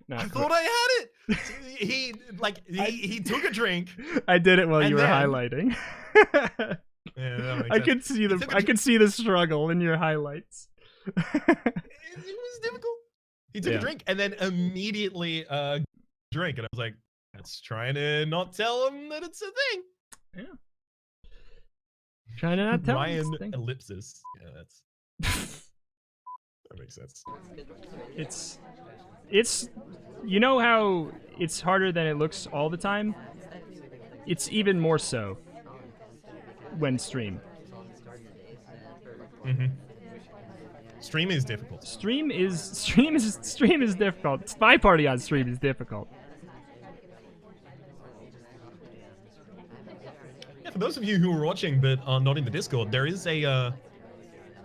I thought I had it. He took a drink. I did it while you were then- highlighting. Yeah, that makes I sense. could see the struggle in your highlights. It was difficult. He took a drink and then immediately drank, and I was like, "Let's try to not tell him that it's a thing." Yeah. Trying to not tell him it's a Ryan thing. ellipsis. Yeah, that's that makes sense. It's you know how it's harder than it looks all the time? it's even more so when stream. Stream is difficult. Stream is difficult. SpyParty on stream is difficult. Yeah, for those of you who are watching but are not in the Discord, there is a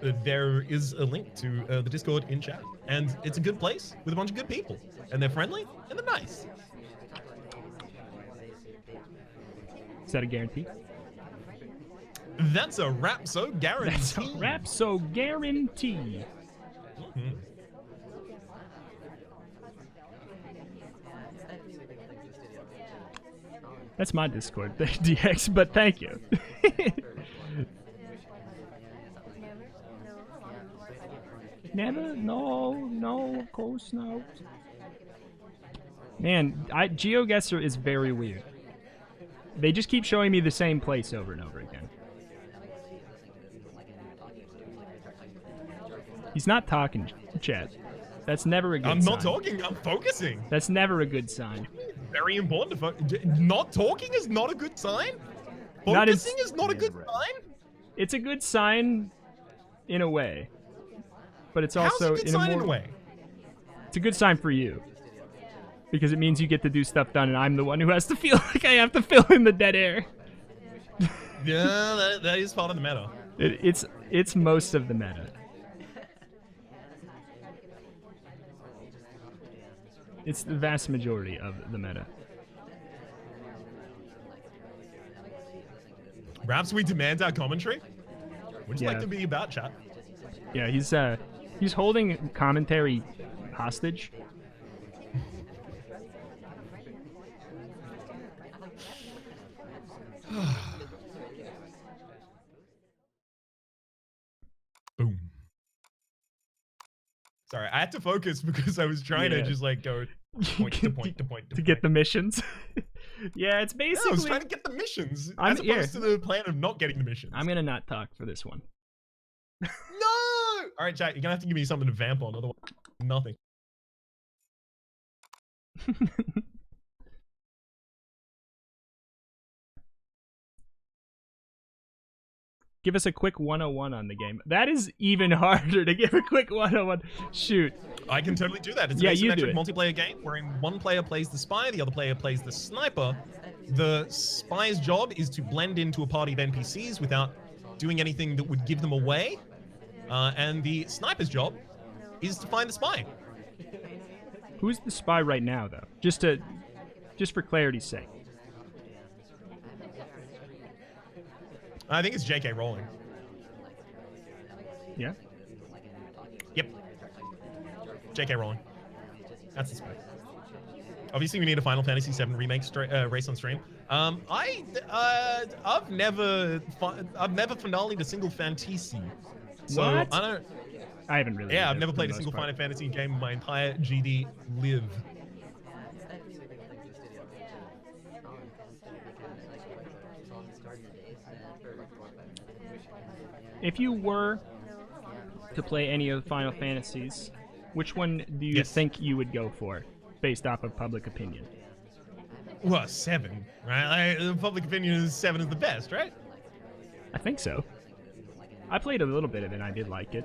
link to the Discord in chat, and it's a good place with a bunch of good people, and they're friendly and they're nice. Is that a guarantee? That's a Rhapso guarantee. That's a Rhapso guarantee. That's my Discord, DX, but thank you. Never, no, of course not. Man, GeoGuessr is very weird. They just keep showing me the same place over and over again. He's not talking, chat. That's never a good sign. I'm not talking, I'm focusing. That's never a good sign. Very important to focus. Not talking is not a good sign? Focusing is not a good sign? It's a good sign in a way. But it's How's also a good sign in a way? It's a good sign for you. Because it means you get to do stuff done and I'm the one who has to feel like I have to fill in the dead air. Yeah, that is part of the meta. It's most of the meta. It's the vast majority of the meta. Perhaps we demand our commentary? Would you like to be about, chat? Yeah, he's holding commentary hostage. Boom. Sorry, I had to focus because I was trying to just like go point to point to point to get the missions. Yeah, it's basically. Yeah, I was trying to get the missions as opposed to the plan of not getting the missions. I'm gonna not talk for this one. No! All right, chat, you're gonna have to give me something to vamp on, otherwise nothing. Give us a quick 101 on the game. That is even harder to give a quick 101. Shoot. I can totally do that. It's yeah, an you do asymmetric it. multiplayer game wherein one player plays the spy, the other player plays the sniper. The spy's job is to blend into a party of NPCs without doing anything that would give them away. And the sniper's job is to find the spy. Who's the spy right now, though? Just for clarity's sake. I think it's J.K. Rowling. Yeah? Yep. J.K. Rowling. That's the spy. Obviously, we need a Final Fantasy VII remake race on stream. I've never finale'd a single fantasy. So What? I haven't really. Yeah, either, I've never for played the a single most part. Final Fantasy game in my entire GD live. If you were to play any of the Final Fantasies, which one do you think you would go for, based off of public opinion? Well, 7, right? The public opinion is 7 is the best, right? I think so. I played a little bit of it and I did like it.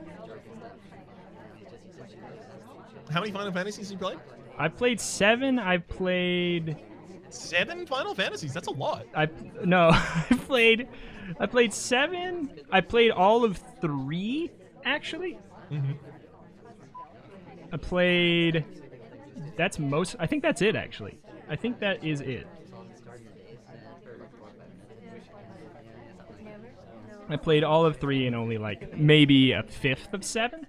How many Final Fantasies you played? I've played 7. I've played 7 Final Fantasies. That's a lot. I played 7. I played all of 3 actually. I played. That's most. I think that's it actually. I think that is it. I played all of 3 and only like maybe a fifth of 7.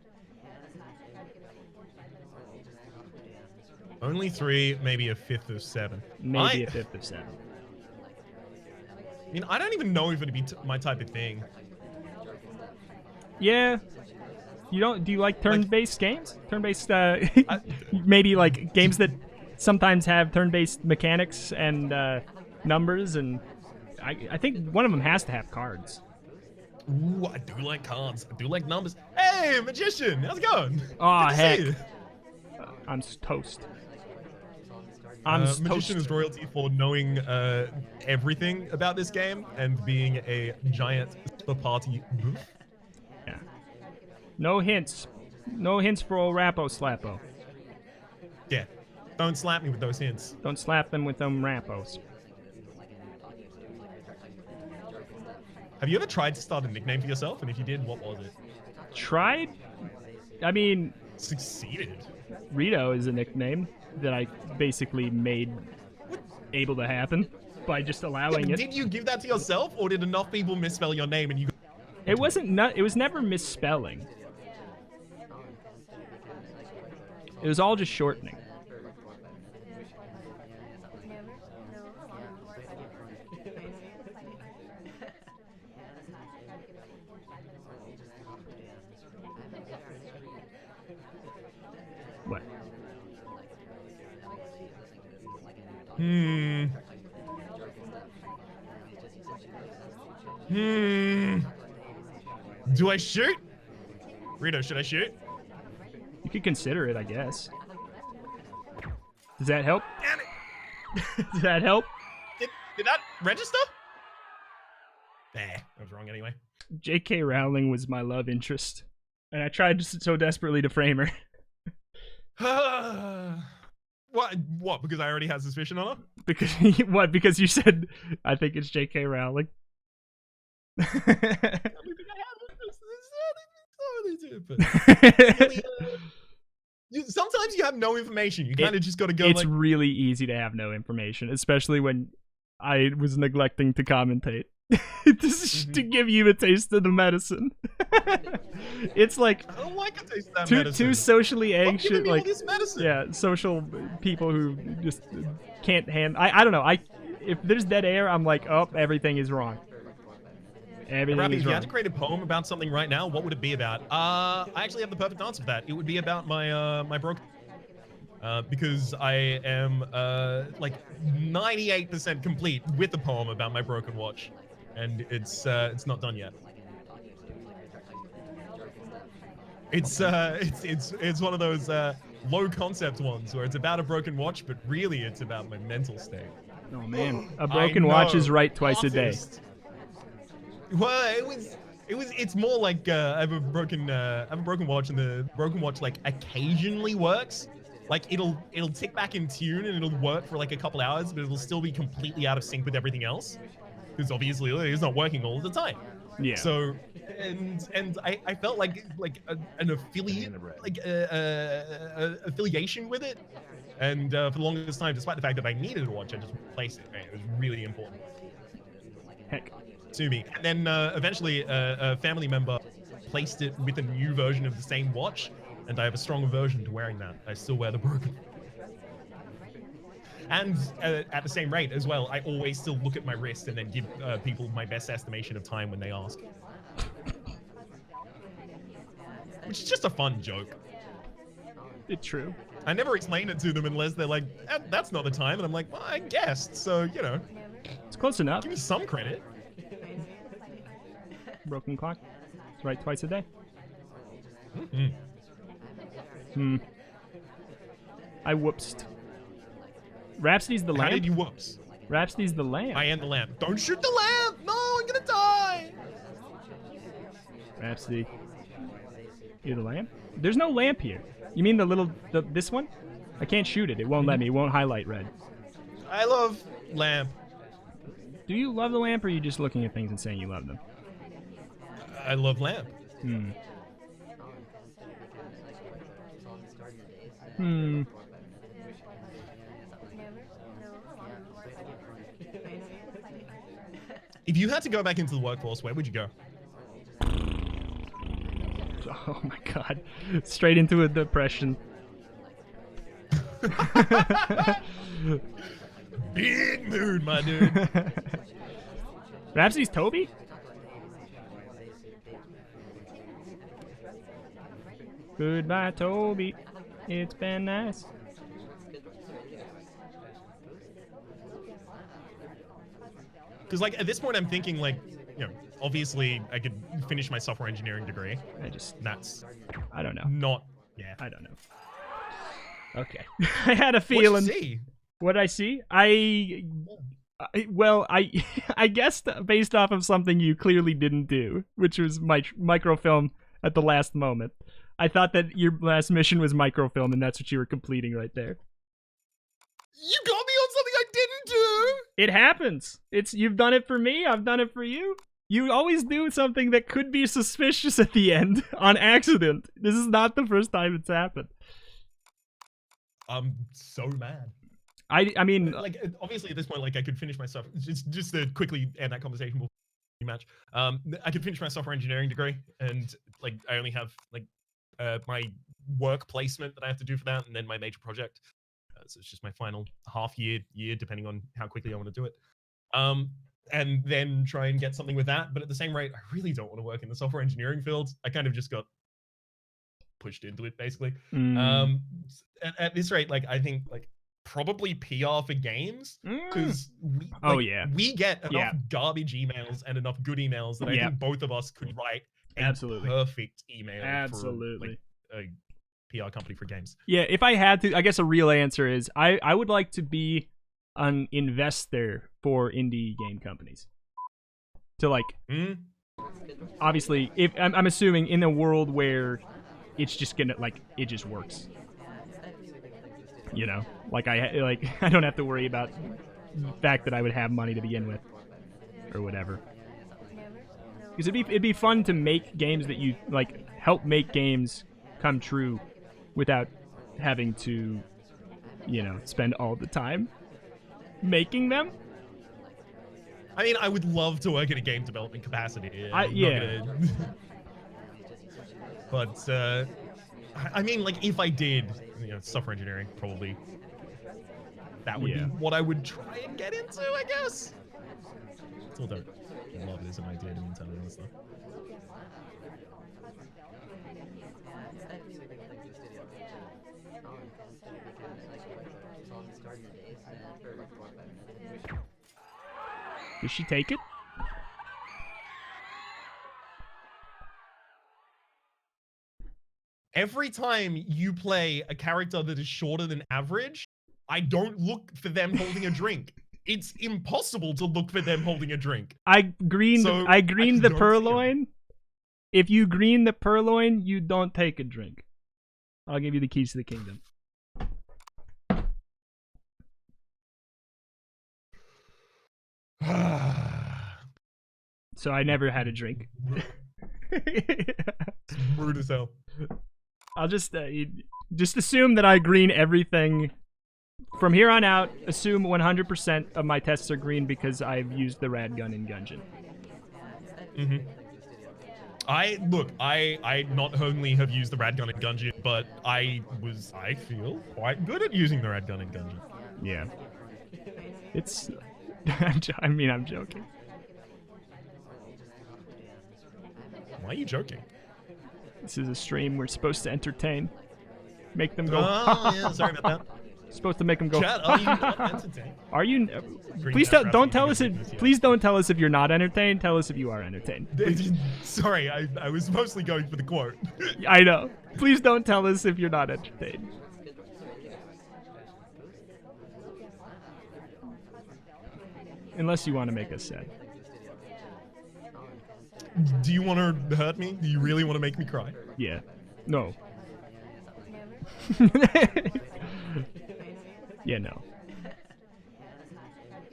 Only 3, maybe a fifth of 7. Maybe a fifth of 7. I mean, I don't even know if it'd be my type of thing. Yeah. You don't? Do you like turn-based games? Turn-based, maybe like games that sometimes have turn-based mechanics and numbers, and I think one of them has to have cards. Ooh, I do like cards. I do like numbers. Hey, magician, how's it going? Aw, Good to heck. see you. I'm toast. I'm Magician toast. is royalty for knowing everything about this game and being a giant SpyParty boof. Yeah. No hints. No hints for old Rappo Slappo. Yeah. Don't slap me with those hints. Don't slap them with them Rappos. Have you ever tried to start a nickname for yourself? And if you did, what was it? Tried? I mean, Succeeded. Reto is a nickname that I basically made able to happen by just allowing it. Did you give that to yourself, or did enough people misspell your name and you? It wasn't. It was never misspelling. It was all just shortening. What? Do I shoot? Reto, should I shoot? You could consider it, I guess. Does that help? Damn it! Does that help? Did that register? Nah, I was wrong anyway. J.K. Rowling was my love interest, and I tried so desperately to frame her. What? Because I already had suspicion on her? Because what? Because you said I think it's J.K. Rowling. I don't think I have it. Sometimes you have no information. You kind of just got to go. It's like, really easy to have no information, especially when I was neglecting to commentate. Just to give you a taste of the medicine. It's like I don't like a taste of that two medicine. socially Stop anxious, giving me all like this medicine. yeah, social people who just can't handle. I don't know. If there's dead air, I'm like, oh, everything is wrong. Everything Rappy, is if you wrong. had to create a poem about something right now, what would it be about? I actually have the perfect answer for that. It would be about my my broken. Because I am like 98% complete with the poem about my broken watch, and it's not done yet. It's one of those low concept ones where it's about a broken watch, but really it's about my mental state. Oh man, a broken watch is right twice a day. Well, it's more like I have a broken watch, and the broken watch like occasionally works. Like it'll tick back in tune and it'll work for like a couple hours, but it'll still be completely out of sync with everything else, because obviously it's not working all the time. Yeah. So and I felt like an affiliate, like affiliation with it, and for the longest time, despite the fact that I needed a watch, I just replaced it. It was really important Heck. to me. And then eventually a family member placed it with a new version of the same watch, and I have a strong aversion to wearing that. I still wear the broken. And at the same rate as well, I always still look at my wrist and then give people my best estimation of time when they ask. Which is just a fun joke. It's true. I never explain it to them unless they're like, that's not the time. And I'm like, well, I guessed. So, you know, It's close enough. give me some credit. Broken clock. It's right twice a day. Mm-hmm. I whoopsed. Rhapsody's the How lamp. did you whoops? Rhapsody's the lamp. I am the lamp. Don't shoot the lamp! No, I'm gonna die! Rhapsody. You're the lamp? There's no lamp here. You mean this one? I can't shoot it. It won't let me. It won't highlight red. I love lamp. Do you love the lamp, or are you just looking at things and saying you love them? I love lamp. If you had to go back into the workforce, where would you go? Oh my god. Straight into a depression. Big mood, my dude. Rhapsody's Toby? Goodbye, Toby. It's been nice. Because, like, at this point, I'm thinking, like, you know, obviously, I could finish my software engineering degree. That's I don't know. not, yeah. I don't know. Okay. I had a What'd you feeling. see? What I see? Well, I guessed based off of something you clearly didn't do, which was microfilm at the last moment. I thought that your last mission was microfilm, and that's what you were completing right there. You got me on something I didn't do. It happens. You've done it for me. I've done it for you. You always do something that could be suspicious at the end on accident. This is not the first time it's happened. I'm so mad. I mean, like, obviously at this point, like, I could finish my stuff. Just to quickly end that conversation before we match. I could finish my software engineering degree, and like, I only have like my work placement that I have to do for that, and then my major project. So it's just my final half year, depending on how quickly I want to do it. And then try and get something with that. But at the same rate, I really don't want to work in the software engineering field. I kind of just got pushed into it, basically. At this rate, like, I think like probably PR for games, because we get enough garbage emails and enough good emails that I think both of us could write a perfect email for like, a PR company for games. Yeah, if I had to, I guess a real answer is I would like to be an investor for indie game companies. To like, obviously, if I'm assuming in a world where it's just gonna like it just works. You know, like I don't have to worry about the fact that I would have money to begin with, or whatever. Because it'd be fun to make games that you like, help make games come true, without having to, you know, spend all the time making them. I mean, I would love to work in a game development capacity. But I mean, like, if I did, you know, software engineering, probably that would be what I would try and get into, I guess. Still don't love it as an idea to tell you stuff. Did she take it? Every time you play a character that is shorter than average, I don't look for them holding a drink. It's impossible to look for them holding a drink. I greened the purloin. If you green the purloin, you don't take a drink. I'll give you the keys to the kingdom. So I never had a drink. Rude as hell. I'll just assume that I green everything from here on out. Assume 100% of my tests are green because I've used the rad gun in Gungeon. I not only have used the rad gun in Gungeon, but I feel quite good at using the rad gun in Gungeon. Yeah. It's I mean, I'm joking. Why are you joking? This is a stream. We're supposed to entertain. Make them go. Oh, yeah, sorry about that. Supposed to make them go. Chat, are you not entertained? Are you? Please don't tell us it. Please don't tell us if you're not entertained. Tell us if you are entertained. Sorry, I was mostly going for the quote. I know. Please don't tell us if you're not entertained. Unless you want to make us sad. Do you want to hurt me? Do you really want to make me cry? Yeah. No. Yeah, no.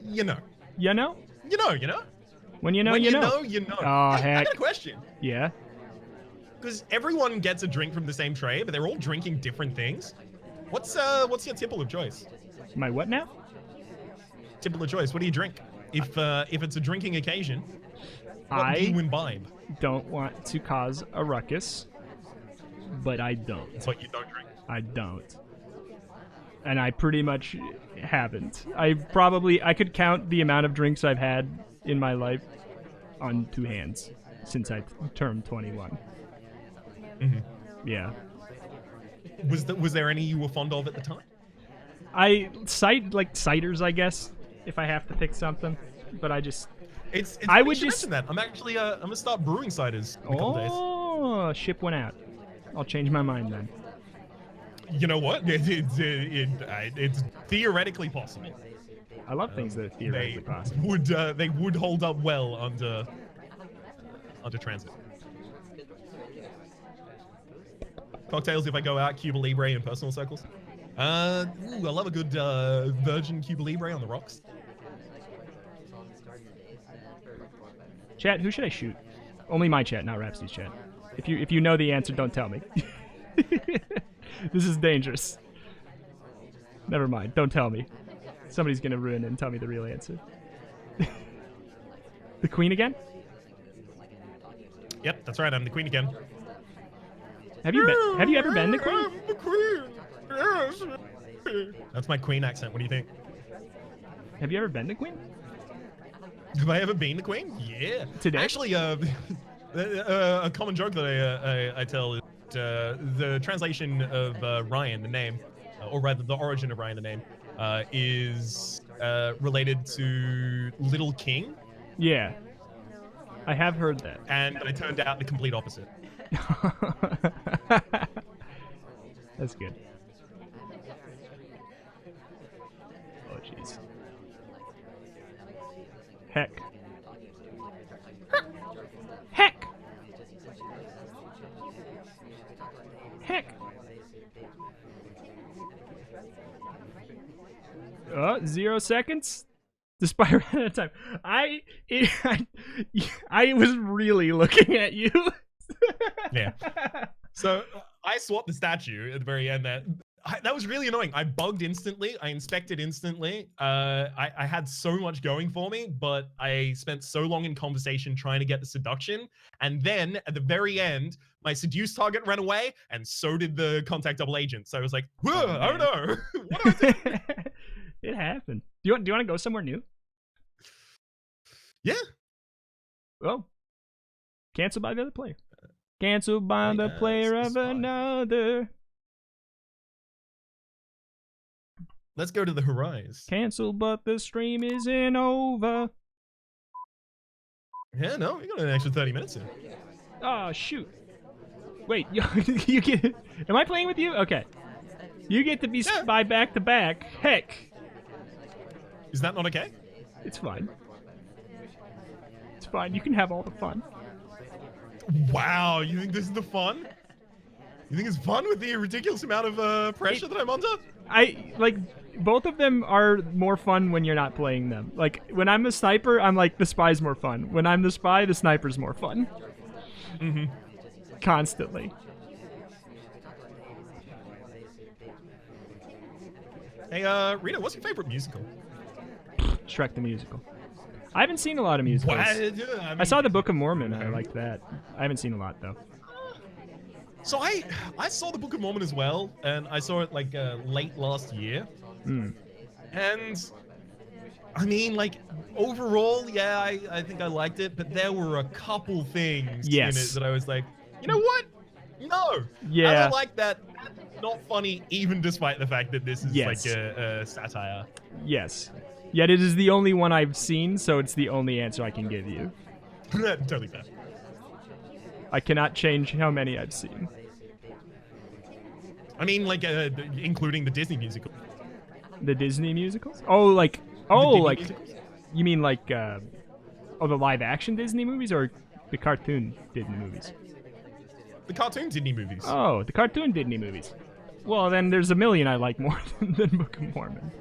You know. You know? You know, you know? When you know, when you know. You know. Oh, heck. I got a question. Yeah? Because everyone gets a drink from the same tray, but they're all drinking different things. What's your tipple of choice? My what now? Tipple of choice. What do you drink? If it's a drinking occasion, what do you imbibe? Don't want to cause a ruckus, but I don't. But you don't drink? I don't. And I pretty much haven't. I could count the amount of drinks I've had in my life on two hands since I turned 21. Yeah. Was there any you were fond of at the time? Ciders, I guess, if I have to pick something. But I just... I would just mention that. I'm actually I'm gonna start brewing ciders in a couple days. Oh, ship went out. I'll change my mind then. You know what? It's theoretically possible. I love things that are theoretically possible. They would hold up well under transit. Cocktails if I go out, Cuba Libre in personal circles. Ooh, I love a good virgin Cuba Libre on the rocks. Chat, who should I shoot? Only my chat, not Rhapsody's chat. If you know the answer, don't tell me. This is dangerous. Never mind, don't tell me. Somebody's gonna ruin it and tell me the real answer. The queen again? Yep, that's right. I'm the queen again. Have you ever been the queen? I'm the queen. Yes. That's my queen accent. What do you think? Have you ever been the queen? Have I ever been the queen? Yeah. Today? Actually, a common joke that I tell is the translation of Ryan, the name, or rather the origin of Ryan, the name, is related to Little King. Yeah. I have heard that. And I turned out the complete opposite. That's good. Oh, jeez. Heck. Heck! Heck! 0 seconds? The spy ran out of time. I was really looking at you. Yeah. So I swapped the statue at the very end. That was really annoying. I bugged instantly. I inspected instantly. I had so much going for me, but I spent so long in conversation trying to get the seduction. And then at the very end, my seduced target ran away, and so did the contact double agent. So I was like, oh no. What do I do? It happened. Do you want to go somewhere new? Yeah. Well, canceled by the other player. Canceled by the player of another. Let's go to the horizon. Canceled, but the stream isn't over. Yeah, no, we got an extra 30 minutes in. Oh, shoot. Wait, you get... Am I playing with you? Okay. You get to be spy back to back. Heck. Is that not okay? It's fine. It's fine. You can have all the fun. Wow, you think this is the fun? You think it's fun with the ridiculous amount of pressure that I'm under? Both of them are more fun when you're not playing them. Like, when I'm the sniper, I'm like, the spy's more fun. When I'm the spy, the sniper's more fun. Mm-hmm. Constantly. Hey, Reto, what's your favorite musical? Shrek the Musical. I haven't seen a lot of musicals. I saw the Book of Mormon. I liked that. I haven't seen a lot, though. So I saw the Book of Mormon as well, and I saw it like late last year. Mm. And I mean, like, overall, yeah, I think I liked it, but there were a couple things in it that I was like, you know what? No. Yeah. I don't like that. That's not funny, even despite the fact that this is like a satire. Yes. Yet it is the only one I've seen, so it's the only answer I can give you. Totally fair. I cannot change how many I've seen. I mean, like, including the Disney musical. The Disney musicals? Oh, like, musicals? You mean like, the live-action Disney movies or the cartoon Disney movies? The cartoon Disney movies. Oh, the cartoon Disney movies. Well, then there's a million I like more than Book of Mormon.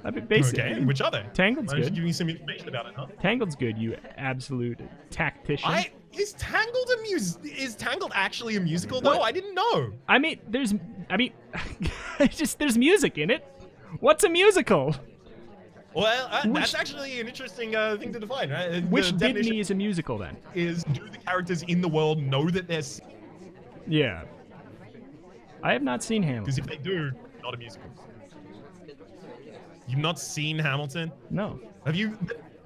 I mean, basically, okay, which are they? Tangled's good. Give me some information about it, huh? Tangled's good, you absolute tactician. Is Tangled actually a musical though? I didn't know. I mean, there's music in it. What's a musical? Well, that's actually an interesting thing to define, right? Which Disney is a musical then? Is do the characters in the world know that they're... Yeah. I have not seen Hamilton. Because if they do, not a musical. You've not seen Hamilton? No. Have you?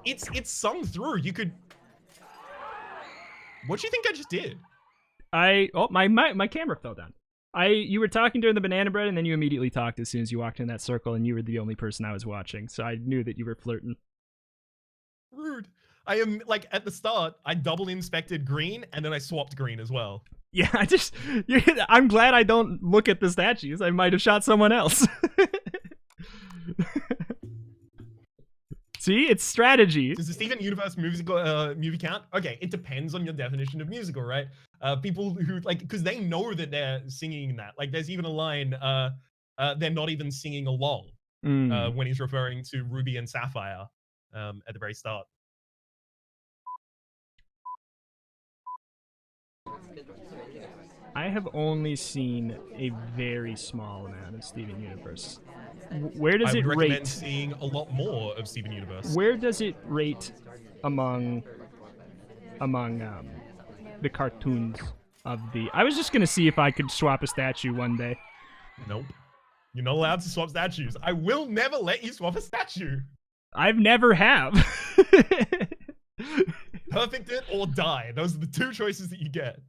It's sung through. You could... What do you think I just did? My camera fell down. You were talking during the banana bread, and then you immediately talked as soon as you walked in that circle, and you were the only person I was watching, so I knew that you were flirting. Rude. I am, like, at the start, I double inspected green, and then I swapped green as well. Yeah, I'm glad I don't look at the statues. I might have shot someone else. See, it's strategy. Does the Steven Universe musical movie count? Okay, it depends on your definition of musical, right? People who like, because they know that they're singing that. Like, there's even a line, they're not even singing along when he's referring to Ruby and Sapphire at the very start. I have only seen a very small amount of Steven Universe. Where does I it would recommend rate? seeing a lot more of Steven Universe. Where does it rate among the cartoons of the? I was just gonna see if I could swap a statue one day. Nope. You're not allowed to swap statues. I will never let you swap a statue. I've never have. Perfect it or die. Those are the two choices that you get.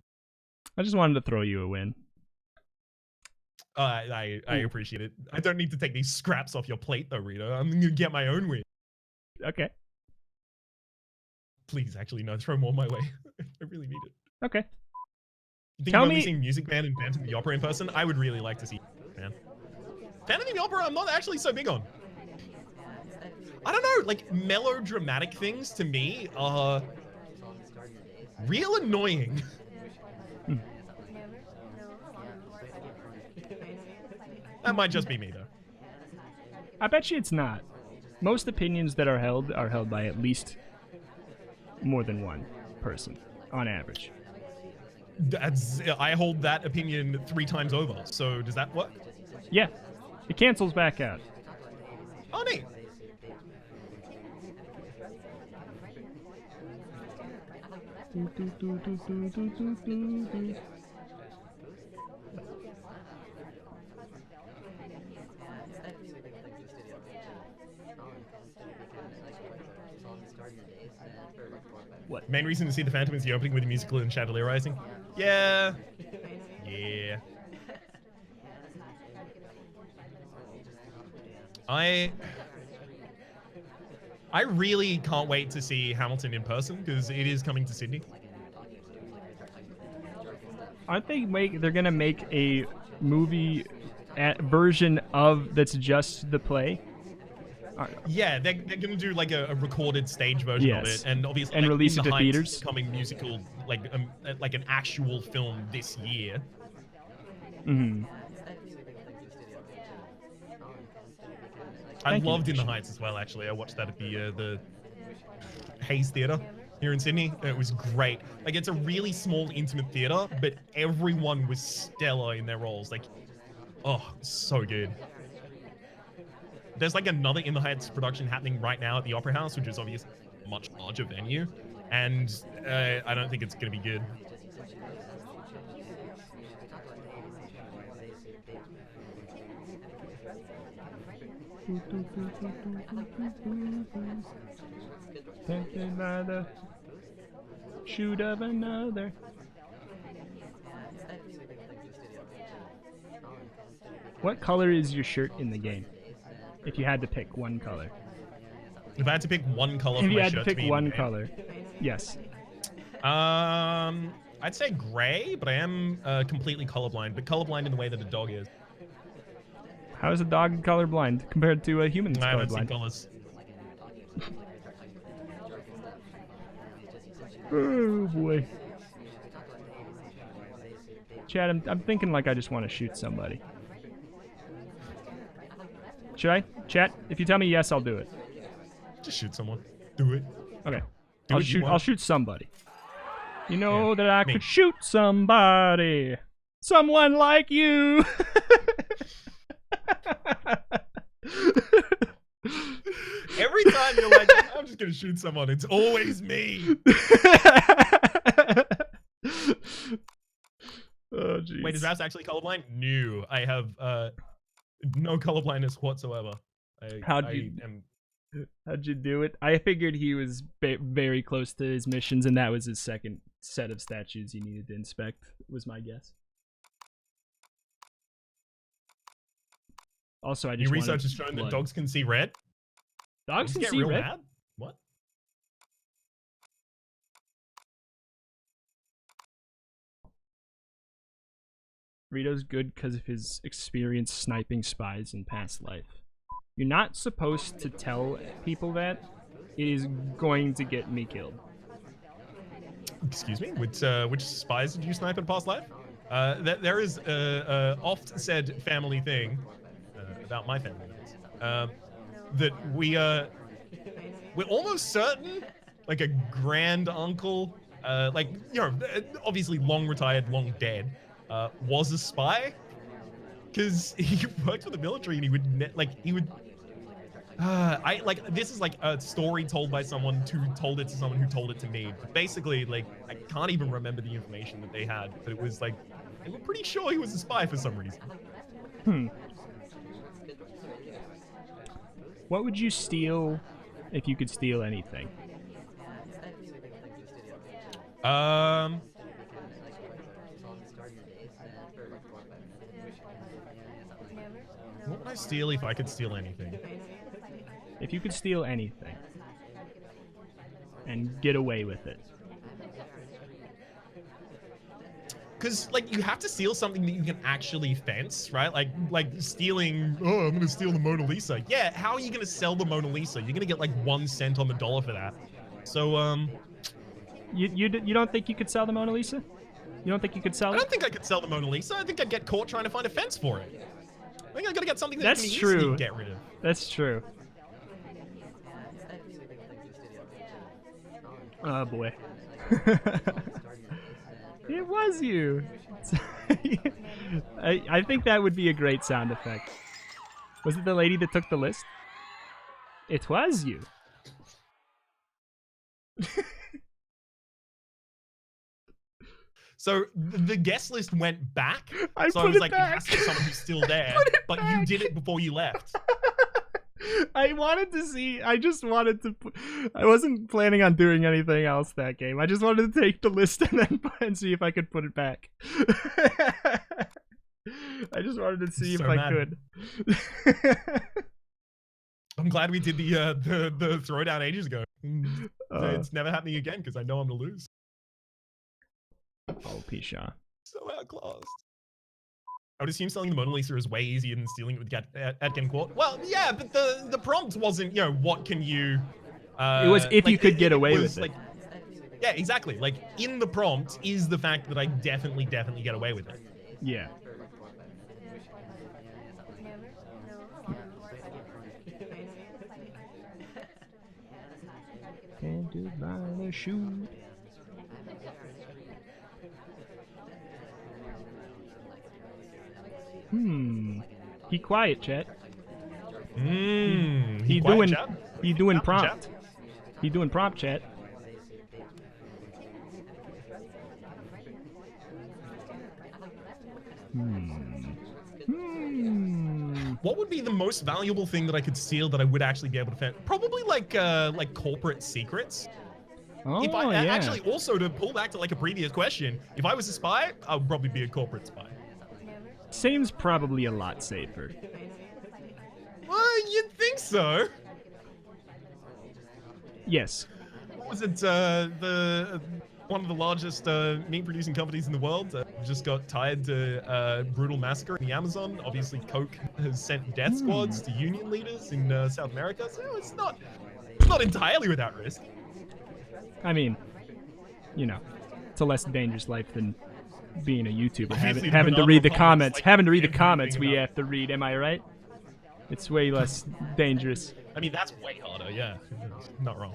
I just wanted to throw you a win. I appreciate it. I don't need to take these scraps off your plate though, Reto. I'm gonna get my own win. Okay. Please, actually, no, throw more my way. I really need it. Okay. You think Tell I've only me- seen Music Man and Phantom of the Opera in person? I would really like to see man. Phantom of the Opera, I'm not actually so big on. I don't know, like melodramatic things to me are real annoying. That might just be me though. I bet you it's not. Most opinions that are held by at least more than one person on average. I hold that opinion 3 times over. So does that work? Yeah, it cancels back out. Oh, neat. What? Main reason to see the Phantom is the opening with the musical and Chandelier Rising. Yeah. Yeah. I really can't wait to see Hamilton in person because it is coming to Sydney. Aren't they're gonna make a movie version of that's just the play? Yeah, they're gonna do like a recorded stage version of Yes. it, and obviously And like, release In it the to Heights theaters? coming musical, like an actual film this year. Mm-hmm. I Thank you, loved In the Mitch. Heights as well. Actually, I watched that at the Hayes Theatre here in Sydney. And it was great. Like it's a really small, intimate theatre, but everyone was stellar in their roles. Like, oh, so good. There's like another In the Heights production happening right now at the Opera House, which is obviously a much larger venue, and I don't think it's gonna be good. Tempted by the shoot of another. What color is your shirt in the game? If you had to pick one color. If I had to pick one color for If you my had to shirt pick to be in one the game, color. Yes. I'd say gray, but I am completely colorblind. But colorblind in the way that a dog is. How is a dog colorblind compared to a human that's I haven't seen colorblind? colors. Oh boy. Chad, I'm thinking like I just want to shoot somebody. Should I? Chat, if you tell me yes, I'll do it. Just shoot someone. Do it. Okay. Do what you want. I'll shoot somebody. You know Yeah, that I me. could shoot somebody. Someone like you. Every time you're like, I'm just gonna shoot someone, it's always me. Oh jeez. Wait, is Rhaps actually colorblind? No, I have no colorblindness whatsoever. How'd you do it? I figured he was very close to his missions, and that was his second set of statues he needed to inspect, was my guess. Also, I just New wanted research has shown that blood. dogs can see red. Dogs can get see real red. mad? What? Rito's good because of his experience sniping spies in past life. You're not supposed to tell people that. It is going to get me killed. Excuse me? Which spies did you snipe in past life? There is a oft said family thing about my family, that we're almost certain, like a grand uncle, like, you know, obviously long retired, long dead, was a spy, because he worked for the military and he would this is like a story told by someone who told it to someone who told it to me. But basically, like, I can't even remember the information that they had, but it was like, they were pretty sure he was a spy for some reason. What would you steal if you could steal anything? What would I steal if I could steal anything? If you could steal anything and get away with it. Because, like, you have to steal something that you can actually fence, right? Like stealing, oh, I'm gonna steal the Mona Lisa. Yeah, how are you gonna sell the Mona Lisa? You're gonna get like 1 cent on the dollar for that. So, You don't think you could sell the Mona Lisa? You don't think you could sell I it? don't think I could sell the Mona Lisa. I think I'd get caught trying to find a fence for it. I think I gotta get something that That's can true. easily get rid of. That's true. Oh boy. It was you. I think that would be a great sound effect. Was it the lady that took the list? It was you. So the guest list went back. I so I put was it like, back. it has to be someone who's still there, but you did it before you left. I wanted to see. I just wanted to. I wasn't planning on doing anything else that game. I just wanted to take the list and see if I could put it back. I just wanted to see if I could. I'm glad we did the throwdown ages ago. It's never happening again because I know I'm gonna lose. Oh, Pisha. So outclassed. I would assume selling the Mona Lisa is way easier than stealing it with getting caught. Well, yeah, but the prompt wasn't, you know, what can you... it was if you could get away with it. Like, yeah, exactly. Like, in the prompt is the fact that I definitely get away with it. Yeah. Can't do by the shoe. He quiet, chat. He doing chat? he doing Chat? prompt. He doing prompt, chat. What would be the most valuable thing that I could steal that I would actually be able to find? Probably like corporate secrets. Oh, If I yeah. actually, also to pull back to like a previous question, if I was a spy, I would probably be a corporate spy. Seems probably a lot safer. Well, you'd think so. Yes. What was it? One of the largest meat producing companies in the world just got tied to brutal massacre in the Amazon. Obviously, Coke has sent death squads to union leaders in South America, so it's not entirely without risk. I mean, you know, it's a less dangerous life than being a YouTuber. Obviously, Having the to read the phenomenal comments. like Having to read the everything comments we about- have to read. Am I right? It's way less dangerous. I mean, that's way harder, yeah. Not wrong.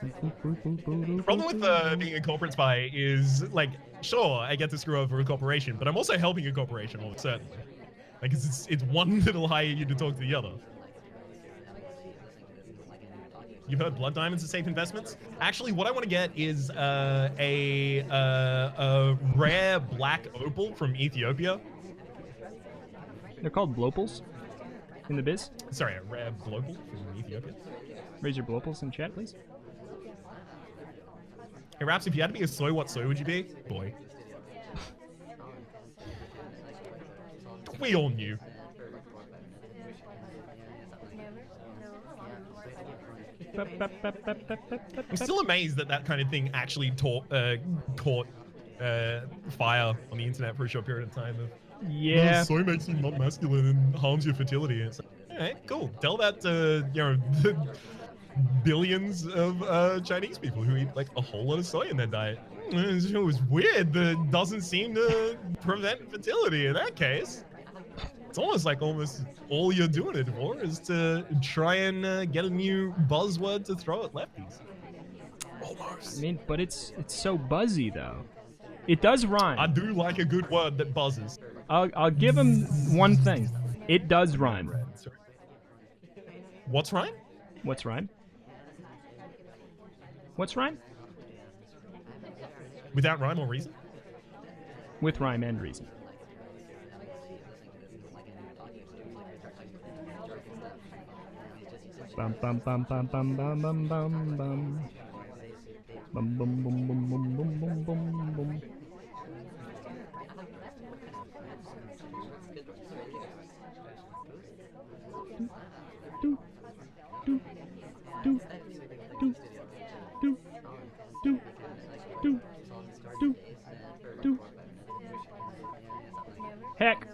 The problem with being a corporate spy is, like, sure, I get to screw over a corporation, but I'm also helping a corporation, almost certainly. Like, it's one that'll hire you to talk to the other. You've heard blood diamonds are safe investments? Actually, what I want to get is a rare black opal from Ethiopia. They're called blopals in the biz. Sorry, a rare blopal from Ethiopia. Raise your blopals in chat, please. Hey, Rhaps, if you had to be a soy, what soy would you be? Boy. We all knew. I'm still amazed that that kind of thing actually caught fire on the internet for a short period of time. Yeah. Soy makes you not masculine and harms your fertility. It's like, all right, cool. Tell that to the billions of Chinese people who eat like a whole lot of soy in their diet. It was weird. That doesn't seem to prevent fertility in that case. It's almost all you're doing it for is to try and get a new buzzword to throw at lefties. Almost. I mean, but it's so buzzy though. It does rhyme. I do like a good word that buzzes. I'll give him one thing. It does rhyme. What's rhyme? What's rhyme? What's rhyme? Without rhyme or reason? With rhyme and reason. Bum bum bum bum bum bum bum bum bum. Bum bum bum bum bum bum bum bum bum. Do do do do do do do do do. Heck.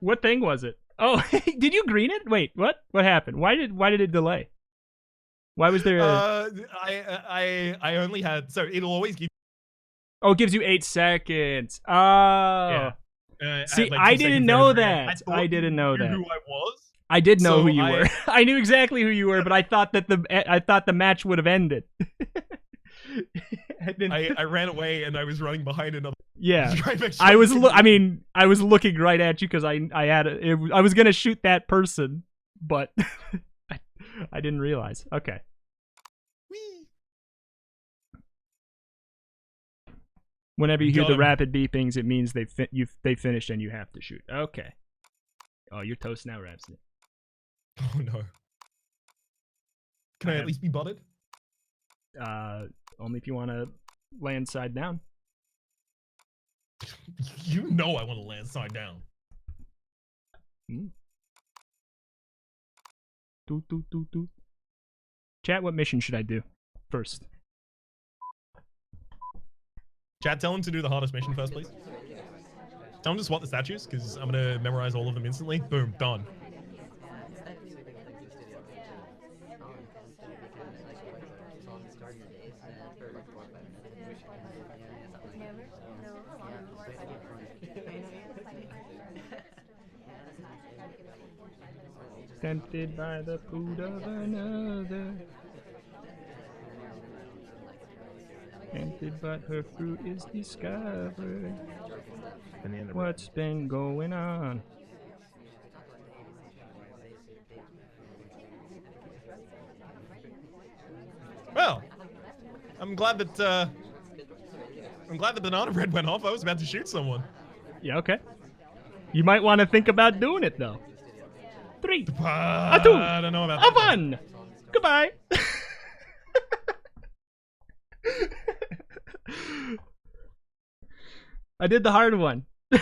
What thing was it? Oh, did you green it? Wait, what? What happened? Why did it delay? Why was there a... I only had, so it'll always give. Oh, it gives you 8 seconds. Oh. Yeah. See, like I 2 didn't seconds know over that. I didn't know that. Who I was? I did know So who you were. I knew exactly who you were, but I thought that the match would have ended. I ran away and I was running behind another. Yeah, I was. I was looking right at you because I was gonna shoot that person, but I didn't realize. Okay. Whee! Whenever you hear Got the him. rapid beepings, it means they finished and you have to shoot. Okay. Oh, you're toast now, Rhapsody. Oh no. Can I at least be butted? Only if you want to land side down. You know I want to land side down. Do. Chat, what mission should I do first? Chat, tell him to do the hardest mission first, please. Tell him to swap the statues, because I'm going to memorize all of them instantly. Boom, done. Tempted by the food of another. Tempted, but her fruit is discovered. What's been going on? Well, I'm glad that the banana bread went off. I was about to shoot someone. Yeah, okay. You might want to think about doing it though. 3, 2, I don't know about that. 1. Goodbye. I did the hard one. How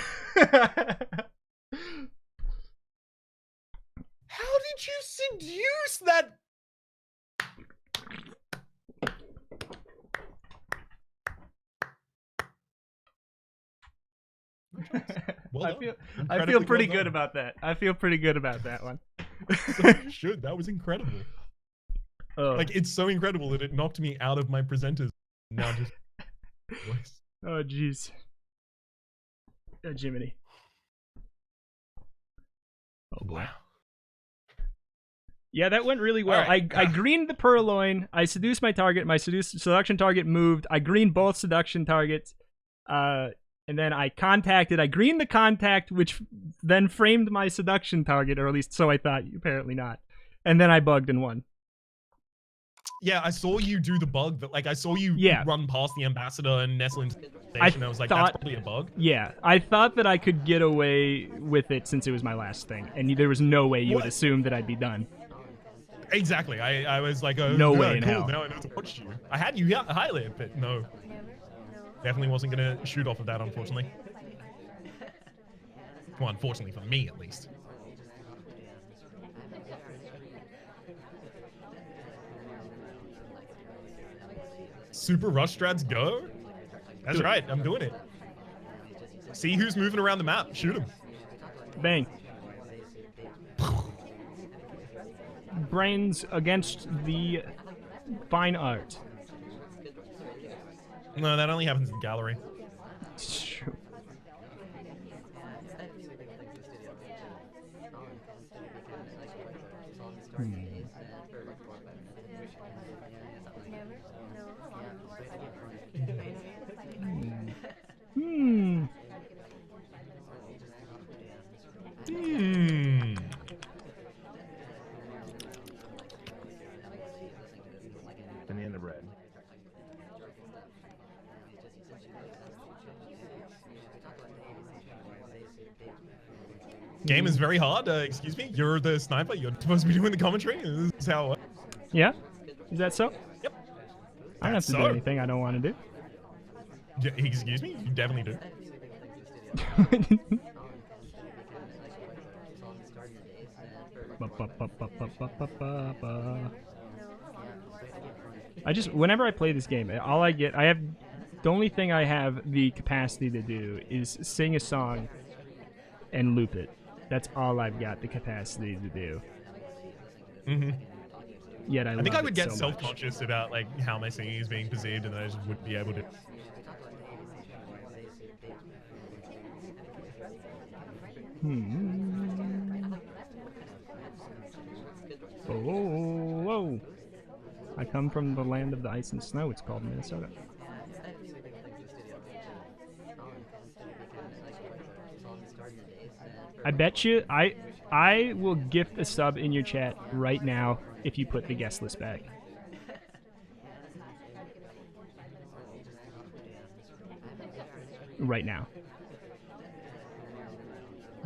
did you seduce that? Well done. I feel pretty good about that. I feel pretty good about that one. So you should. That was incredible. Oh. Like, it's so incredible that it knocked me out of my presenters. Now just voice. Oh, jeez. Oh, Jiminy. Oh, boy. Wow. Yeah, that went really well. Right. I greened the purloin. I seduced my target. My seduction target moved. I greened both seduction targets. And then I greened the contact, which then framed my seduction target, or at least so I thought, apparently not. And then I bugged and won. Yeah, I saw you do the bug, but like I saw you run past the ambassador and nestle into the station. I was like, that's probably a bug. Yeah, I thought that I could get away with it since it was my last thing, and there was no way you would assume that I'd be done. Exactly. I was like, oh, no yeah, way in cool. hell. Now I know to watch you. I had you highlight, but no. Definitely wasn't going to shoot off of that, unfortunately. Well, unfortunately for me, at least. Super rush strats go? That's Do it. right, I'm doing it. See who's moving around the map. Shoot him. Bang. Brains against the fine art. No, that only happens in gallery. Shoot. Hmm. Hmm. Banana bread. Game is very hard. Excuse me, you're the sniper. You're supposed to be doing the commentary. This is how it works. Yeah? Is that so? Yep. I don't have That's to do so. anything I don't want to do. Excuse me? You definitely do. Whenever I play this game, the only thing I have the capacity to do is sing a song and loop it. That's all I've got the capacity to do. Mm-hmm. Yet I think love I would it get so self-conscious about like how my singing is being perceived, and I just wouldn't be able to. Oh. I come from the land of the ice and snow. It's called Minnesota. I bet you I will gift a sub in your chat right now if you put the guest list back. Right now.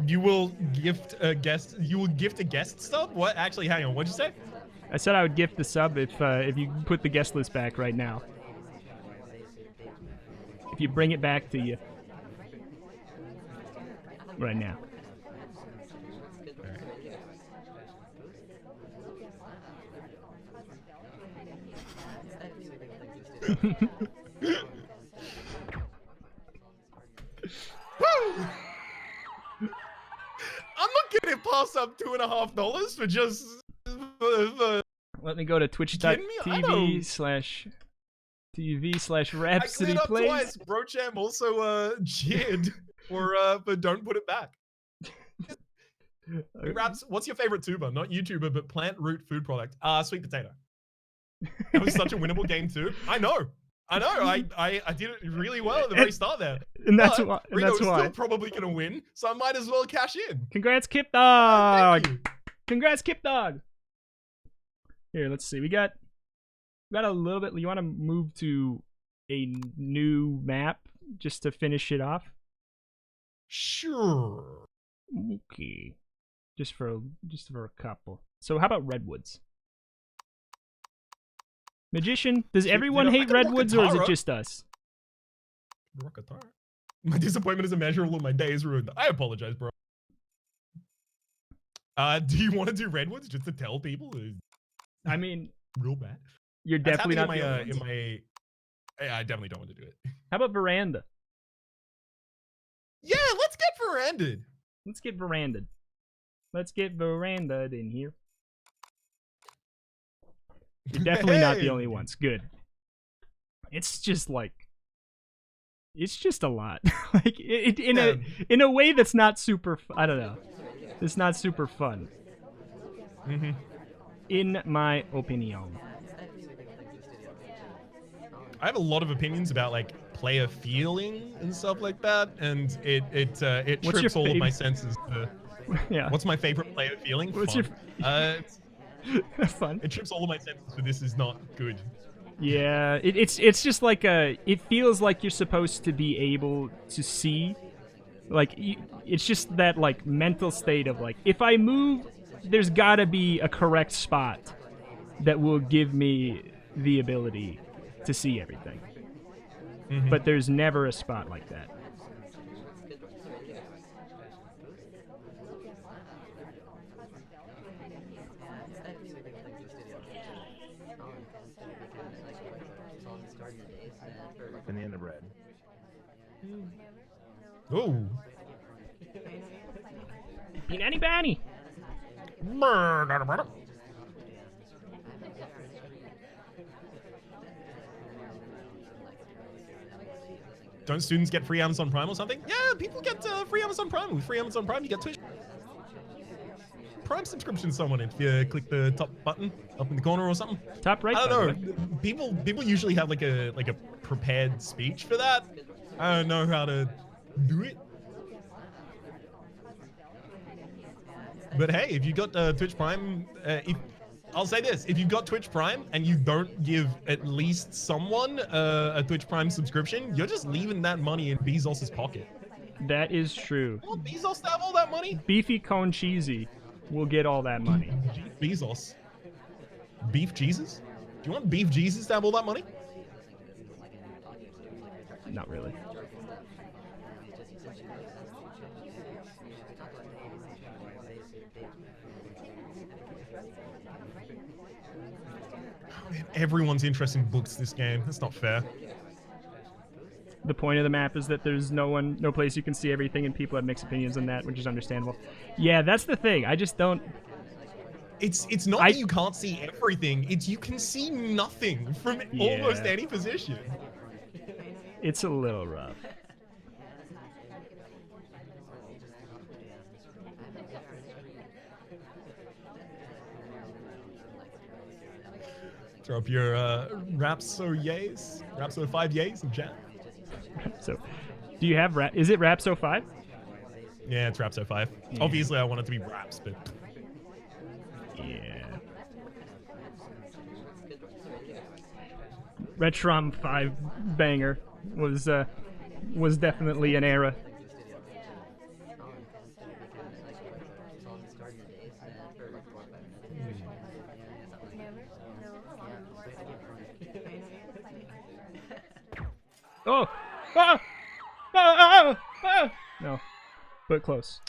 You will gift a guest. You will gift a guest sub. What? Actually, hang on. What'd you say? I said I would gift the sub if you put the guest list back right now. If you bring it back to you right now. I'm not gonna pass up $2.50 for just. Let me go to twitch.tv/Rhapsody I cleared up plays. twice. Brocham also cheered for don't put it back. Hey, Rhaps, what's your favorite tuber? Not YouTuber, but plant root food product. Sweet potato. That was such a winnable game too. I know. I did it really well at the very start there. And that's But why. And Reto that's is why. still probably gonna win, so I might as well cash in. Congrats, Kip Oh, Dog. thank you. Congrats, Kip Dog. Here, let's see. We got a little bit. You want to move to a new map just to finish it off? Sure. Okay. Just for a couple. So how about Redwoods? Magician, does everyone hate Redwoods or is it just us? Rockatara. My disappointment is immeasurable and my day is ruined. I apologize, bro. Do you want to do Redwoods just to tell people? I mean, Real bad. you're That's definitely not happening the only ones. I definitely don't want to do it. How about Veranda? Yeah, let's get veranded. Let's get Veranded. Let's get Veranded in here. You're definitely not the only ones. Good. It's just like, it's just a lot. Like in a way that's not super. I don't know. It's not super fun. Mm-hmm. In my opinion. I have a lot of opinions about like player feeling and stuff like that, and it What's trips your all of my fav- senses. Yeah. What's my favorite player feeling? What's Fun. Fun. It trips all of my senses, so this is not good. Yeah, it's just like it feels like you're supposed to be able to see, like it's just that like mental state of like, if I move, there's gotta be a correct spot that will give me the ability to see everything. Mm-hmm. But there's never a spot like that. Banana bread. Oh. Banana Banny. Don't students get free Amazon Prime or something? Yeah, people get free Amazon Prime. With free Amazon Prime, you get Twitch Prime subscription. Someone, if you click the top button up in the corner or something. Top right. I by the don't know. People usually have like a prepared speech for that. I don't know how to do it. But hey, if you got Twitch Prime, I'll say this: if you've got Twitch Prime and you don't give at least someone a Twitch Prime subscription, you're just leaving that money in Bezos's pocket. That is true. You want Bezos to have all that money? Beefy Cone Cheesy will get all that money. Bezos. Beef Jesus? Do you want Beef Jesus to have all that money? Not really. Everyone's interested in books this game. That's not fair. The point of the map is that there's no place you can see everything, and people have mixed opinions on that, which is understandable. Yeah, that's the thing. I just don't. It's not that you can't see everything. It's you can see nothing from almost any position. It's a little rough. Drop your Rhapso yays, Rhapso 5 yays in chat. So, do you have is it Rhapso 5? Yeah, it's Rhapso 5. Yeah. Obviously, I want it to be Rhaps, but yeah. Retrom 5 banger was definitely an era. Oh! Ah! Ah! Ah! Ah! No, but close.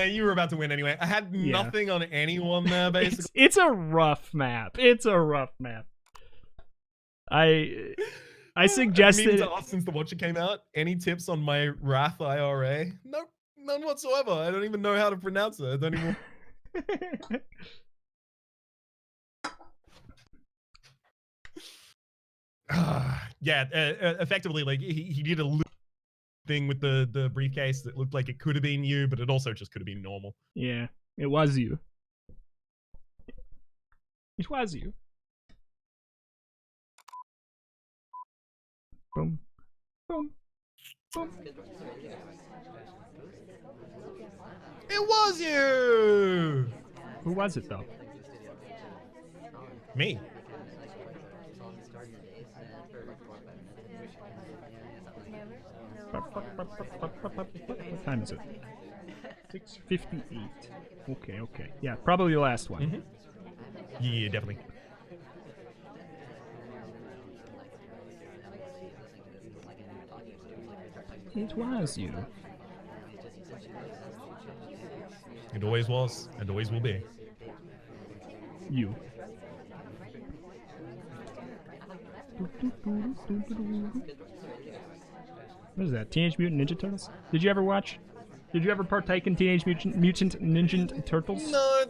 you were about to win anyway. I had nothing on anyone there, basically. It's a rough map. It's a rough map. I suggested. I mean, to ask since the Watcher came out, any tips on my Wrath IRA? Nope, none whatsoever. I don't even know how to pronounce it. I don't even. Effectively, like he did a thing with the briefcase that looked like it could have been you, but it also just could have been normal. Yeah, it was you. It was you. Boom, boom, boom. It was you. Who was it though? Me. What time is it? 6:58. Okay, okay. Yeah, probably the last one. Mm-hmm. Yeah, definitely. It was you. It always was, and always will be. You. What is that? Teenage Mutant Ninja Turtles? Did you ever watch? Did you ever partake in Teenage Mutant Ninja Turtles? No,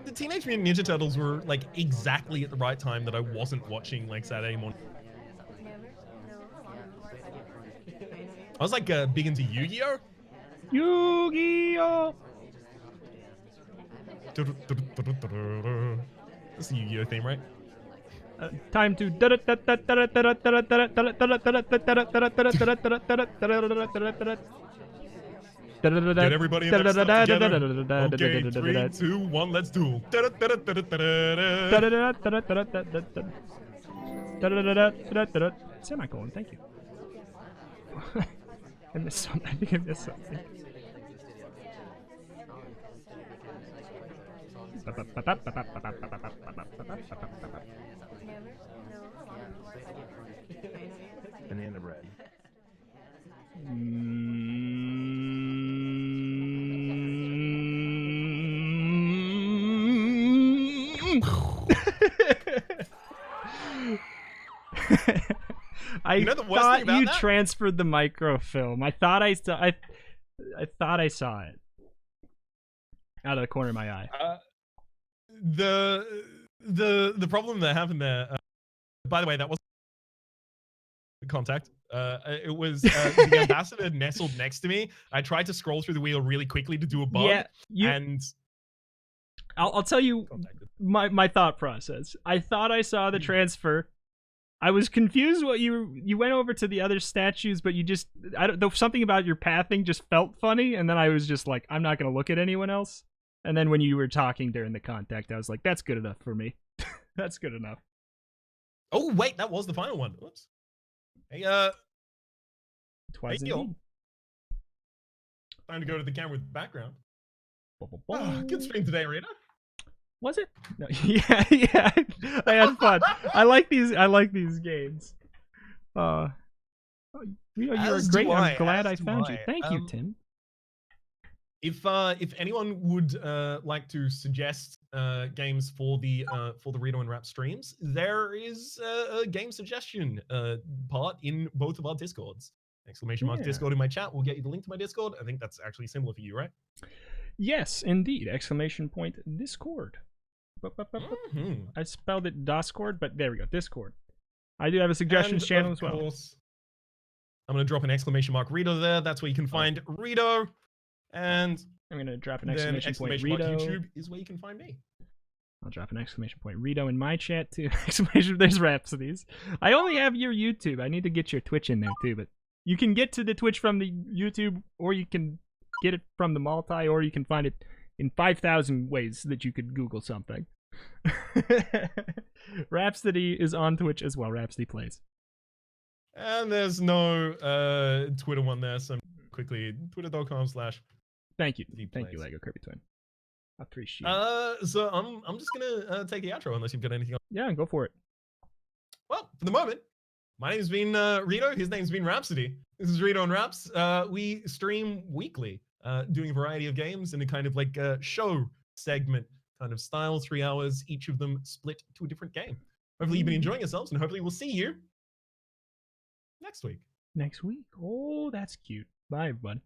the Teenage Mutant Ninja Turtles were like exactly at the right time that I wasn't watching like Saturday morning. I was like big into Yu-Gi-Oh! Yu-Gi-Oh! That's the Yu-Gi-Oh theme, right? Time to get everybody in that stuff together. Okay, 3, 2, 1, let's duel. Semicolon, thank you. I missed something. I think I missed something. Banana bread. I You know the worst thought thing about you that? transferred the microfilm. I thought I saw. I thought I saw it out of the corner of my eye. The problem that happened there. By the way, that was contact. It was the ambassador nestled next to me. I tried to scroll through the wheel really quickly to do a bug, and I'll tell you contacted. my thought process. I thought I saw the transfer. I was confused what you went over to the other statues, but you just something about your pathing just felt funny, and then I was just like, I'm not gonna look at anyone else. And then when you were talking during the contact, I was like, that's good enough for me. That's good enough. Oh wait, that was the final one. Whoops. Hey, Twice hey, yo. indeed. Time to go to the camera with the background. Oh, Good stream today, Rita. Was it? No, yeah. I had fun. I like these games. You're As great. do I, I'm glad as I do found you. I. Thank you, Tim. If anyone would like to suggest games for the Reto and Rhap streams, there is a game suggestion part in both of our Discords. Exclamation mark Discord in my chat will get you the link to my Discord. I think that's actually similar for you, right? Yes, indeed. Exclamation point Discord. I spelled it Discord, but there we go. Discord. I do have a suggestions And channel of as well. Course, I'm going to drop an exclamation mark Reto there. That's where you can find Reto. And I'm going to drop an then exclamation point mark Reto. YouTube is where you can find me. I'll drop an exclamation point Reto in my chat too. Exclamation, there's Rhapsodies. I only have your YouTube. I need to get your Twitch in there too, but you can get to the Twitch from the YouTube, or you can get it from the multi, or you can find it in 5,000 ways that you could Google something. Rhapsody is on Twitch as well. Rhapsody plays. And there's no Twitter one there, so quickly twitter.com/ Thank you. Deep Thank you, plays. Lego Kirby Twin. I appreciate So I'm just gonna take the outro unless you've got anything else. Yeah, go for it. Well, for the moment, my name's been Reto. His name's been Rhapsody. This is Reto and Rhaps. We stream weekly, doing a variety of games in a kind of like show segment kind of style. 3 hours, each of them split to a different game. Hopefully you've been enjoying yourselves, and hopefully we'll see you next week. Next week. Oh, that's cute. Bye, everybody.